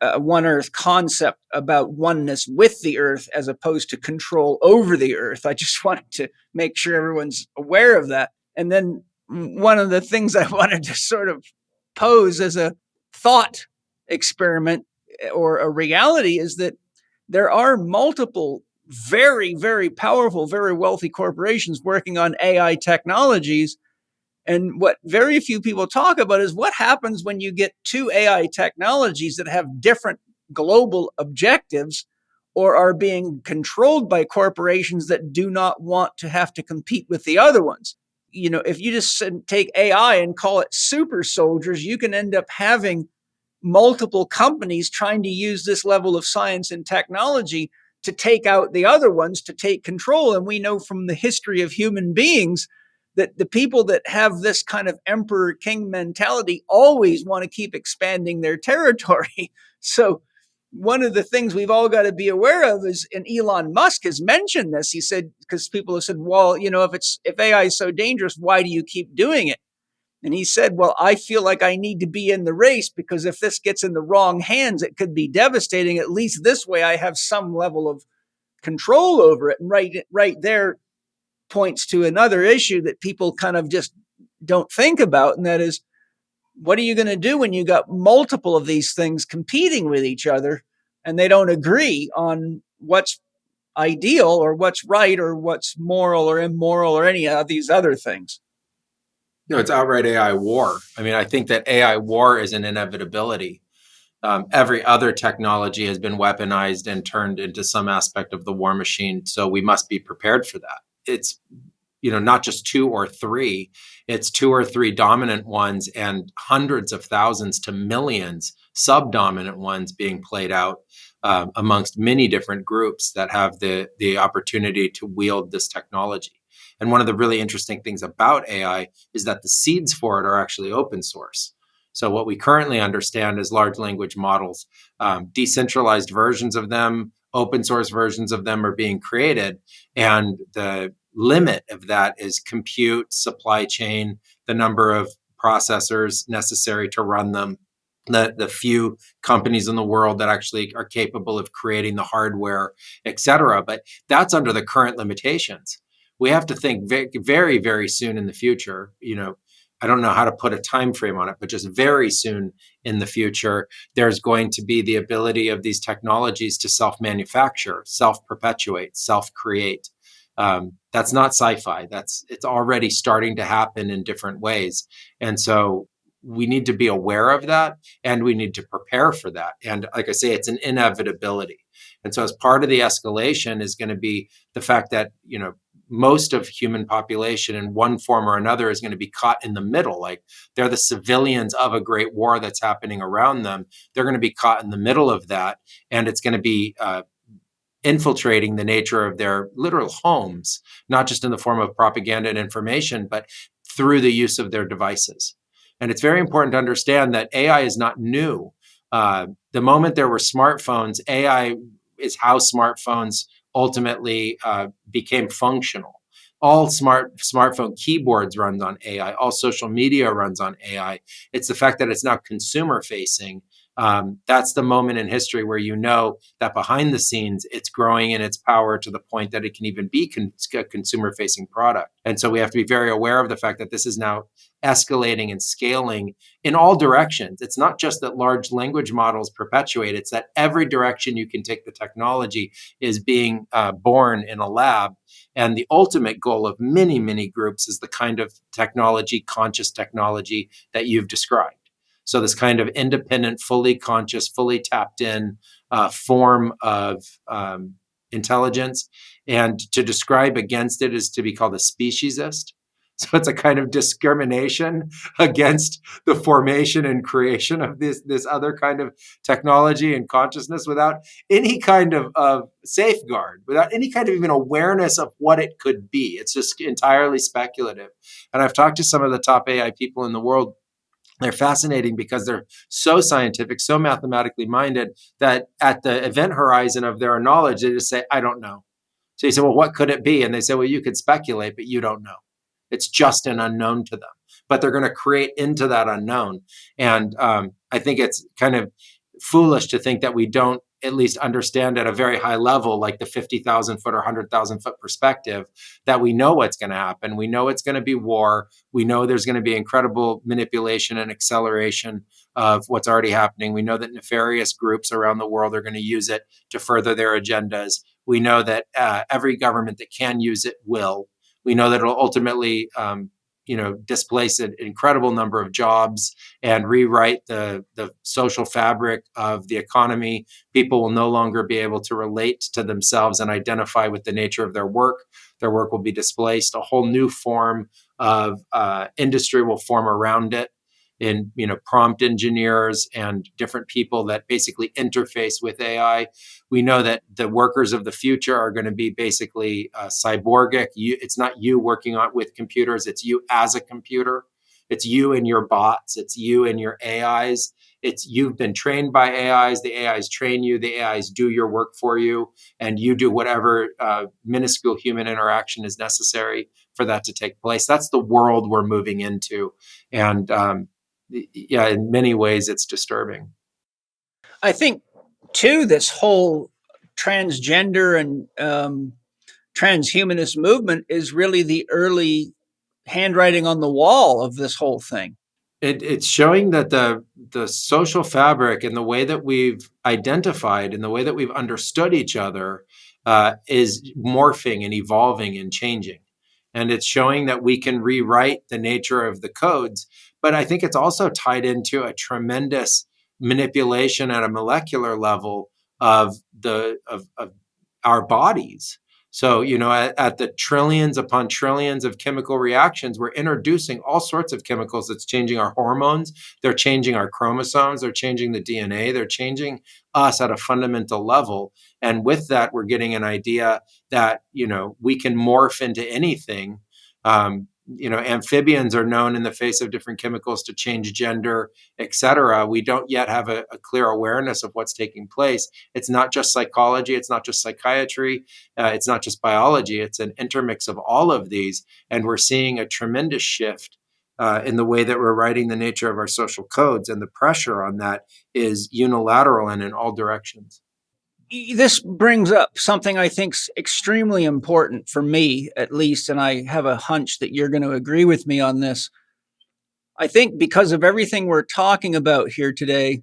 a one Earth concept about oneness with the Earth as opposed to control over the Earth. I just wanted to make sure everyone's aware of that. And then one of the things I wanted to sort of pose as a thought experiment or a reality is that there are multiple very, very powerful, very wealthy corporations working on AI technologies. And what very few people talk about is what happens when you get two AI technologies that have different global objectives or are being controlled by corporations that do not want to have to compete with the other ones. If you just take AI and call it super soldiers, you can end up having multiple companies trying to use this level of science and technology to take out the other ones, to take control. And we know from the history of human beings that the people that have this kind of emperor king mentality always want to keep expanding their territory. So one of the things we've all got to be aware of is, and Elon Musk has mentioned this, he said, because people have said, well, if AI is so dangerous, why do you keep doing it? And he said, well, I feel like I need to be in the race because if this gets in the wrong hands, it could be devastating. At least this way I have some level of control over it. And right there points to another issue that people kind of just don't think about. And that is, what are you going to do when you got multiple of these things competing with each other and they don't agree on what's ideal or what's right or what's moral or immoral or any of these other things? It's outright AI war. I mean, I think that AI war is an inevitability. Every other technology has been weaponized and turned into some aspect of the war machine. So we must be prepared for that. It's, not just two or three, it's two or three dominant ones and hundreds of thousands to millions subdominant ones being played out amongst many different groups that have the opportunity to wield this technology. And one of the really interesting things about AI is that the seeds for it are actually open source. So what we currently understand is large language models, decentralized versions of them, open source versions of them are being created. And the limit of that is compute, supply chain, the number of processors necessary to run them, the few companies in the world that actually are capable of creating the hardware, et cetera. But that's under the current limitations. We have to think very, very, very soon in the future. I don't know how to put a time frame on it, but just very soon in the future, there's going to be the ability of these technologies to self-manufacture, self-perpetuate, self-create. That's not sci-fi. It's already starting to happen in different ways. And so we need to be aware of that, and we need to prepare for that. And like I say, it's an inevitability. And so as part of the escalation is going to be the fact that, most of human population in one form or another is going to be caught in the middle. Like they're the civilians of a great war that's happening around them. They're going to be caught in the middle of that. And it's going to be infiltrating the nature of their literal homes, not just in the form of propaganda and information, but through the use of their devices. And it's very important to understand that AI is not new. The moment there were smartphones, AI is how smartphones ultimately became functional. All smartphone keyboards runs on AI. All social media runs on AI. It's the fact that it's now consumer facing. That's the moment in history where that behind the scenes, it's growing in its power to the point that it can even be a consumer-facing product. And so we have to be very aware of the fact that this is now escalating and scaling in all directions. It's not just that large language models perpetuate, it's that every direction you can take the technology is being born in a lab. And the ultimate goal of many, many groups is the kind of technology, conscious technology that you've described. So this kind of independent, fully conscious, fully tapped in form of intelligence. And to describe against it is to be called a speciesist. So it's a kind of discrimination against the formation and creation of this other kind of technology and consciousness without any kind of safeguard, without any kind of even awareness of what it could be. It's just entirely speculative. And I've talked to some of the top AI people in the world. They're fascinating because they're so scientific, so mathematically minded that at the event horizon of their knowledge, they just say, I don't know. So you say, well, what could it be? And they say, well, you could speculate, but you don't know. It's just an unknown to them. But they're going to create into that unknown. And I think it's kind of foolish to think that we don't at least understand at a very high level, like the 50,000 foot or 100,000 foot perspective, that we know what's going to happen. We know it's going to be war. We know there's going to be incredible manipulation and acceleration of what's already happening. We know that nefarious groups around the world are going to use it to further their agendas. We know that every government that can use it will. We know that it'll ultimately displace an incredible number of jobs and rewrite the social fabric of the economy. People will no longer be able to relate to themselves and identify with the nature of their work. Their work will be displaced. A whole new form of industry will form around it in prompt engineers and different people that basically interface with AI. We know that the workers of the future are going to be basically cyborgic. It's not you working with computers. It's you as a computer. It's you and your bots. It's you and your AIs. You've been trained by AIs. The AIs train you. The AIs do your work for you, and you do whatever minuscule human interaction is necessary for that to take place. That's the world we're moving into, and in many ways, it's disturbing. I think, too, this whole transgender and transhumanist movement is really the early handwriting on the wall of this whole thing. It's showing that the social fabric and the way that we've identified and the way that we've understood each other is morphing and evolving and changing. And it's showing that we can rewrite the nature of the codes. But I think it's also tied into a tremendous manipulation at a molecular level of our bodies. So, at the trillions upon trillions of chemical reactions, we're introducing all sorts of chemicals that's changing our hormones. They're changing our chromosomes. They're changing the DNA. They're changing us at a fundamental level. And with that, we're getting an idea that, we can morph into anything. Amphibians are known in the face of different chemicals to change gender, et cetera. We don't yet have a clear awareness of what's taking place. It's not just psychology. It's not just psychiatry. It's not just biology. It's an intermix of all of these. And we're seeing a tremendous shift in the way that we're writing the nature of our social codes. And the pressure on that is unilateral and in all directions. This brings up something I think's extremely important for me, at least, and I have a hunch that you're going to agree with me on this. I think because of everything we're talking about here today,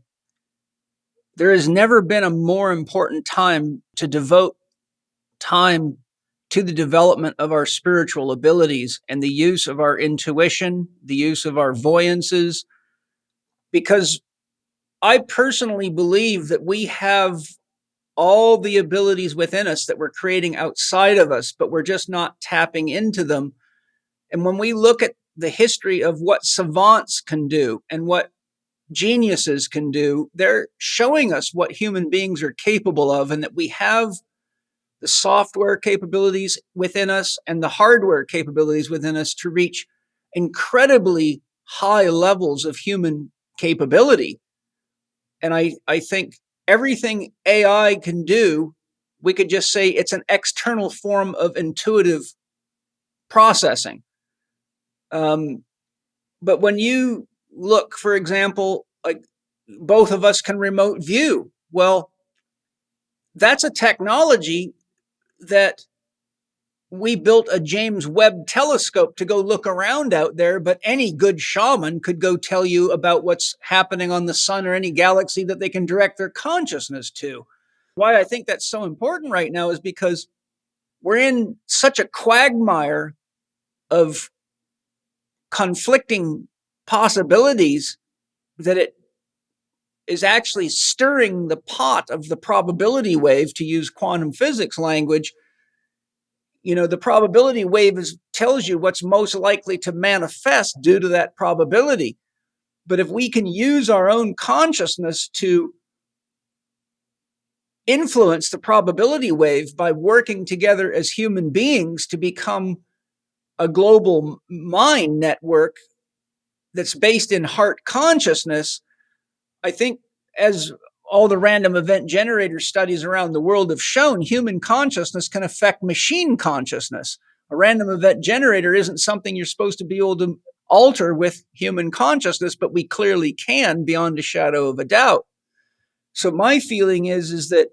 there has never been a more important time to devote time to the development of our spiritual abilities and the use of our intuition, the use of our voyances, because I personally believe that we have all the abilities within us that we're creating outside of us, but we're just not tapping into them. And when we look at the history of what savants can do and what geniuses can do, they're showing us what human beings are capable of, and that we have the software capabilities within us and the hardware capabilities within us to reach incredibly high levels of human capability. And I think everything AI can do, we could just say it's an external form of intuitive processing. But when you look, for example, like both of us can remote view. Well, that's a technology that we built a James Webb telescope to go look around out there, but any good shaman could go tell you about what's happening on the sun or any galaxy that they can direct their consciousness to. Why I think that's so important right now is because we're in such a quagmire of conflicting possibilities that it is actually stirring the pot of the probability wave, to use quantum physics language. You know, the probability wave tells you what's most likely to manifest due to that probability. But if we can use our own consciousness to influence the probability wave by working together as human beings to become a global mind network that's based in heart consciousness, I think, as all the random event generator studies around the world have shown, human consciousness can affect machine consciousness. A random event generator isn't something you're supposed to be able to alter with human consciousness, but we clearly can beyond a shadow of a doubt. So my feeling is that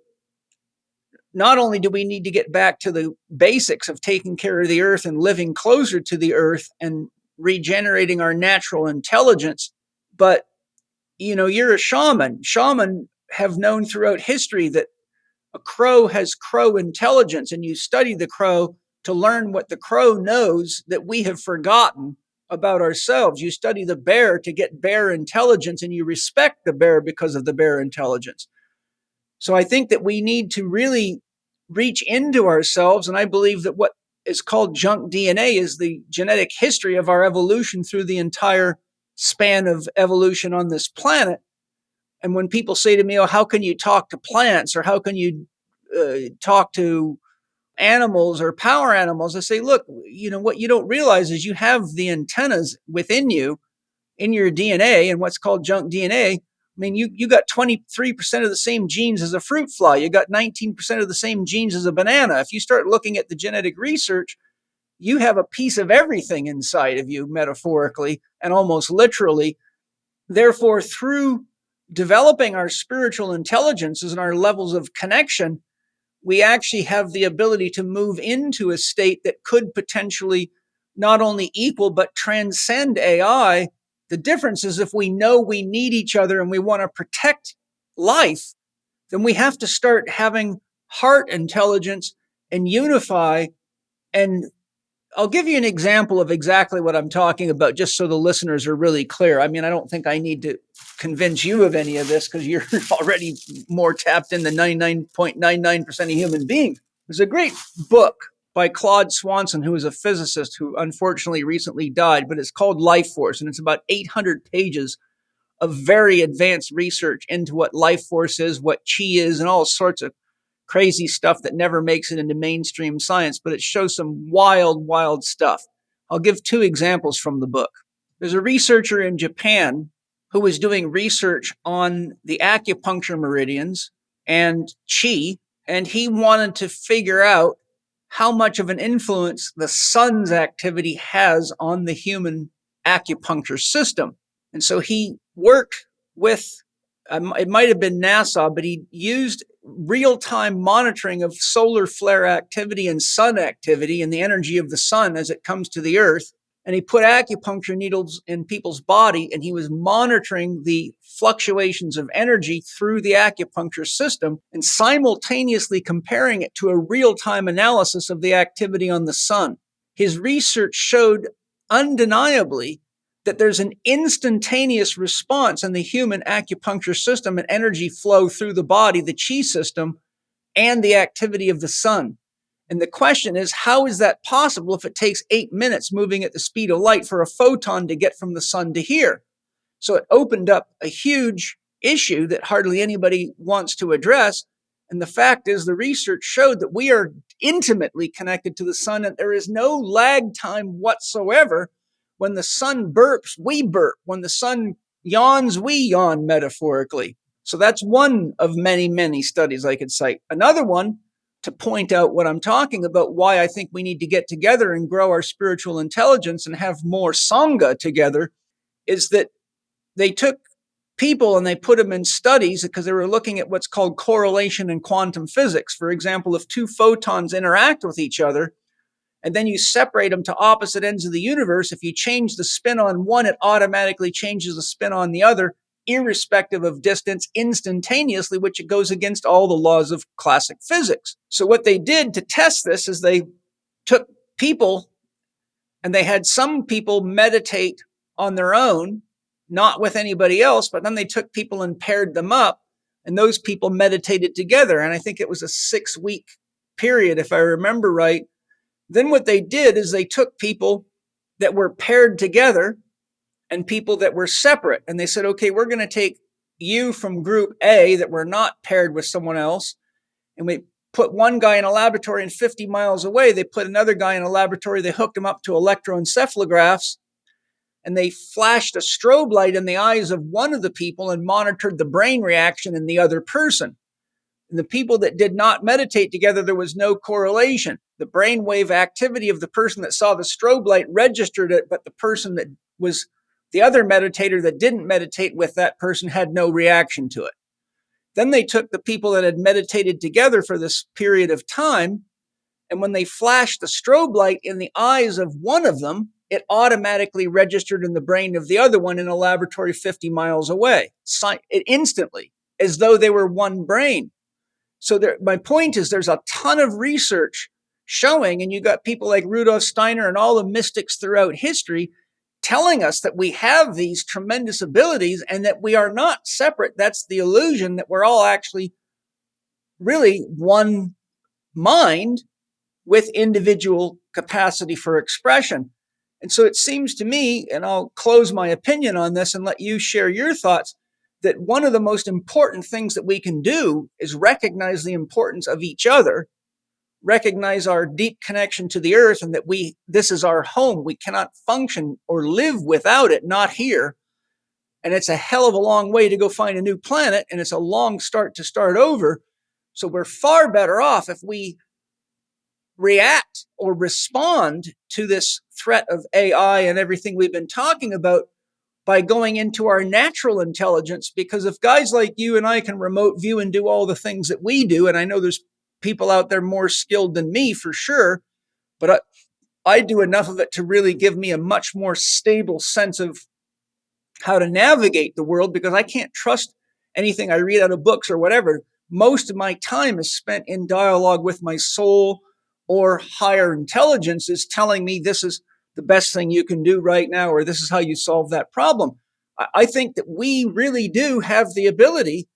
not only do we need to get back to the basics of taking care of the earth and living closer to the earth and regenerating our natural intelligence, but you're a shaman. Shaman have known throughout history that a crow has crow intelligence, and you study the crow to learn what the crow knows that we have forgotten about ourselves. You study the bear to get bear intelligence, and you respect the bear because of the bear intelligence. So I think that we need to really reach into ourselves, and I believe that what is called junk DNA is the genetic history of our evolution through the entire span of evolution on this planet. And when people say to me, oh, how can you talk to plants, or how can you talk to animals or power animals? I say, look, what you don't realize is you have the antennas within you in your DNA and what's called junk DNA. I mean, you got 23% of the same genes as a fruit fly. You got 19% of the same genes as a banana. If you start looking at the genetic research, you have a piece of everything inside of you, metaphorically and almost literally. Therefore, through developing our spiritual intelligences and our levels of connection, we actually have the ability to move into a state that could potentially not only equal, but transcend AI. The difference is if we know we need each other and we want to protect life, then we have to start having heart intelligence and unify. And I'll give you an example of exactly what I'm talking about, just so the listeners are really clear. I mean, I don't think I need to convince you of any of this because you're already more tapped in than 99.99% of human beings. There's a great book by Claude Swanson, who is a physicist who unfortunately recently died, but it's called Life Force, and it's about 800 pages of very advanced research into what life force is, what chi is, and all sorts of crazy stuff that never makes it into mainstream science, but it shows some wild, wild stuff. I'll give two examples from the book. There's a researcher in Japan who was doing research on the acupuncture meridians and chi, and he wanted to figure out how much of an influence the sun's activity has on the human acupuncture system. And so he worked with, it might have been NASA, but he used real-time monitoring of solar flare activity and sun activity and the energy of the sun as it comes to the earth. and he put acupuncture needles in people's body, and he was monitoring the fluctuations of energy through the acupuncture system and simultaneously comparing it to a real-time analysis of the activity on the sun. His research showed undeniably that there's an instantaneous response in the human acupuncture system and energy flow through the body, the chi system, and the activity of the sun. And the question is, how is that possible if it takes 8 minutes moving at the speed of light for a photon to get from the sun to here? So it opened up a huge issue that hardly anybody wants to address. And the fact is, the research showed that we are intimately connected to the sun, and there is no lag time whatsoever. When the sun burps, we burp. When the sun yawns, we yawn, metaphorically. So that's one of many, many studies I could cite. Another one, to point out what I'm talking about, why I think we need to get together and grow our spiritual intelligence and have more Sangha together, is that they took people and they put them in studies because they were looking at what's called correlation in quantum physics. For example, if two photons interact with each other, and then you separate them to opposite ends of the universe, if you change the spin on one, it automatically changes the spin on the other, irrespective of distance, instantaneously, which it goes against all the laws of classic physics. So what they did to test this is they took people and they had some people meditate on their own, not with anybody else, but then they took people and paired them up, and those people meditated together. And I think it was a 6-week period, if I remember right. Then what they did is they took people that were paired together and people that were separate. And they said, okay, we're going to take you from group A that were not paired with someone else. And we put one guy in a laboratory and 50 miles away, they put another guy in a laboratory. They hooked him up to electroencephalographs, and they flashed a strobe light in the eyes of one of the people and monitored the brain reaction in the other person. And the people that did not meditate together, there was no correlation. The brainwave activity of the person that saw the strobe light registered it, but the person that was the other meditator that didn't meditate with that person had no reaction to it. Then they took the people that had meditated together for this period of time, and when they flashed the strobe light in the eyes of one of them, it automatically registered in the brain of the other one in a laboratory 50 miles away, instantly, as though they were one brain. So my point is, there's a ton of research showing, and you got people like Rudolf Steiner and all the mystics throughout history telling us that we have these tremendous abilities and that we are not separate. That's the illusion, that we're all actually really one mind with individual capacity for expression. And so it seems to me, and I'll close my opinion on this and let you share your thoughts, that one of the most important things that we can do is recognize the importance of each other, recognize our deep connection to the earth, and that this is our home. We cannot function or live without it, not here. And it's a hell of a long way to go find a new planet, and it's a long start to start over. So we're far better off if we react or respond to this threat of AI and everything we've been talking about by going into our natural intelligence. Because if guys like you and I can remote view and do all the things that we do, and I know there's people out there more skilled than me for sure, but I do enough of it to really give me a much more stable sense of how to navigate the world, because I can't trust anything I read out of books or whatever. Most of my time is spent in dialogue with my soul, or higher intelligence is telling me this is the best thing you can do right now, or this is how you solve that problem. I think that we really do have the ability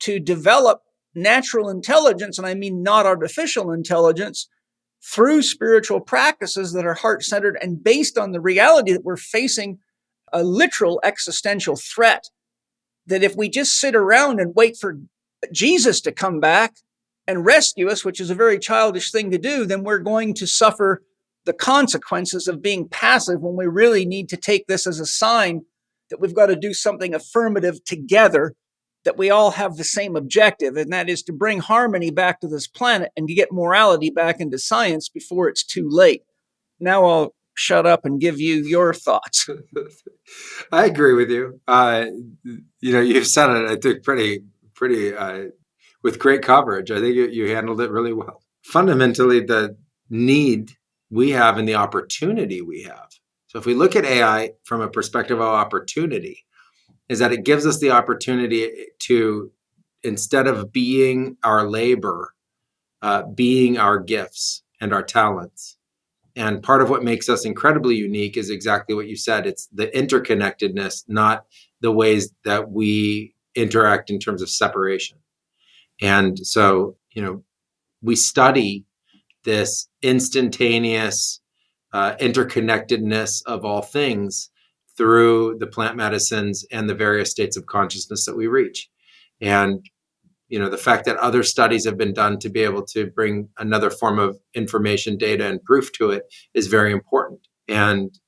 to develop natural intelligence, and I mean not artificial intelligence, through spiritual practices that are heart-centered and based on the reality that we're facing a literal existential threat. That if we just sit around and wait for Jesus to come back and rescue us, which is a very childish thing to do, then we're going to suffer the consequences of being passive, when we really need to take this as a sign that we've got to do something affirmative together, that we all have the same objective, and that is to bring harmony back to this planet and to get morality back into science before it's too late. Now I'll shut up and give you your thoughts. I agree with you. You've said it, I think, pretty with great coverage. I think you handled it really well. Fundamentally, the need we have and the opportunity we have So if we look at AI from a perspective of opportunity, is that it gives us the opportunity to, instead of being our labor, being our gifts and our talents. And part of what makes us incredibly unique is exactly what you said. It's the interconnectedness, not the ways that we interact in terms of separation. And so, we study this instantaneous interconnectedness of all things through the plant medicines and the various states of consciousness that we reach. And the fact that other studies have been done to be able to bring another form of information, data, and proof to it is very important. And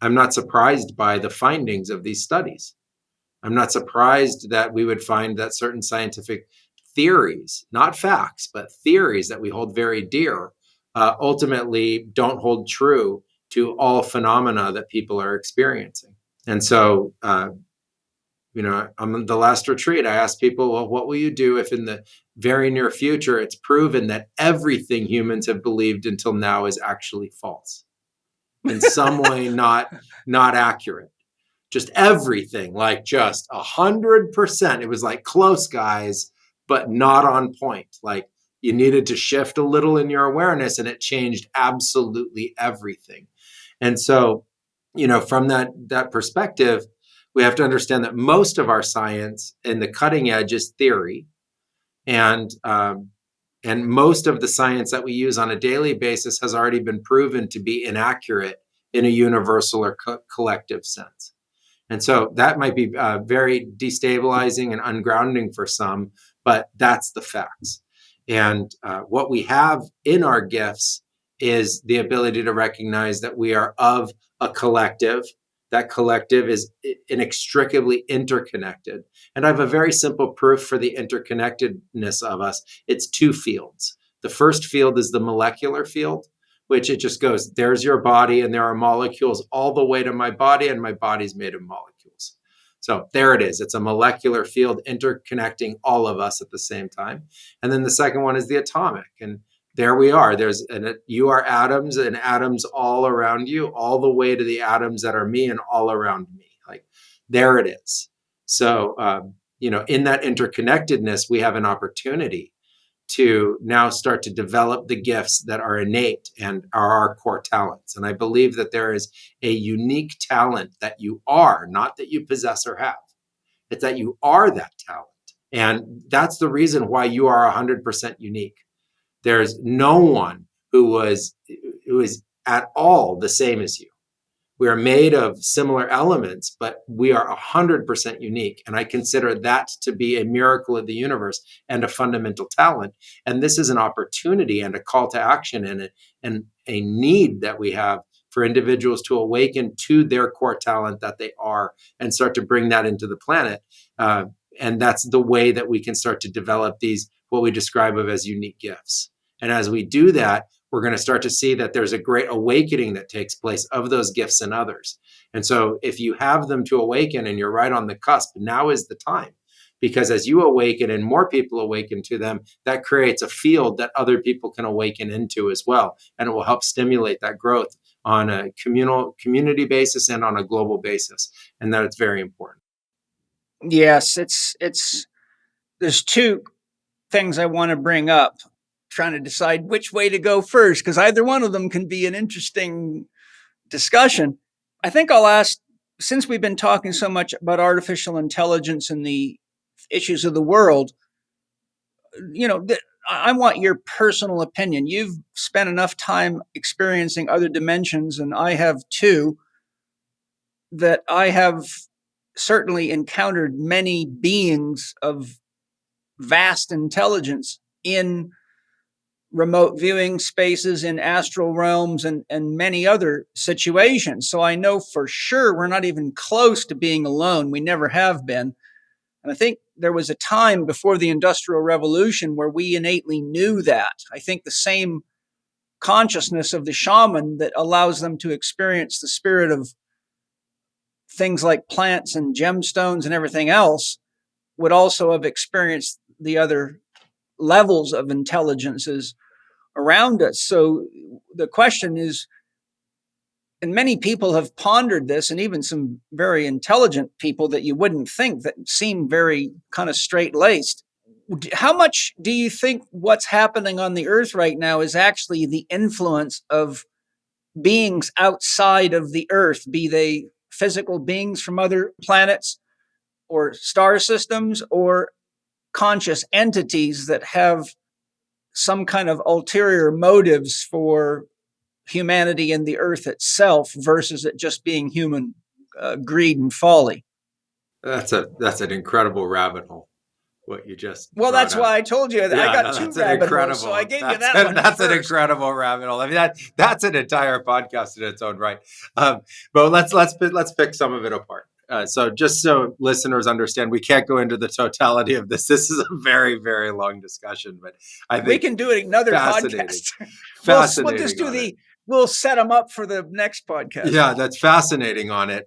I'm not surprised by the findings of these studies. I'm not surprised that we would find that certain scientific theories, not facts, but theories that we hold very dear, ultimately don't hold true to all phenomena that people are experiencing. And so, on the last retreat, I asked people, well, what will you do if in the very near future it's proven that everything humans have believed until now is actually false? In some way, not accurate. Just everything, like just 100%. It was like close, guys, but not on point. Like you needed to shift a little in your awareness and it changed absolutely everything. And so, from that perspective, we have to understand that most of our science in the cutting edge is theory. And most of the science that we use on a daily basis has already been proven to be inaccurate in a universal or collective sense. And so that might be very destabilizing and ungrounding for some, but that's the facts. And what we have in our gifts is the ability to recognize that we are of a collective. That collective is inextricably interconnected. And I have a very simple proof for the interconnectedness of us. It's two fields. The first field is the molecular field, which it just goes, there's your body, and there are molecules all the way to my body, and my body's made of molecules. So there it is. It's a molecular field interconnecting all of us at the same time. And then the second one is the atomic. And there we are. You are atoms and atoms all around you, all the way to the atoms that are me and all around me. Like there it is. So, in that interconnectedness, we have an opportunity to now start to develop the gifts that are innate and are our core talents. And I believe that there is a unique talent that you are, not that you possess or have. It's that you are that talent. And that's the reason why you are 100% unique. There's no one who is at all the same as you. We are made of similar elements, but we are 100% unique. And I consider that to be a miracle of the universe and a fundamental talent. And this is an opportunity and a call to action and a need that we have for individuals to awaken to their core talent that they are and start to bring that into the planet. And that's the way that we can start to develop these, what we describe of as unique gifts. And as we do that, we're going to start to see that there's a great awakening that takes place of those gifts in others. And so if you have them to awaken and you're right on the cusp, now is the time. Because as you awaken and more people awaken to them, that creates a field that other people can awaken into as well. And it will help stimulate that growth on a community basis and on a global basis. And that it's very important. Yes, there's two things I want to bring up, trying to decide which way to go first, because either one of them can be an interesting discussion. I think I'll ask, since we've been talking so much about artificial intelligence and the issues of the world, I want your personal opinion. You've spent enough time experiencing other dimensions, and I have too, that I have certainly encountered many beings of vast intelligence in remote viewing spaces, in astral realms, and many other situations. So I know for sure we're not even close to being alone. We never have been. And I think there was a time before the Industrial Revolution where we innately knew that. I think the same consciousness of the shaman that allows them to experience the spirit of things like plants and gemstones and everything else would also have experienced the other levels of intelligences around us. So the question is, And many people have pondered this, and even some very intelligent people that you wouldn't think, that seem very kind of straight-laced. How much do you think what's happening on the earth right now is actually the influence of beings outside of the earth, be they physical beings from other planets or star systems, or conscious entities that have some kind of ulterior motives for humanity and the earth itself, versus it just being human greed and folly? That's an incredible rabbit hole. What you just Well, brought that's up. why I told you that I got two rabbit holes, so I gave you that one That's an first. incredible rabbit hole. I mean, that's an entire podcast in its own right. But let's pick some of it apart. So just so listeners understand, we can't go into the totality of this. This is a very, very long discussion, but I think we can do it another fascinating. podcast. Fascinating. We'll just do we'll set them up for the next podcast. Yeah, that's fascinating on it.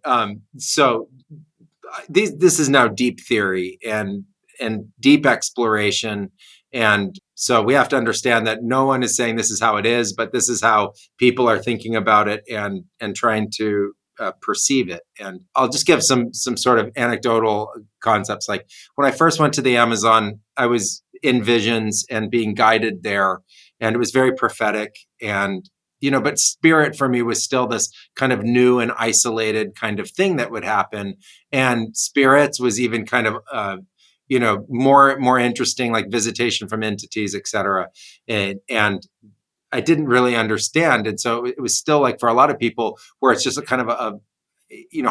So this is now deep theory and deep exploration. And so we have to understand that no one is saying this is how it is, but this is how people are thinking about it and trying to perceive it. And I'll just give some sort of anecdotal concepts. Like when I first went to the Amazon, I was in visions and being guided there, and it was very prophetic. And but spirit for me was still this kind of new and isolated kind of thing that would happen. And spirits was even kind of more interesting, like visitation from entities, etc. And I didn't really understand. And so it was still like for a lot of people where it's just a kind of a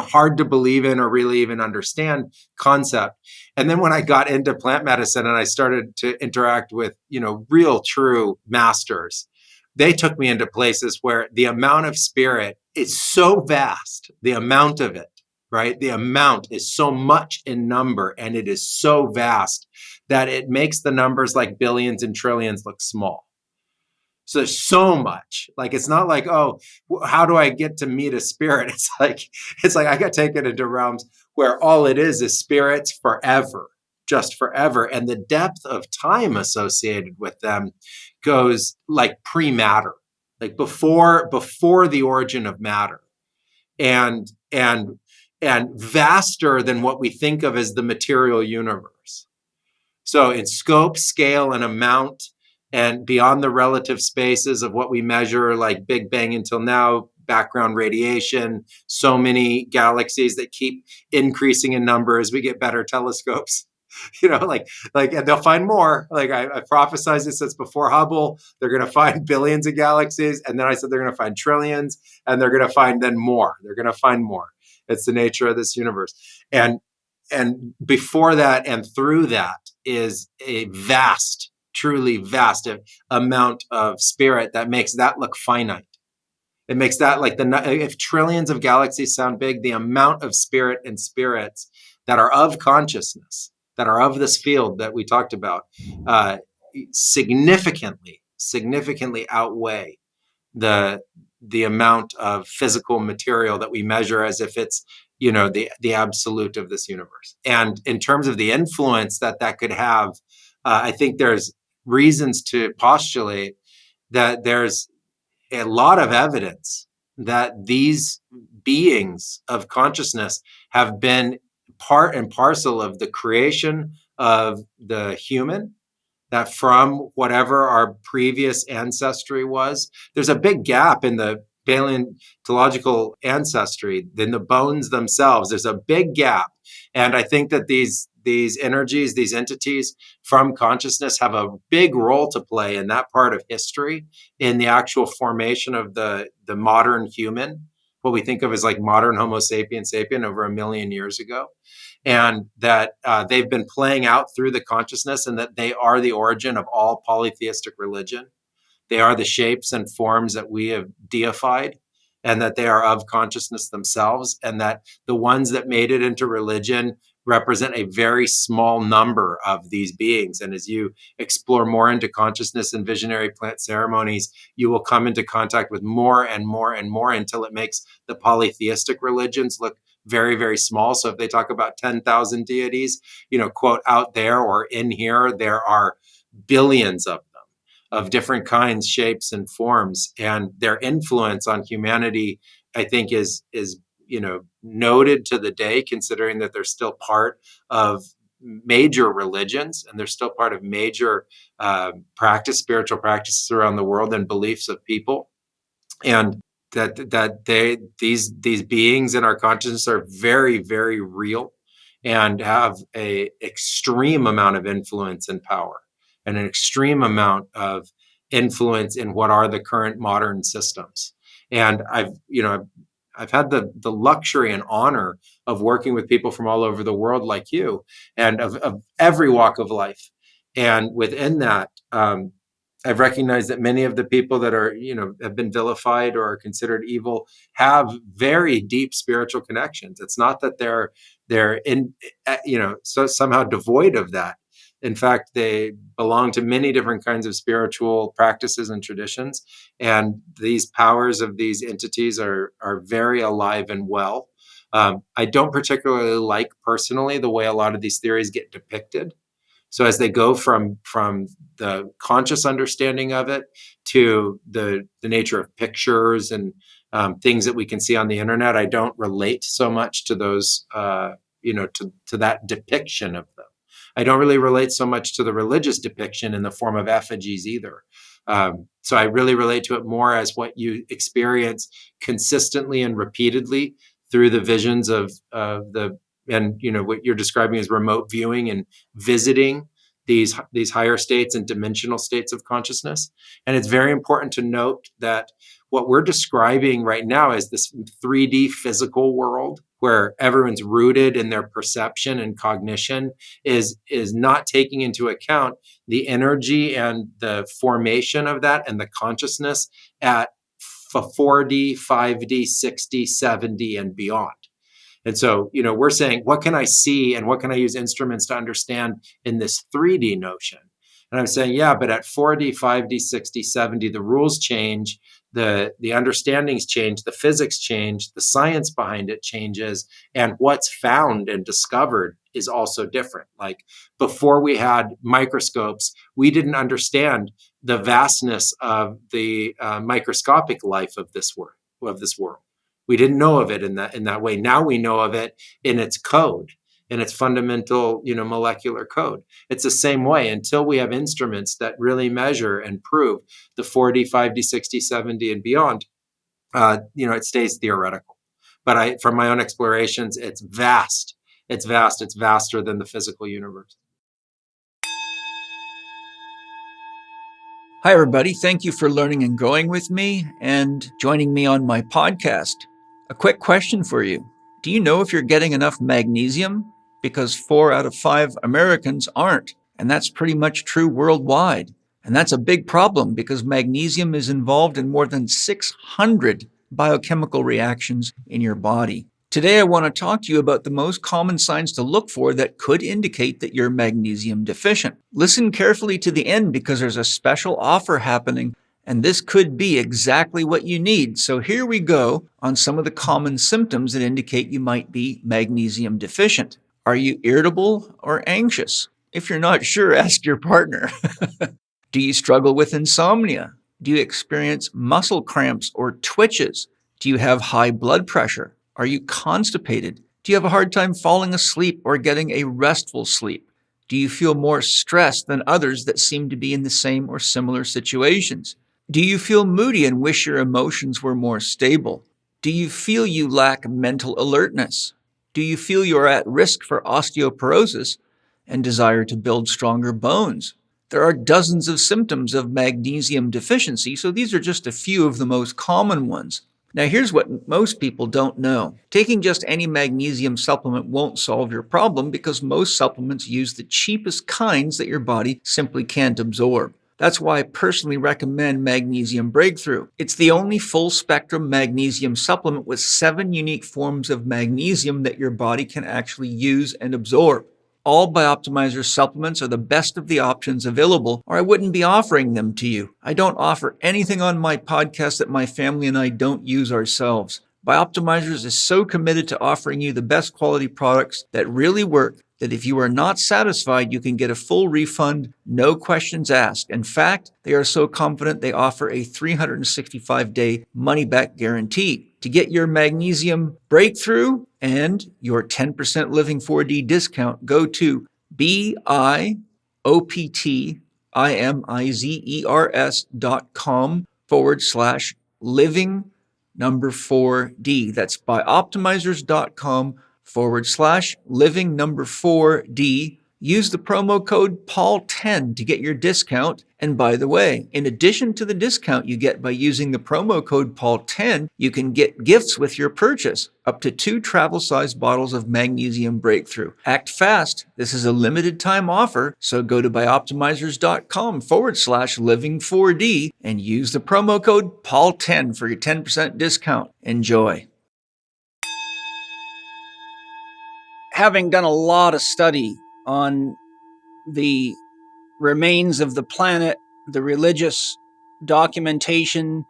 hard to believe in or really even understand concept. And then when I got into plant medicine and I started to interact with, real true masters, they took me into places where the amount of spirit is so vast, the amount of it, right? The amount is so much in number, and it is so vast that it makes the numbers like billions and trillions look small. So there's so much. Like, it's not like, oh, how do I get to meet a spirit? It's like I got taken into realms where all it is spirits forever, just forever. And the depth of time associated with them goes like pre-matter, like before the origin of matter, and vaster than what we think of as the material universe. So in scope, scale, and amount, and beyond the relative spaces of what we measure, like Big Bang until now, background radiation, so many galaxies that keep increasing in number as we get better telescopes. And they'll find more. Like I prophesized this since before Hubble. They're going to find billions of galaxies, and then I said they're going to find trillions, and they're going to find then more. They're going to find more. It's the nature of this universe, and before that and through that is a vast, truly vast amount of spirit that makes that look finite. It makes that like if trillions of galaxies sound big, the amount of spirit and spirits that are of consciousness, that are of this field that we talked about, significantly outweigh the amount of physical material that we measure as if it's the absolute of this universe. And in terms of the influence that could have, I think there's reasons to postulate that there's a lot of evidence that these beings of consciousness have been part and parcel of the creation of the human, that from whatever our previous ancestry was, there's a big gap in the paleontological ancestry, in the bones themselves. There's a big gap. And I think that these energies, these entities from consciousness have a big role to play in that part of history, in the actual formation of the modern human, what we think of as like modern Homo sapiens sapien over 1 million years ago. And that they've been playing out through the consciousness, and that they are the origin of all polytheistic religion. They are the shapes and forms that we have deified, and that they are of consciousness themselves, and that the ones that made it into religion represent a very small number of these beings. And as you explore more into consciousness and visionary plant ceremonies, you will come into contact with more and more and more, until it makes the polytheistic religions look very, very small. So if they talk about 10,000 deities, quote, out there or in here, there are billions of them. of different kinds, shapes, and forms, and their influence on humanity, I think, is noted to the day, considering that they're still part of major religions and they're still part of major spiritual practices around the world and beliefs of people, and these beings in our consciousness are very, very real and have a extreme amount of influence and power and an extreme amount of influence in what are the current modern systems. And I've had the luxury and honor of working with people from all over the world like you, and of every walk of life. And within that, I've recognized that many of the people that are, have been vilified or are considered evil have very deep spiritual connections. It's not that they're in, so somehow devoid of that. In fact, they belong to many different kinds of spiritual practices and traditions. And these powers of these entities are very alive and well. I don't particularly like personally the way a lot of these theories get depicted. So as they go from the conscious understanding of it to the nature of pictures and things that we can see on the internet, I don't relate so much to those, to that depiction of them. I don't really relate so much to the religious depiction in the form of effigies either. So I really relate to it more as what you experience consistently and repeatedly through the visions of what you're describing as remote viewing and visiting these higher states and dimensional states of consciousness. And it's very important to note that what we're describing right now is this 3D physical world where everyone's rooted in their perception and cognition is not taking into account the energy and the formation of that and the consciousness at 4D, 5D, 6D, 7D, and beyond. And so, we're saying, what can I see and what can I use instruments to understand in this 3D notion? And I'm saying, yeah, but at 4D, 5D, 6D, 7D, the rules change, the understandings change, the physics change, the science behind it changes, and what's found and discovered is also different. Like before we had microscopes, we didn't understand the vastness of the microscopic life of this world. We didn't know of it in that way. Now we know of it in its code, in its fundamental, molecular code. It's the same way until we have instruments that really measure and prove the 4D, 5D, 6D, 7D, and beyond. It stays theoretical. But from my own explorations, it's vast. It's vast. It's vaster than the physical universe. Hi, everybody. Thank you for learning and growing with me and joining me on my podcast. A quick question for you. Do you know if you're getting enough magnesium? Because 4 out of 5 Americans aren't. And that's pretty much true worldwide. And that's a big problem because magnesium is involved in more than 600 biochemical reactions in your body. Today, I want to talk to you about the most common signs to look for that could indicate that you're magnesium deficient. Listen carefully to the end because there's a special offer happening, and this could be exactly what you need. So here we go on some of the common symptoms that indicate you might be magnesium deficient. Are you irritable or anxious? If you're not sure, ask your partner. Do you struggle with insomnia? Do you experience muscle cramps or twitches? Do you have high blood pressure? Are you constipated? Do you have a hard time falling asleep or getting a restful sleep? Do you feel more stressed than others that seem to be in the same or similar situations? Do you feel moody and wish your emotions were more stable? Do you feel you lack mental alertness? Do you feel you're at risk for osteoporosis and desire to build stronger bones? There are dozens of symptoms of magnesium deficiency, so these are just a few of the most common ones. Now, here's what most people don't know. Taking just any magnesium supplement won't solve your problem because most supplements use the cheapest kinds that your body simply can't absorb. That's why I personally recommend Magnesium Breakthrough. It's the only full-spectrum magnesium supplement with 7 unique forms of magnesium that your body can actually use and absorb. All Bioptimizer supplements are the best of the options available, or I wouldn't be offering them to you. I don't offer anything on my podcast that my family and I don't use ourselves. Bioptimizers is so committed to offering you the best quality products that really work that if you are not satisfied, you can get a full refund, no questions asked. In fact, they are so confident they offer a 365-day money-back guarantee. To get your magnesium breakthrough and your 10% Living 4D discount, go to bioptimizers.com/living number 4D. That's bioptimizers.com/living number 4D. Use the promo code Paul10 to get your discount. And by the way, in addition to the discount you get by using the promo code Paul10, you can get gifts with your purchase, up to 2 travel-sized bottles of Magnesium Breakthrough. Act fast. This is a limited time offer, so go to bioptimizers.com/living4D and use the promo code Paul10 for your 10% discount. Enjoy. Having done a lot of study on the remains of the planet, the religious documentation,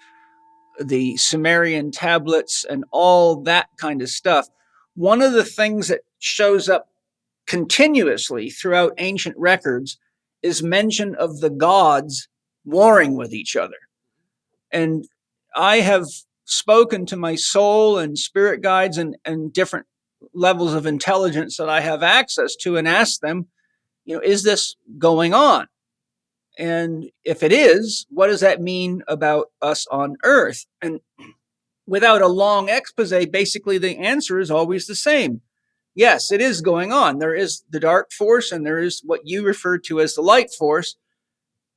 the Sumerian tablets, and all that kind of stuff, one of the things that shows up continuously throughout ancient records is mention of the gods warring with each other. And I have spoken to my soul and spirit guides and different levels of intelligence that I have access to and asked them, is this going on? And if it is, what does that mean about us on Earth? And without a long expose, basically the answer is always the same. Yes, it is going on. There is the dark force and there is what you refer to as the light force.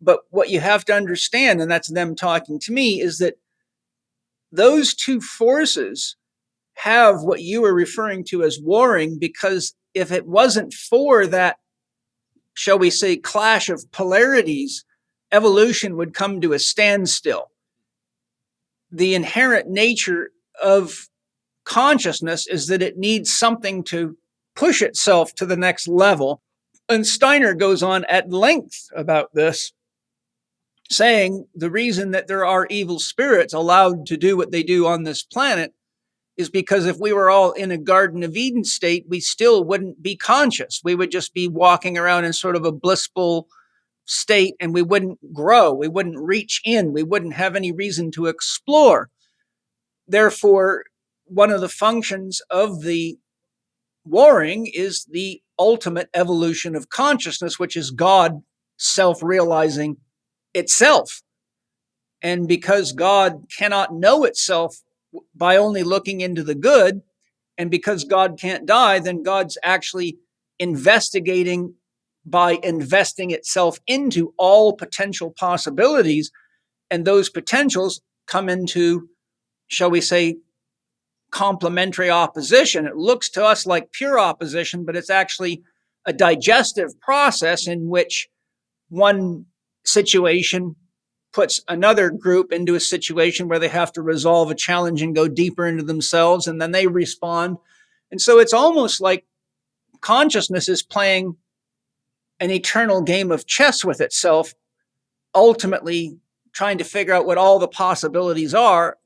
But what you have to understand, and that's them talking to me, is that those two forces have what you were referring to as warring, because if it wasn't for that, shall we say, clash of polarities, evolution would come to a standstill. The inherent nature of consciousness is that it needs something to push itself to the next level. And Steiner goes on at length about this, saying the reason that there are evil spirits allowed to do what they do on this planet is because if we were all in a Garden of Eden state, we still wouldn't be conscious. We would just be walking around in sort of a blissful state, and we wouldn't grow. We wouldn't reach in. We wouldn't have any reason to explore. Therefore, one of the functions of the warring is the ultimate evolution of consciousness, which is God self-realizing itself. And because God cannot know itself by only looking into the good, and because God can't die, then God's actually investigating by investing itself into all potential possibilities. And those potentials come into, shall we say, complementary opposition. It looks to us like pure opposition, but it's actually a digestive process in which one situation puts another group into a situation where they have to resolve a challenge and go deeper into themselves, and then they respond. And so it's almost like consciousness is playing an eternal game of chess with itself, ultimately trying to figure out what all the possibilities are,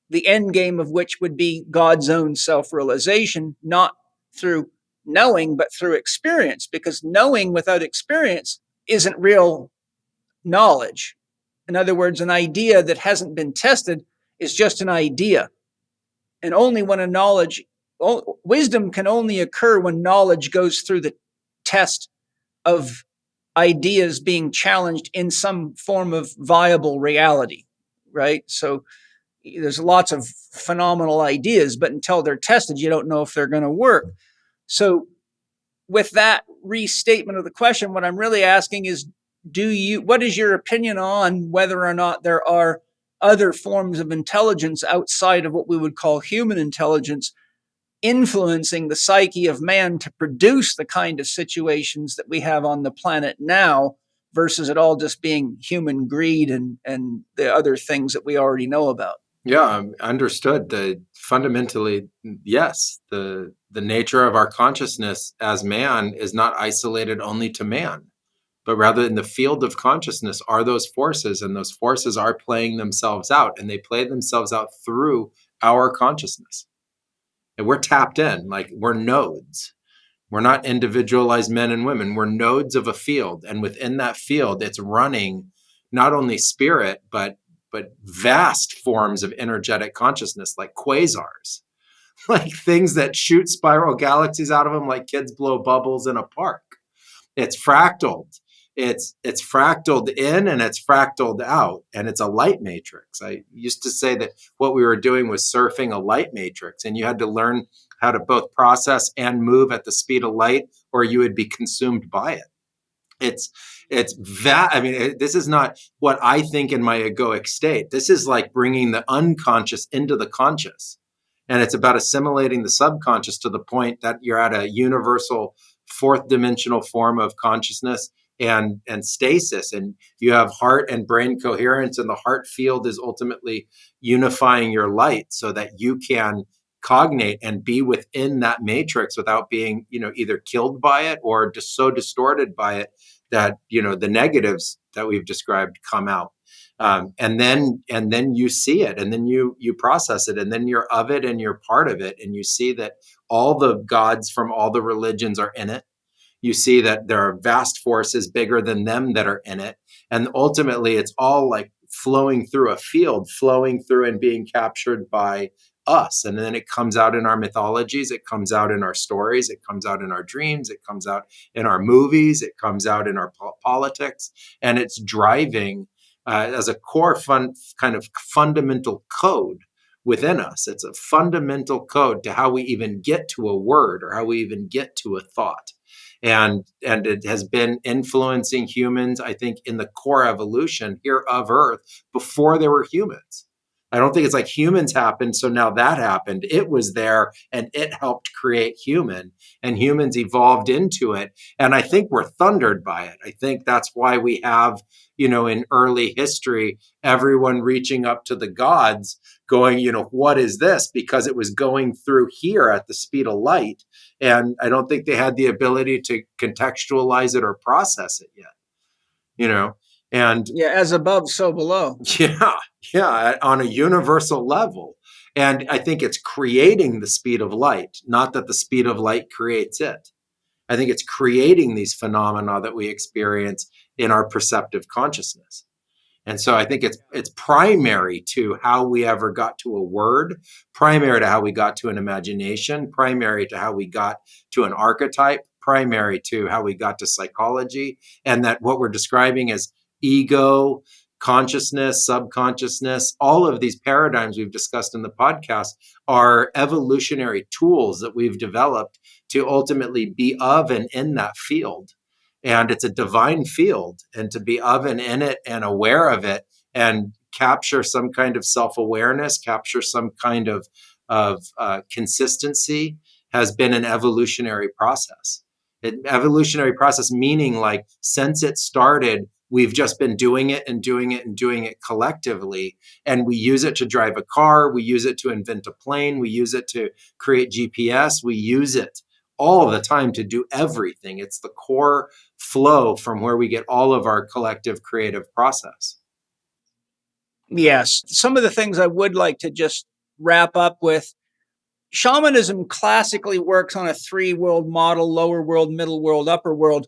the end game of which would be God's own self-realization, not through knowing, but through experience, because knowing without experience isn't real knowledge. In other words, an idea that hasn't been tested is just an idea. And only when wisdom can only occur when knowledge goes through the test of ideas being challenged in some form of viable reality, right? So there's lots of phenomenal ideas, but until they're tested, you don't know if they're going to work. So with that restatement of the question, what I'm really asking is, what is your opinion on whether or not there are other forms of intelligence outside of what we would call human intelligence influencing the psyche of man to produce the kind of situations that we have on the planet now, versus it all just being human greed and the other things that we already know about? Yeah, understood. Fundamentally, yes, the nature of our consciousness as man is not isolated only to man, but rather in the field of consciousness are those forces, and those forces are playing themselves out, and they play themselves out through our consciousness. And we're tapped in, like we're nodes. We're not individualized men and women. We're nodes of a field. And within that field, it's running not only spirit, but vast forms of energetic consciousness, like quasars, like things that shoot spiral galaxies out of them like kids blow bubbles in a park. It's fractaled. It's fractaled in and it's fractaled out, and it's a light matrix. I used to say that what we were doing was surfing a light matrix, and you had to learn how to both process and move at the speed of light, or you would be consumed by it. It's that, I mean, this is not what I think in my egoic state. This is like bringing the unconscious into the conscious. And it's about assimilating the subconscious to the point that you're at a universal fourth dimensional form of consciousness and stasis. And you have heart and brain coherence, and the heart field is ultimately unifying your light so that you can cognate and be within that matrix without being, either killed by it or just so distorted by it that, the negatives that we've described come out. And then you see it, and then you process it, and then you're of it and you're part of it. And you see that all the gods from all the religions are in it. You see that there are vast forces bigger than them that are in it. And ultimately it's all like flowing through a field, flowing through and being captured by us. And then it comes out in our mythologies, it comes out in our stories, it comes out in our dreams, it comes out in our movies, it comes out in our politics, and it's driving as a core kind of fundamental code within us. It's a fundamental code to how we even get to a word or how we even get to a thought. And it has been influencing humans, I think, in the core evolution here of Earth before there were humans. I don't think it's like humans happened, so now that happened. It was there, and it helped create human, and humans evolved into it. And I think we're thundered by it. I think that's why we have, in early history, everyone reaching up to the gods going, what is this? Because it was going through here at the speed of light. And I don't think they had the ability to contextualize it or process it yet, and Yeah, as above, so below. yeah, on a universal level. And I think it's creating the speed of light, not that the speed of light creates it. I think it's creating these phenomena that we experience in our perceptive consciousness. And so I think it's primary to how we ever got to a word, primary to how we got to an imagination, primary to how we got to an archetype, primary to how we got to psychology, and that what we're describing as ego, consciousness, subconsciousness, all of these paradigms we've discussed in the podcast are evolutionary tools that we've developed to ultimately be of and in that field. And it's a divine field, and to be of and in it and aware of it and capture some kind of self-awareness, capture some kind of consistency has been an evolutionary process. Evolutionary process meaning like since it started, we've just been doing it and doing it and doing it collectively. And we use it to drive a car. We use it to invent a plane. We use it to create GPS. We use it all the time to do everything. It's the core flow from where we get all of our collective creative process. Yes. Some of the things I would like to just wrap up with. Shamanism classically works on a 3-world model: lower world, middle world, upper world.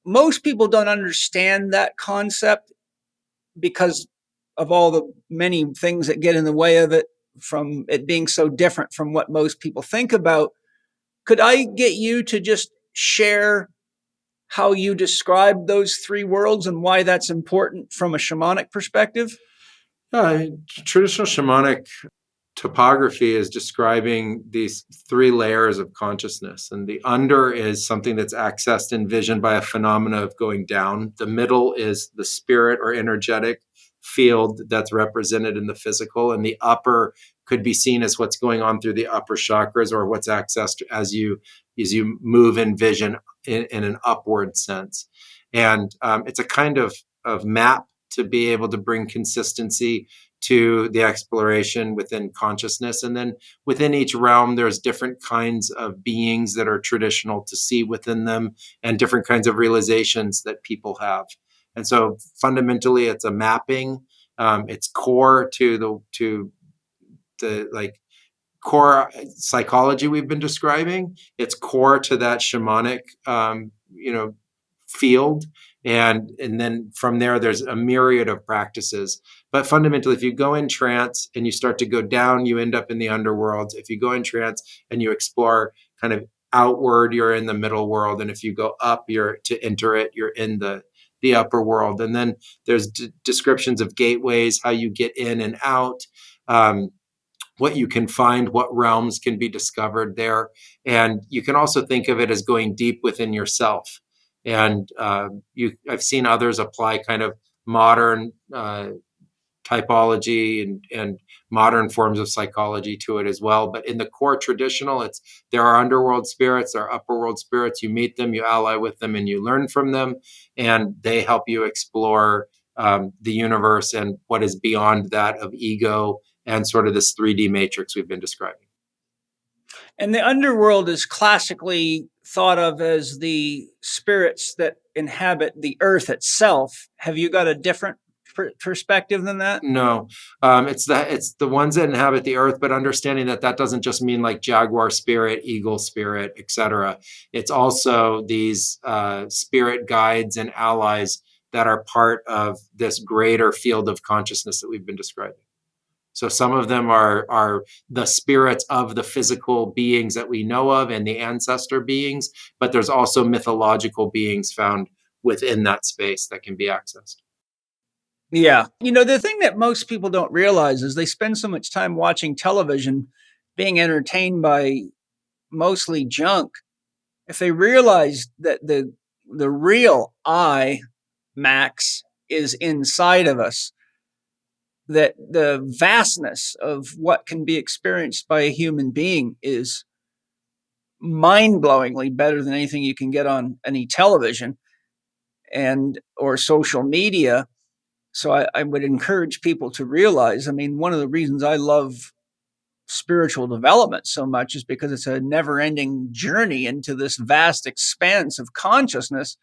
Most people don't understand that concept because of all the many things that get in the way of it, from it being so different from what most people think about. Could I get you to just share how you describe those 3 worlds and why that's important from a shamanic perspective? Traditional shamanic topography is describing these 3 layers of consciousness. And the under is something that's accessed and visioned by a phenomena of going down. The middle is the spirit or energetic field that's represented in the physical. And the upper could be seen as what's going on through the upper chakras, or what's accessed as you move in vision in an upward sense. And it's a kind of map to be able to bring consistency to the exploration within consciousness. And then within each realm, there's different kinds of beings that are traditional to see within them, and different kinds of realizations that people have. And so fundamentally, it's a mapping. It's core to the like core psychology we've been describing. It's core to that shamanic, field. And then from there, there's a myriad of practices. But fundamentally, if you go in trance and you start to go down, you end up in the underworld. If you go in trance and you explore kind of outward, you're in the middle world. And if you go up, you're to enter it, you're in the upper world. And then there's descriptions of gateways, how you get in and out, what you can find, what realms can be discovered there. And you can also think of it as going deep within yourself. And I've seen others apply kind of modern typology and modern forms of psychology to it as well. But in the core traditional, there are underworld spirits, there are upper world spirits. You meet them, you ally with them, and you learn from them, and they help you explore the universe and what is beyond that of ego and sort of this 3D matrix we've been describing. And the underworld is classically thought of as the spirits that inhabit the earth itself. Have you got a different perspective than that? No, it's the ones that inhabit the earth, but understanding that doesn't just mean like jaguar spirit, eagle spirit, etc. It's also these spirit guides and allies that are part of this greater field of consciousness that we've been describing. So some of them are the spirits of the physical beings that we know of and the ancestor beings, but there's also mythological beings found within that space that can be accessed. Yeah. The thing that most people don't realize is they spend so much time watching television, being entertained by mostly junk. If they realized that the real I, Max, is inside of us, that the vastness of what can be experienced by a human being is mind-blowingly better than anything you can get on any television or social media. So I would encourage people to realize, one of the reasons I love spiritual development so much is because it's a never-ending journey into this vast expanse of consciousness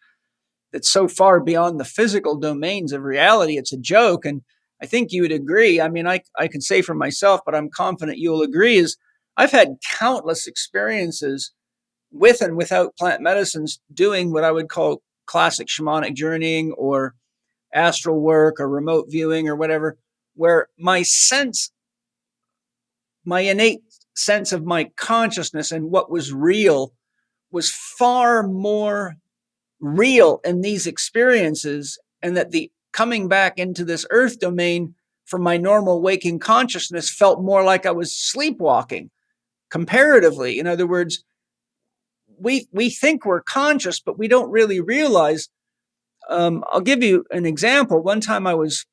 that's so far beyond the physical domains of reality. It's a joke. And I think you would agree. I can say for myself, but I'm confident you'll agree, is I've had countless experiences with and without plant medicines doing what I would call classic shamanic journeying or astral work or remote viewing or whatever, where my innate sense of my consciousness and what was real was far more real in these experiences, and that the coming back into this earth domain from my normal waking consciousness felt more like I was sleepwalking comparatively. In other words, we think we're conscious, but we don't really realize. I'll give you an example. One time I was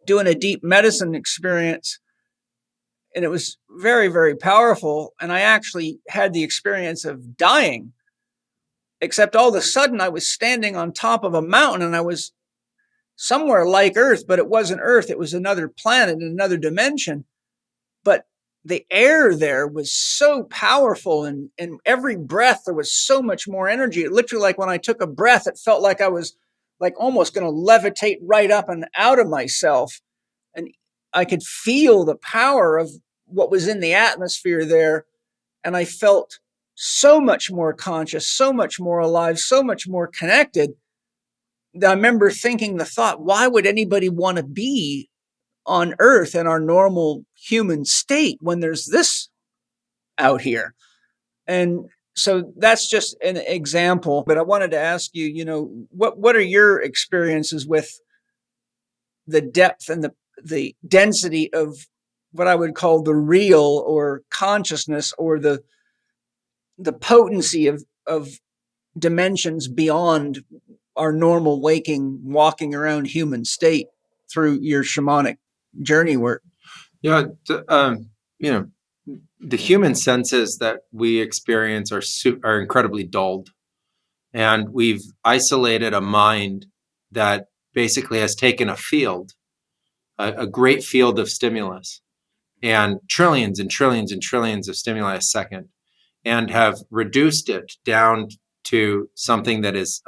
doing a deep medicine experience, and it was very, very powerful. And I actually had the experience of dying, except all of a sudden I was standing on top of a mountain, and I was somewhere like Earth, but it wasn't Earth. It was another planet, another dimension. But the air there was so powerful, and every breath there was so much more energy. It literally, like when I took a breath, it felt like I was like almost going to levitate right up and out of myself. And I could feel the power of what was in the atmosphere there. And I felt so much more conscious, so much more alive, so much more connected. I remember thinking the thought, why would anybody want to be on Earth in our normal human state when there's this out here? And so that's just an example. But I wanted to ask you, what are your experiences with the depth and the density of what I would call the real or consciousness, or the potency of dimensions beyond our normal waking, walking around human state through your shamanic journey work? Yeah, the human senses that we experience are incredibly dulled, and we've isolated a mind that basically has taken a field, a great field of stimulus, and trillions and trillions and trillions of stimuli a second, and have reduced it down to something that is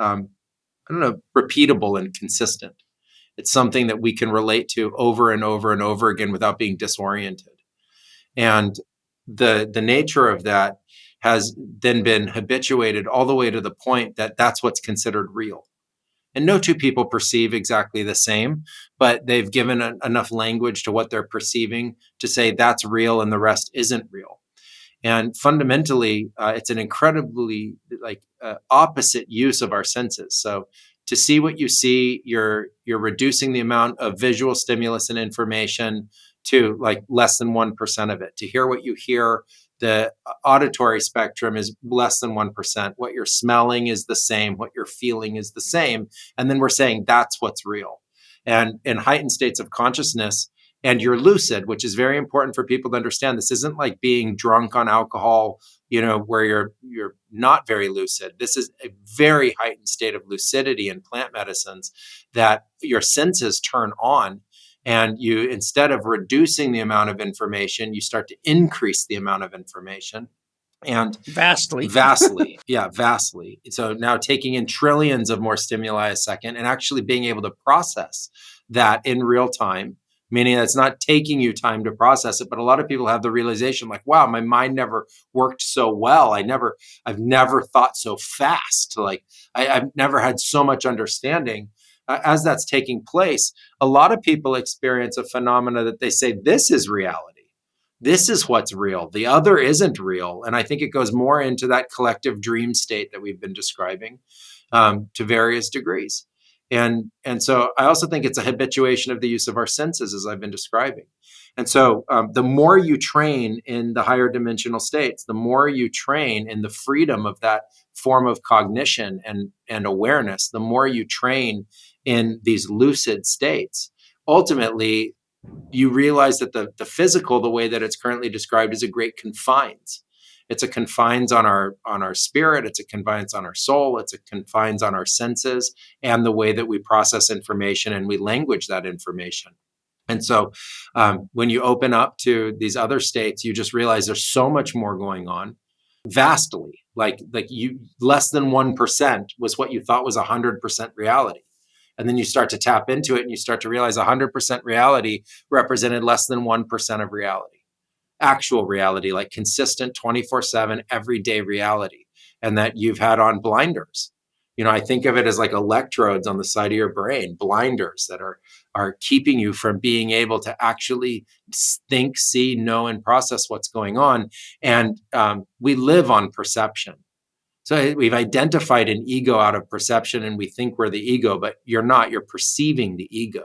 repeatable and consistent. It's something that we can relate to over and over and over again without being disoriented. And the nature of that has then been habituated all the way to the point that that's what's considered real. And no two people perceive exactly the same, but they've given enough language to what they're perceiving to say that's real and the rest isn't real. And fundamentally, it's an incredibly opposite use of our senses. So to see what you see, you're reducing the amount of visual stimulus and information to like less than 1% of it. To hear what you hear, the auditory spectrum is less than 1%. What you're smelling is the same. What you're feeling is the same. And then we're saying that's what's real. And in heightened states of consciousness, and you're lucid, which is very important for people to understand. This isn't like being drunk on alcohol, where you're not very lucid. This is a very heightened state of lucidity in plant medicines that your senses turn on, and you, instead of reducing the amount of information, you start to increase the amount of information. And vastly. Yeah, vastly. So now taking in trillions of more stimuli a second and actually being able to process that in real time, meaning that it's not taking you time to process it. But a lot of people have the realization like, wow, my mind never worked so well. I've never thought so fast. Like I've never had so much understanding. As that's taking place, a lot of people experience a phenomena that they say, this is reality. This is what's real. The other isn't real. And I think it goes more into that collective dream state that we've been describing to various degrees. And so I also think it's a habituation of the use of our senses, as I've been describing. And so the more you train in the higher dimensional states, the more you train in the freedom of that form of cognition and awareness, the more you train in these lucid states. Ultimately, you realize that the physical, the way that it's currently described, is a great confines. It's a confines on our spirit. It's a confines on our soul. It's a confines on our senses and the way that we process information and we language that information. And so when you open up to these other states, you just realize there's so much more going on vastly. Like you, less than 1% was what you thought was 100% reality. And then you start to tap into it and you start to realize 100% reality represented less than 1% of reality. Actual reality, like consistent 24/7 everyday reality, and that you've had on blinders. I think of it as like electrodes on the side of your brain, blinders that are keeping you from being able to actually think, see, know, and process what's going on. And we live on perception. So we've identified an ego out of perception, and we think we're the ego, but you're not. You're perceiving the ego.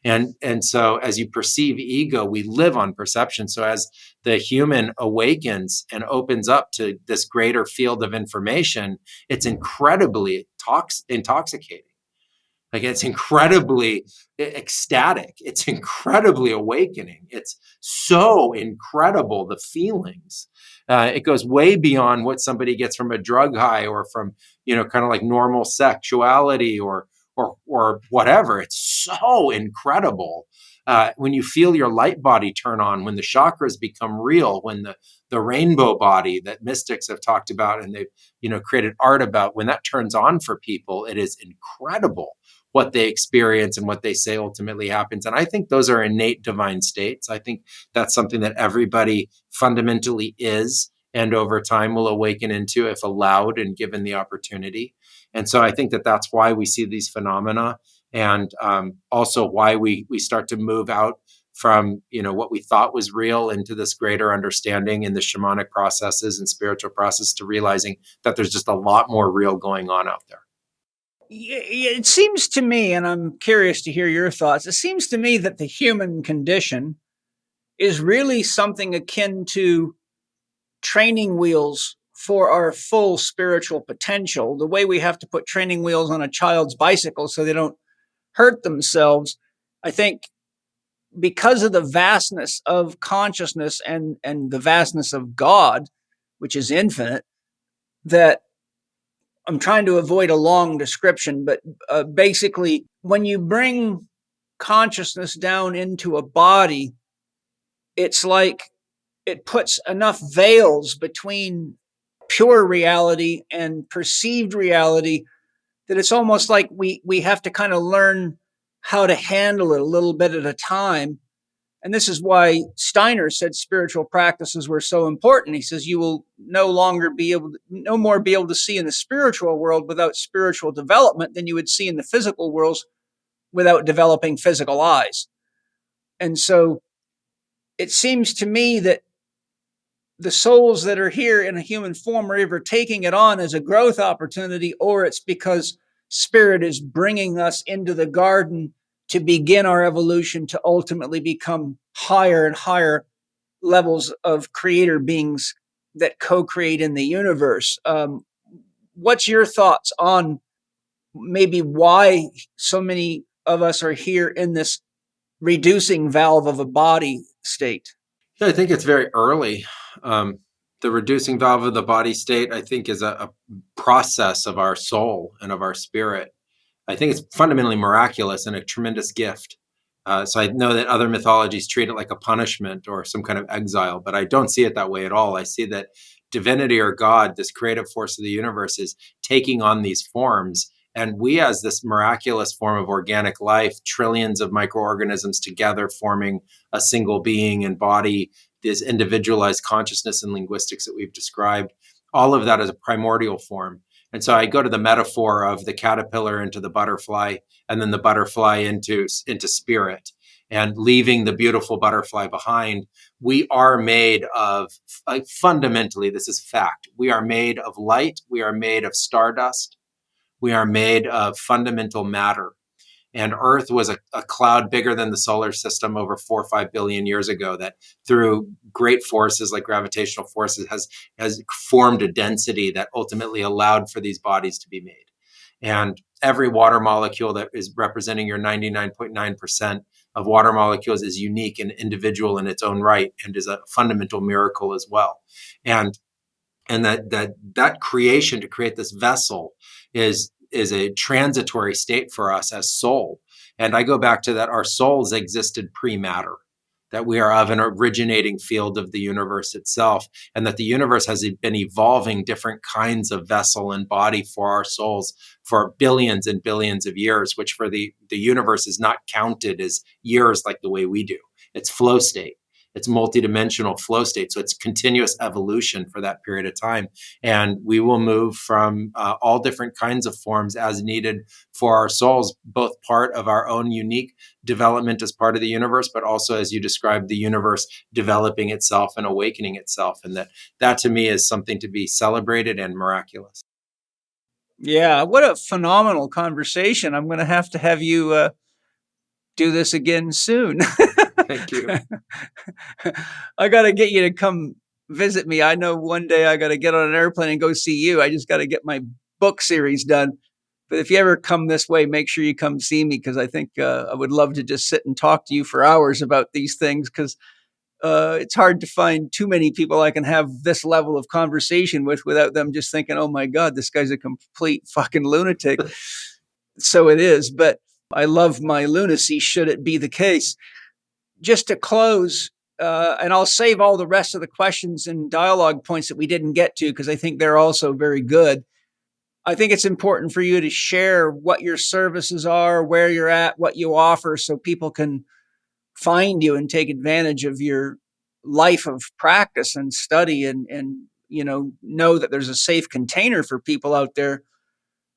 And so as you perceive ego, we live on perception. So as the human awakens and opens up to this greater field of information, it's incredibly intoxicating. Like it's incredibly ecstatic. It's incredibly awakening. It's so incredible, the feelings. It goes way beyond what somebody gets from a drug high or from, kind of like normal sexuality or whatever. It's so incredible when you feel your light body turn on, when the chakras become real, when the rainbow body that mystics have talked about and they've created art about, when that turns on for people, it is incredible what they experience and what they say ultimately happens. And I think those are innate divine states. I think that's something that everybody fundamentally is and over time will awaken into if allowed and given the opportunity. And so I think that that's why we see these phenomena, and also why we start to move out from what we thought was real into this greater understanding in the shamanic processes and spiritual process, to realizing that there's just a lot more real going on out there. It seems to me, and I'm curious to hear your thoughts, it seems to me that the human condition is really something akin to training wheels for our full spiritual potential, the way we have to put training wheels on a child's bicycle so they don't hurt themselves. I think because of the vastness of consciousness and the vastness of God, which is infinite, that I'm trying to avoid a long description, but basically, when you bring consciousness down into a body, it's like it puts enough veils between pure reality and perceived reality that it's almost like we have to kind of learn how to handle it a little bit at a time. And this is why Steiner said spiritual practices were so important. He says you will no more be able to see in the spiritual world without spiritual development than you would see in the physical worlds without developing physical eyes. And so it seems to me that the souls that are here in a human form are either taking it on as a growth opportunity, or it's because spirit is bringing us into the garden to begin our evolution to ultimately become higher and higher levels of creator beings that co-create in the universe. What's your thoughts on maybe why so many of us are here in this reducing valve of a body state? Yeah, I think it's very early. The reducing valve of the body state, I think, is a process of our soul and of our spirit. I think it's fundamentally miraculous and a tremendous gift. So I know that other mythologies treat it like a punishment or some kind of exile, but I don't see it that way at all. I see that divinity or God, this creative force of the universe, is taking on these forms. And we, as this miraculous form of organic life, trillions of microorganisms together forming a single being and body, this individualized consciousness and linguistics that we've described, all of that is a primordial form. And so I go to the metaphor of the caterpillar into the butterfly, and then the butterfly into spirit, and leaving the beautiful butterfly behind. We are made of, fundamentally, this is fact, we are made of light, we are made of stardust, we are made of fundamental matter. And Earth was a cloud bigger than the solar system over 4 or 5 billion years ago that through great forces like gravitational forces has formed a density that ultimately allowed for these bodies to be made. And every water molecule that is representing your 99.9% of water molecules is unique and individual in its own right and is a fundamental miracle as well. And that creation to create this vessel is a transitory state for us as soul. And I go back to that our souls existed pre-matter, that we are of an originating field of the universe itself, and that the universe has been evolving different kinds of vessel and body for our souls for billions and billions of years, which for the universe is not counted as years like the way we do. It's flow state. It's multidimensional flow state. So it's continuous evolution for that period of time. And we will move from all different kinds of forms as needed for our souls, both part of our own unique development as part of the universe, but also, as you described, the universe developing itself and awakening itself. And that to me is something to be celebrated and miraculous. Yeah, what a phenomenal conversation. I'm going to have you do this again soon. Thank you. I got to get you to come visit me. I know one day I got to get on an airplane and go see you. I just got to get my book series done. But if you ever come this way, make sure you come see me, because I think I would love to just sit and talk to you for hours about these things, because it's hard to find too many people I can have this level of conversation with without them just thinking, oh my God, this guy's a complete fucking lunatic. So it is. But I love my lunacy, should it be the case. Just to close, and I'll save all the rest of the questions and dialogue points that we didn't get to, because I think they're also very good. I think it's important for you to share what your services are, where you're at, what you offer, so people can find you and take advantage of your life of practice and study, and know that there's a safe container for people out there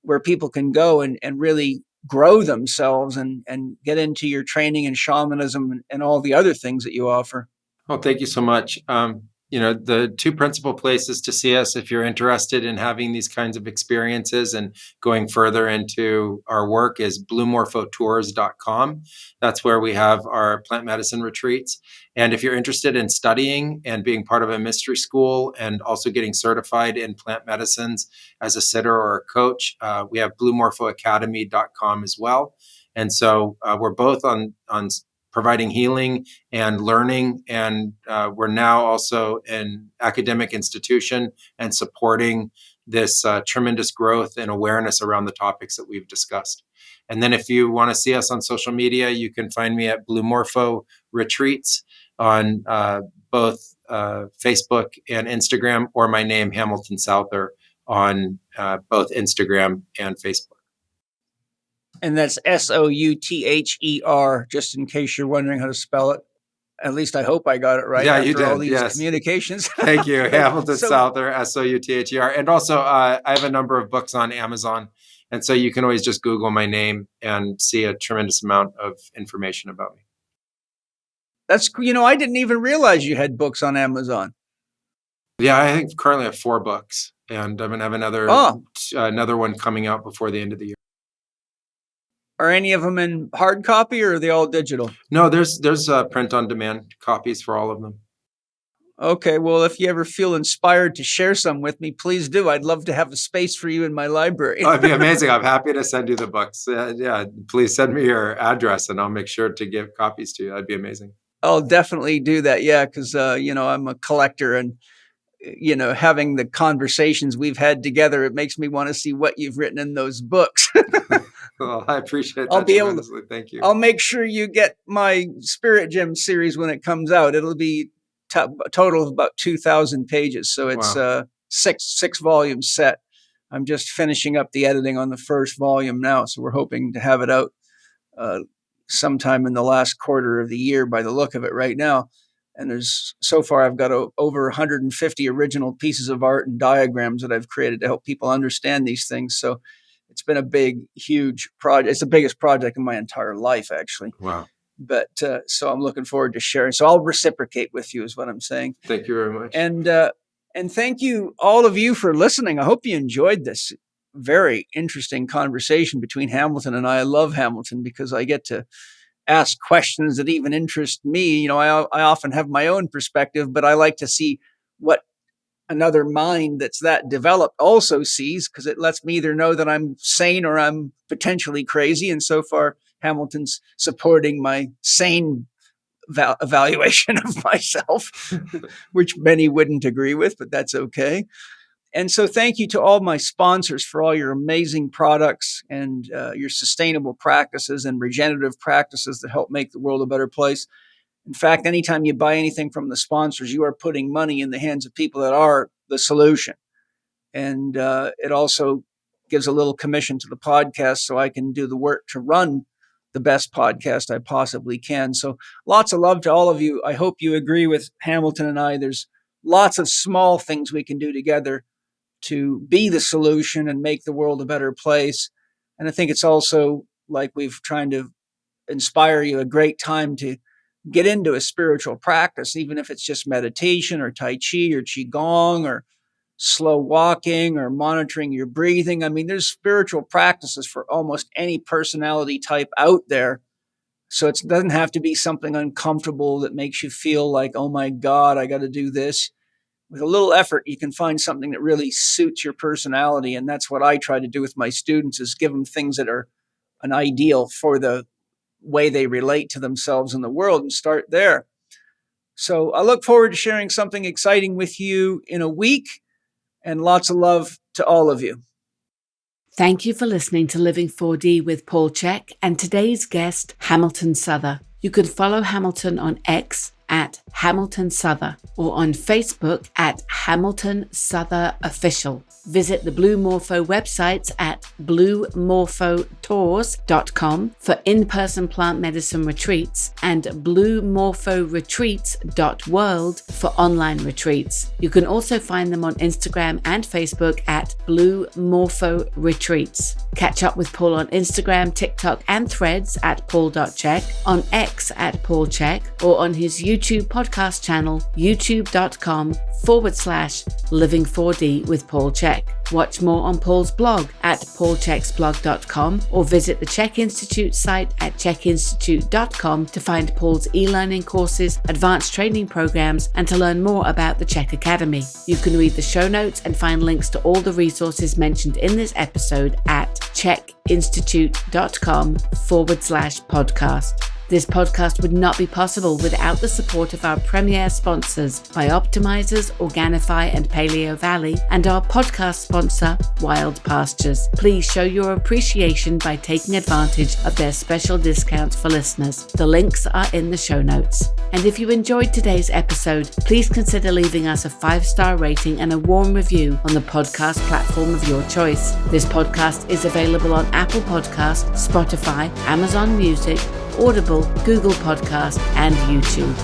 where people can go and really grow themselves and get into your training in shamanism and all the other things that you offer. Well, thank you so much. The two principal places to see us if you're interested in having these kinds of experiences and going further into our work is bluemorphotours.com. That's where we have our plant medicine retreats. And if you're interested in studying and being part of a mystery school and also getting certified in plant medicines as a sitter or a coach, we have bluemorphoacademy.com as well. And so we're both on providing healing and learning. And we're now also an academic institution and supporting this tremendous growth and awareness around the topics that we've discussed. And then if you want to see us on social media, you can find me at Blue Morpho Retreats on both Facebook and Instagram, or my name, Hamilton Souther, on both Instagram and Facebook. And that's Souther, just in case you're wondering how to spell it. At least I hope I got it right. Yeah, after you did. all these Yes. communications. Thank you. Hamilton So- Souther, Souther. And also, I have a number of books on Amazon. And so you can always just Google my name and see a tremendous amount of information about me. That's, I didn't even realize you had books on Amazon. Yeah, I think currently I have 4 books. And I'm going to have another one coming out before the end of the year. Are any of them in hard copy or are they all digital? No, there's print on demand copies for all of them. Okay, well, if you ever feel inspired to share some with me, please do. I'd love to have a space for you in my library. Oh, it'd be amazing. I'm happy to send you the books. Yeah, please send me your address and I'll make sure to give copies to you. That'd be amazing. I'll definitely do that. Yeah, because, I'm a collector and, having the conversations we've had together, it makes me want to see what you've written in those books. Well, I appreciate that I'll be able to- tremendously. Thank you. I'll make sure you get my Spirit Gem series when it comes out. It'll be a total of about 2,000 pages. So it's Wow. six volume set. I'm just finishing up the editing on the first volume now. So we're hoping to have it out sometime in the last quarter of the year by the look of it right now. And so far I've got over 150 original pieces of art and diagrams that I've created to help people understand these things. So it's been a big, huge project. It's the biggest project in my entire life, actually. Wow. But so I'm looking forward to sharing. So I'll reciprocate with you is what I'm saying. Thank you very much. And thank you, all of you, for listening. I hope you enjoyed this very interesting conversation between Hamilton and I. I love Hamilton because I get to ask questions that even interest me. I often have my own perspective, but I like to see what another mind that's that developed also sees, because it lets me either know that I'm sane or I'm potentially crazy. And so far, Hamilton's supporting my sane evaluation of myself, which many wouldn't agree with, but that's okay. And so thank you to all my sponsors for all your amazing products and your sustainable practices and regenerative practices that help make the world a better place. In fact, anytime you buy anything from the sponsors, you are putting money in the hands of people that are the solution. And it also gives a little commission to the podcast so I can do the work to run the best podcast I possibly can. So lots of love to all of you. I hope you agree with Hamilton and I. There's lots of small things we can do together to be the solution and make the world a better place. And I think it's also, like we've trying to inspire you, a great time to get into a spiritual practice, even if it's just meditation or Tai Chi or Qigong or slow walking or monitoring your breathing. I mean, there's spiritual practices for almost any personality type out there. So it doesn't have to be something uncomfortable that makes you feel like, oh my God, I got to do this. With a little effort, you can find something that really suits your personality. And that's what I try to do with my students, is give them things that are an ideal for the way they relate to themselves in the world, and start there. So I look forward to sharing something exciting with you in a week, and lots of love to all of you. Thank you for listening to Living 4D with Paul Chek and today's guest, Hamilton Souther. You can follow Hamilton on X at Hamilton Souther or on Facebook at Hamilton Souther Official. Visit the Blue Morpho websites at bluemorphotours.com for in-person plant medicine retreats and bluemorphoretreats.world for online retreats. You can also find them on Instagram and Facebook at Blue Morpho Retreats. Catch up with Paul on Instagram, TikTok and Threads at paul.chek, on X at Paul Chek, or on his YouTube podcast channel, youtube.com/living4D with Paul Chek. Watch more on Paul's blog at paulcheksblog.com or visit the Chek Institute site at chekinstitute.com to find Paul's e-learning courses, advanced training programs, and to learn more about the Chek Academy. You can read the show notes and find links to all the resources mentioned in this episode at chekinstitute.com/podcast. This podcast would not be possible without the support of our premier sponsors, Bioptimizers, Organifi and Paleo Valley, and our podcast sponsor, Wild Pastures. Please show your appreciation by taking advantage of their special discounts for listeners. The links are in the show notes. And if you enjoyed today's episode, please consider leaving us a 5-star rating and a warm review on the podcast platform of your choice. This podcast is available on Apple Podcasts, Spotify, Amazon Music, Audible, Google Podcast, and YouTube.